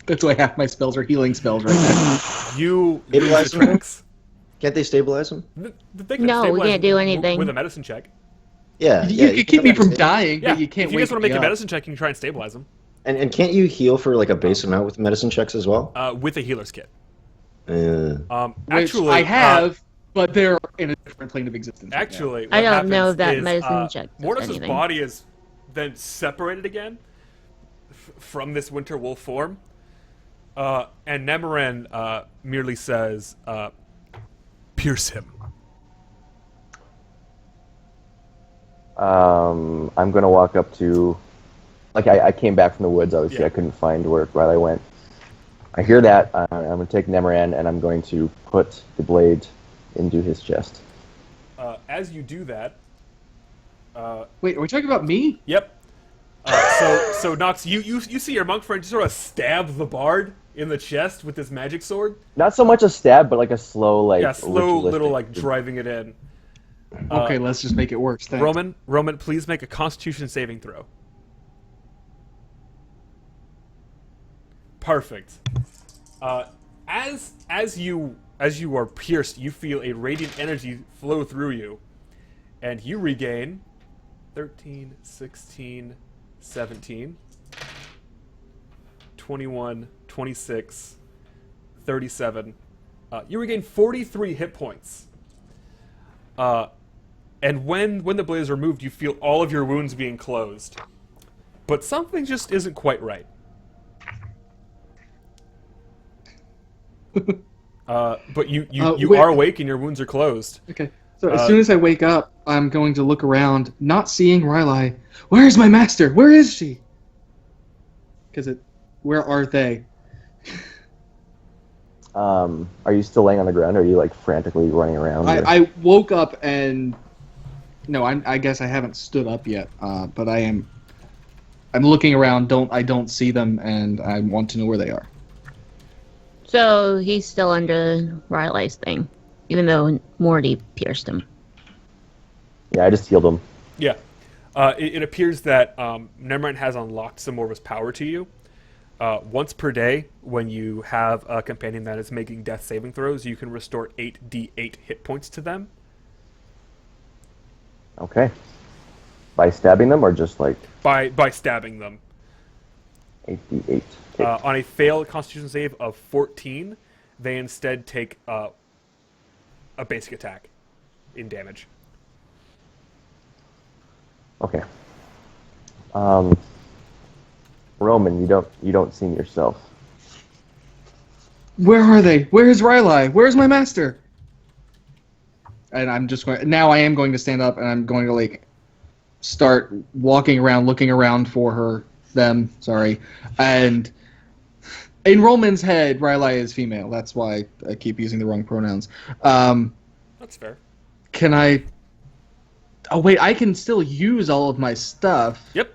That's why half my spells are healing spells right now. You It lose was- the tracks. Can't they stabilize him? They can No, we stabilize can't do anything. with a medicine check. Yeah. You yeah, can keep me have from that. dying, Yeah, but you can't if you wake guys want to make me a up. medicine check, you can try and stabilize them And can't you heal for like a base amount with medicine checks as well? with a healer's kit. Which Actually, I have, but they're in a different plane of existence. right now. Actually, I what don't know happens if that is, medicine check does Mortis' anything. body is then separated again from this winter wolf form, and Nemorin merely says, "Pierce him." I'm going to walk up to... Like, I came back from the woods, obviously. Yeah. I couldn't find where Riley went. I hear that. I'm going to take Nemoran, and I'm going to put the blade into his chest. As you do that, Wait, are we talking about me? yep. So Nox, you see your monk friend just sort of stab the bard in the chest with this magic sword. Not so much a stab, but like a slow, like... Yeah, slow ritualistic- little like driving it in. Okay, let's just make it worse. Thanks. Roman, please make a Constitution saving throw. Perfect. As you are pierced, you feel a radiant energy flow through you, and you regain 13, 16, 17, 21, 26, 37. You regain 43 hit points. And when the blade is removed, you feel all of your wounds being closed. But something just isn't quite right. But you wait. are awake and your wounds are closed. Okay. So as soon as I wake up, I'm going to look around, not seeing Riley. Where is my master? Where is she? Where are they? Are you still laying on the ground, or are you, like, frantically running around? or- I woke up and no, I guess I haven't stood up yet. But I'm looking around. I don't see them, and I want to know where they are. So he's still under Riley's thing, even though Morty pierced him. Yeah, I just healed him. Yeah. It appears that Nemrand has unlocked some more of his power to you. Once per day, when you have a companion that is making death saving throws, you can restore 8d8 hit points to them. Okay. By stabbing them or just like By stabbing them. 8d8? Okay. On a failed Constitution save of 14, they instead take a basic attack in damage. Okay. Roman, you don't seem yourself. Where are they? Where's Rylai? Where's my master? And I'm just going. Now I am going to stand up and I'm going to like start walking around, looking around for her. Sorry. And in Roman's head, Rylai is female. That's why I keep using the wrong pronouns. That's fair. Can I? Oh wait, I can still use all of my stuff. Yep,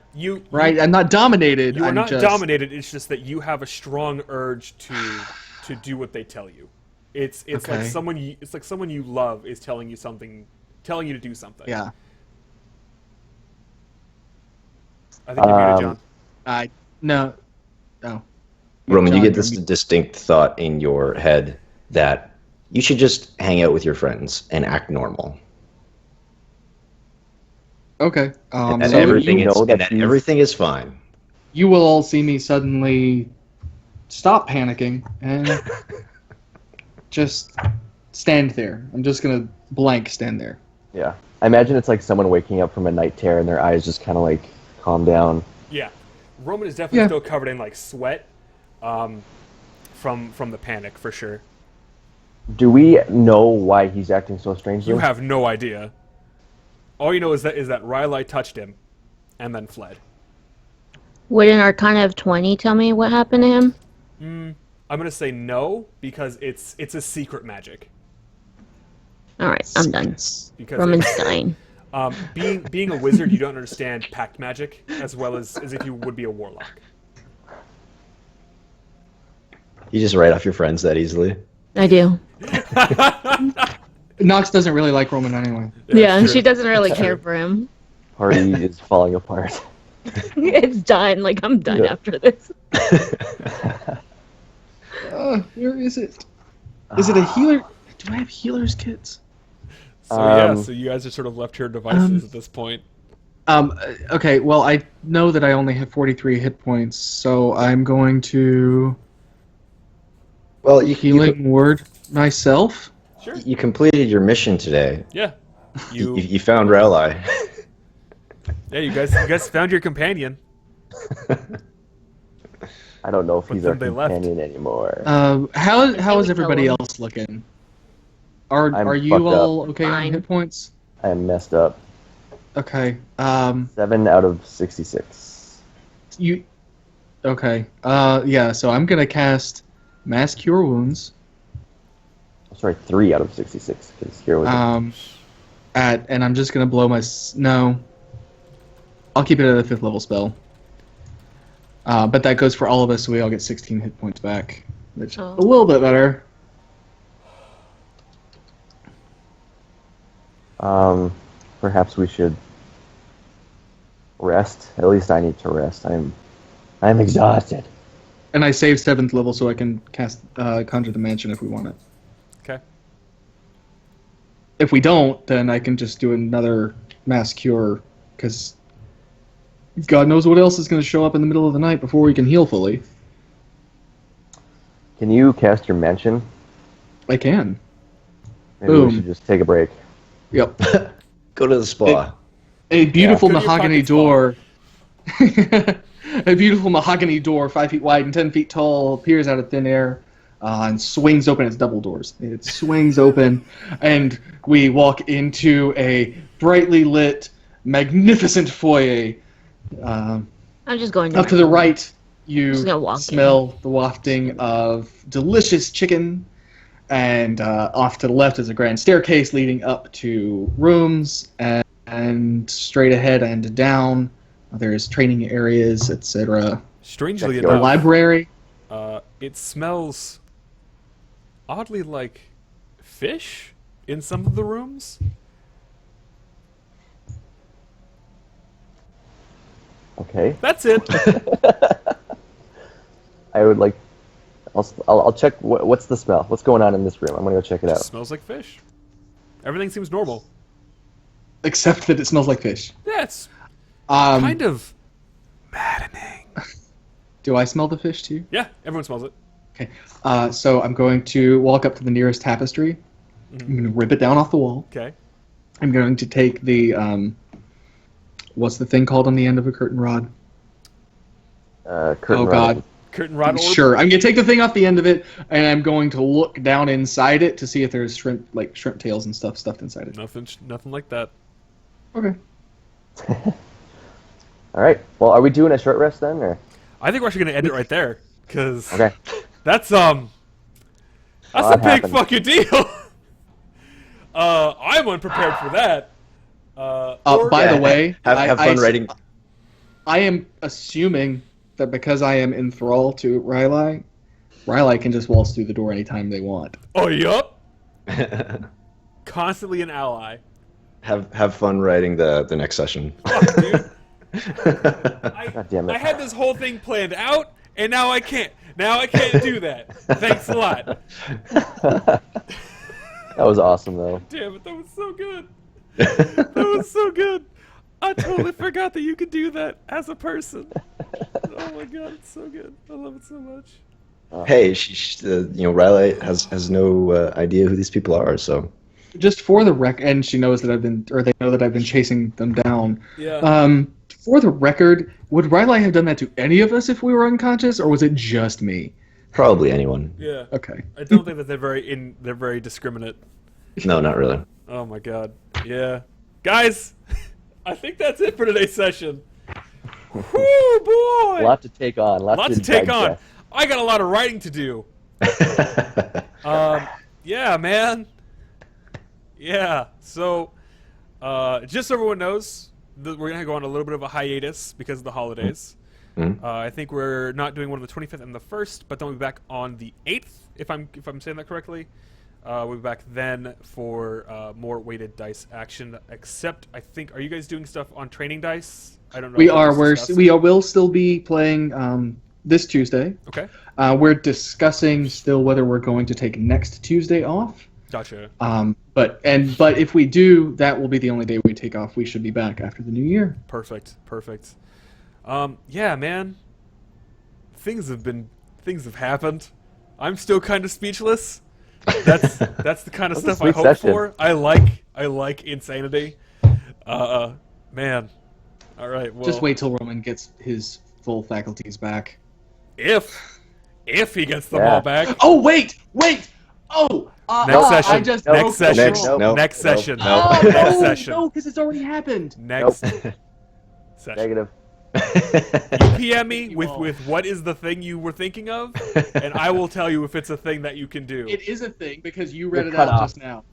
Right, I'm not dominated. You are I'm not just... dominated. It's just that you have a strong urge to do what they tell you. It's Okay. like someone you love is telling you something, telling you to do something. Yeah. I think you're muted, John. No. Oh. Roman, you John, get this distinct thought in your head that you should just hang out with your friends and act normal. Okay. And So everything you is know and that that everything is fine. you will all see me suddenly stop panicking and just stand there. I'm just gonna blank stand there. Yeah. I imagine it's like someone waking up from a night terror and their eyes just kind of like calm down. Yeah, Roman is definitely still covered in like sweat, from the panic for sure. Do we know why he's acting so strangely? You have no idea. All you know is that Rylai touched him, and then fled. Would an Arcana of 20 tell me what happened to him? I'm gonna say no because it's a secret magic. All right, I'm done. Because Roman's dying. being a wizard, you don't understand pact magic as well as if you would be a warlock. You just write off your friends that easily. I do. Nox doesn't really like Roman anyway. Yeah, and true. she doesn't really care for him. Party is falling apart. It's done. Like, I'm done Yeah. after this. Where is it? Is it a healer? Do I have healer's kits? So you guys are sort of left to your devices at this point. Okay, well, I know that I only have 43 hit points, so I'm going to Well, you healing word myself. Sure. you completed your mission today. Yeah. You found Rylai. Yeah, you guys found your companion. I don't know if But he's our then they left. companion anymore. How is would everybody kill him. else looking? Are I'm you fucked all up. okay on Fine. hit points? I am messed up. Okay. 7 out of 66. You. Okay. Yeah. So I'm gonna cast Mass Cure Wounds. Sorry, 3 out of 66. Because here was And I'm just gonna blow my no. I'll keep it at a 5th level spell. But that goes for all of us, so we all get 16 hit points back, which is Oh. a little bit better. Perhaps we should rest. At least I need to rest. I'm exhausted. And I saved 7th level, so I can cast Conjure the Mansion if we want it. Okay. If we don't, then I can just do another Mass Cure, because God knows what else is going to show up in the middle of the night before we can heal fully. Can you cast your mansion? I can. Maybe Boom. we should just take a break. Yep. Go to the spa. A beautiful Go to your mahogany pocket spa. door. A beautiful mahogany door, 5 feet wide and 10 feet tall, appears out of thin air and swings open. It's double doors. It swings open, and we walk into a brightly lit, magnificent foyer. I'm just going Up to the right, you Just gonna walk smell the wafting of delicious chicken, and off to the left is a grand staircase leading up to rooms, and straight ahead and down there's training areas, etc. Strangely That's A your enough, library. it smells oddly like fish in some of the rooms. Okay. That's it. I would like. I'll check. What's the smell? What's going on in this room? I'm gonna go check it It out. smells like fish. Everything seems normal. Except that it smells like fish. Yeah, it's Um, kind of maddening. Do I smell the fish too? Yeah, everyone smells it. Okay. So I'm going to walk up to the nearest tapestry. I'm going to rip it down off the wall. Okay. I'm going to take the what's the thing called on the end of a curtain rod? Curtain Oh rod. God. Curtain rod orb. Sure. I'm going to take the thing off the end of it, and I'm going to look down inside it to see if there's shrimp tails and stuff stuffed inside it. Nothing like that. Okay. All right. Well, are we doing a short rest then, or? I think we're actually gonna end it right there because Okay. that's a lot big happened. fucking deal. I'm unprepared for that. By the way, have fun writing. I am assuming that because I am in thrall to Riley can just waltz through the door anytime they want. Oh, yup. Constantly an ally. Have fun writing the next session. Fuck, dude. God damn it. I had this whole thing planned out, and now I can't. Now I can't do that. Thanks a lot. That was awesome, though. Damn it, that was so good. That was so good. I totally forgot that you could do that as a person. Oh my god, it's so good. I love it so much. Hey, Riley has no idea who these people are, so. Just for the and she knows that they know that I've been chasing them down. Yeah. For the record, would Riley have done that to any of us if we were unconscious, or was it just me? Probably anyone. Yeah. Okay. I don't think that they're very discriminate. No, not really. Oh my god. Yeah. Guys, I think that's it for today's session. Whoo, boy! A lot to take on. Lots to take on. I got a lot of writing to do. Yeah, man. Yeah. So, just so everyone knows, we're gonna go on a little bit of a hiatus because of the holidays. Mhm. I think we're not doing one on the 25th and the 1st, but then we'll be back on the 8th, if I'm saying that correctly. We'll be back then for more weighted dice action. Except, I think, are you guys doing stuff on training dice? I don't know. We if that are. was discussed. We will still be playing this Tuesday. Okay. We're discussing still whether we're going to take next Tuesday off. Gotcha. But if we do, that will be the only day we take off. We should be back after the new year. Perfect. Yeah, man. Things have happened. I'm still kind of speechless. That's the kind of That was a stuff I sweet hope session. for. I like insanity. Man. All right. Well, Just wait till Roman gets his full faculties back. If he gets them Yeah. all back. Oh wait! Oh! Next session. I just Next broke the session. Next, rule. no, Next no, session. no. Oh, Next no, session. No, because it's already happened. Next Nope. session. Negative. PM me You with all. what is the thing you were thinking of, and I will tell you if it's a thing that you can do. It is a thing because you read You're it cut out off. just now.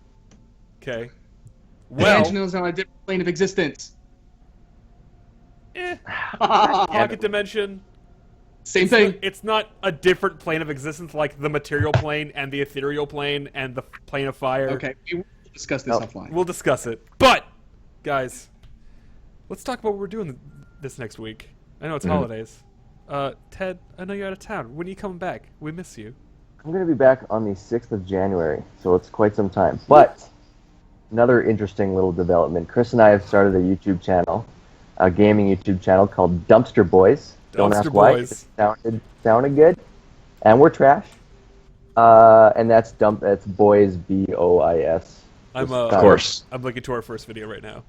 Okay. Well, Well, is on a different plane of existence. pocket dimension. Same thing. It's not a different plane of existence like the material plane and the ethereal plane and the plane of fire. Okay, we will discuss this No. offline. We'll discuss it. But, guys, let's talk about what we're doing this next week. I know it's holidays. Ted, I know you're out of town. When are you coming back? We miss you. I'm going to be back on the 6th of January, so it's quite some time. But another interesting little development. Chris and I have started a YouTube channel, a gaming YouTube channel called Dumpster Boys. Don't Dumpster ask why. Boys. It sounded good. And we're trash. And that's Boys, B-O-I-S. I'm Of course. I'm looking to our first video right now.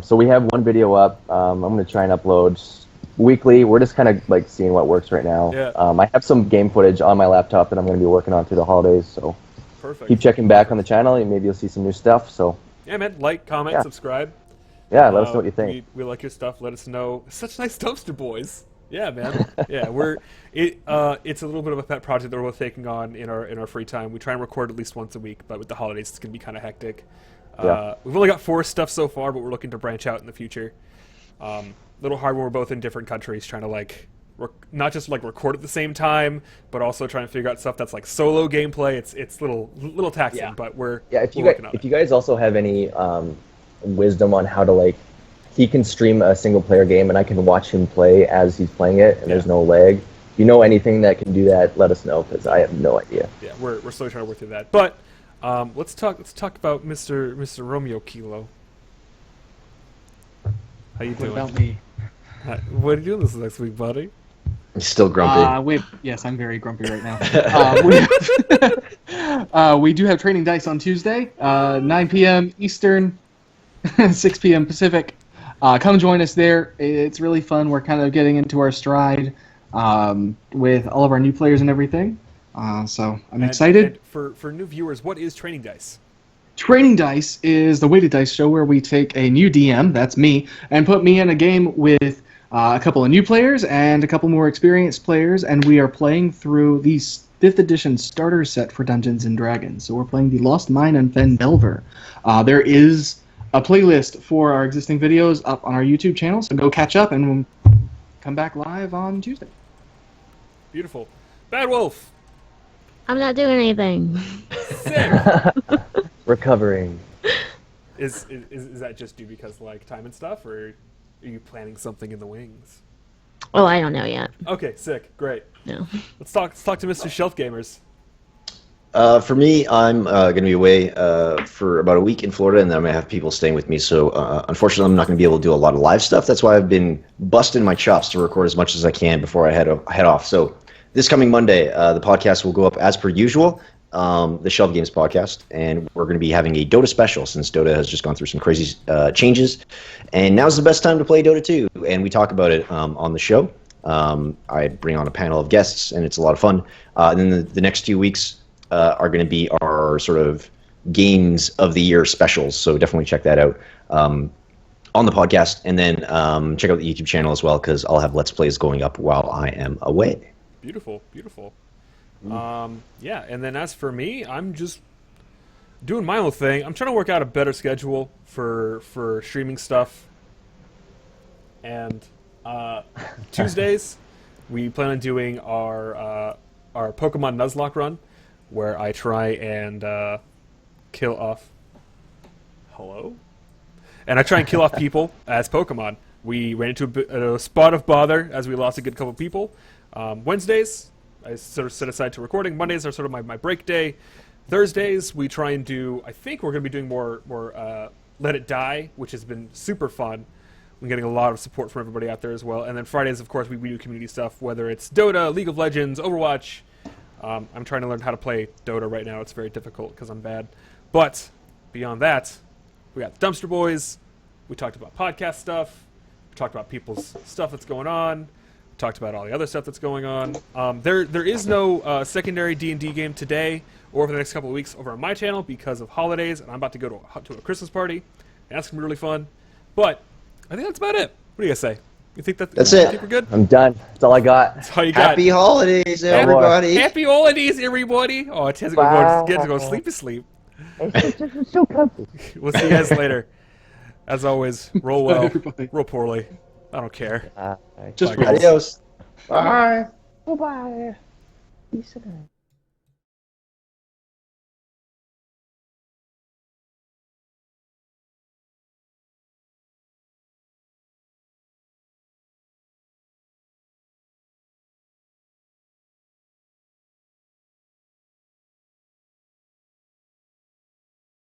So we have one video up. I'm going to try and upload weekly. We're just kind of like seeing what works right now. Yeah. I have some game footage on my laptop that I'm going to be working on through the holidays. So Perfect. keep checking back on the channel, and maybe you'll see some new stuff. So Yeah, man. Like, comment, Yeah. subscribe. yeah, let us know what you think. We like your stuff. Let us know. Such nice dumpster boys. Yeah, man. Yeah, it's a little bit of a pet project that we're both taking on in our free time. We try and record at least once a week, but with the holidays, it's gonna be kind of hectic. Yeah. We've only got 4 stuff so far, but we're looking to branch out in the future. Little hard when we're both in different countries, trying to not just record at the same time, but also trying to figure out stuff that's like solo gameplay. It's little taxing, but we're Yeah, we're working on if it. you guys also have any wisdom on how to he can stream a single player game and I can watch him play as he's playing it and there's Yeah. no lag. you know anything that can do that, let us know, because I have no idea. Yeah, we're slowly trying to work through that. But let's talk about Mr. Romeo Kilo. How you What doing? about me? What are you doing this next week, buddy? He's still grumpy. Yes, I'm very grumpy right now. We do have training dice on Tuesday, 9 p.m. Eastern, 6 p.m. Pacific. Come join us there. It's really fun. We're kind of getting into our stride with all of our new players and everything. So I'm excited. And for new viewers, what is training dice? Training Dice is the weighted dice show where we take a new DM, that's me, and put me in a game with a couple of new players and a couple more experienced players, and we are playing through the 5th edition starter set for Dungeons & Dragons. So we're playing the Lost Mine and Fen Delver. There is a playlist for our existing videos up on our YouTube channel, so go catch up and we'll come back live on Tuesday. Beautiful. Bad Wolf. I'm not doing anything. Sick. Recovering. Is that just due because like time and stuff, or are you planning something in the wings? Oh, I don't know yet. Okay, sick, great. No. Let's talk to Mr. Shelf Gamers. For me, I'm going to be away for about a week in Florida, and then I'm going to have people staying with me. So, unfortunately, I'm not going to be able to do a lot of live stuff. That's why I've been busting my chops to record as much as I can before I head off. So, this coming Monday, the podcast will go up as per usual, the Shelf Games podcast, and we're going to be having a Dota special since Dota has just gone through some crazy changes, and now's the best time to play Dota 2, and we talk about it on the show. I bring on a panel of guests, and it's a lot of fun. And then the next few weeks are going to be our sort of games of the year specials, so definitely check that out on the podcast, and then check out the YouTube channel as well, because I'll have Let's Plays going up while I am away. Beautiful. Yeah, and then as for me, I'm just doing my own thing. I'm trying to work out a better schedule for streaming stuff. And Tuesdays, we plan on doing our Pokemon Nuzlocke run, where I try and kill off... Hello? And I try and kill off people as Pokemon. We ran into a spot of bother as we lost a good couple people. Wednesdays, I sort of set aside to recording. Mondays are sort of my break day. Thursdays, we try and do... I think we're going to be doing more Let It Die, which has been super fun. We're getting a lot of support from everybody out there as well. And then Fridays, of course, we do community stuff, whether it's Dota, League of Legends, Overwatch. I'm trying to learn how to play Dota right now. It's very difficult because I'm bad. But beyond that, we got the Dumpster Boys. We talked about podcast stuff. We talked about people's stuff that's going on. We talked about all the other stuff that's going on. There is no secondary D&D game today or for the next couple of weeks over on my channel because of holidays, and I'm about to go to a Christmas party. And that's going to be really fun. But I think that's about it. What do you guys say? You think That's it. Think we're good? I'm done. That's all I got. That's all you got. Happy holidays, everybody! Happy holidays, everybody! Oh, it has to get to go sleep. It's so comfy. We'll see you guys later. As always, roll well, Everybody. roll poorly. I don't care. Just Bye, guys. Adios. Bye. Bye-bye. Peace and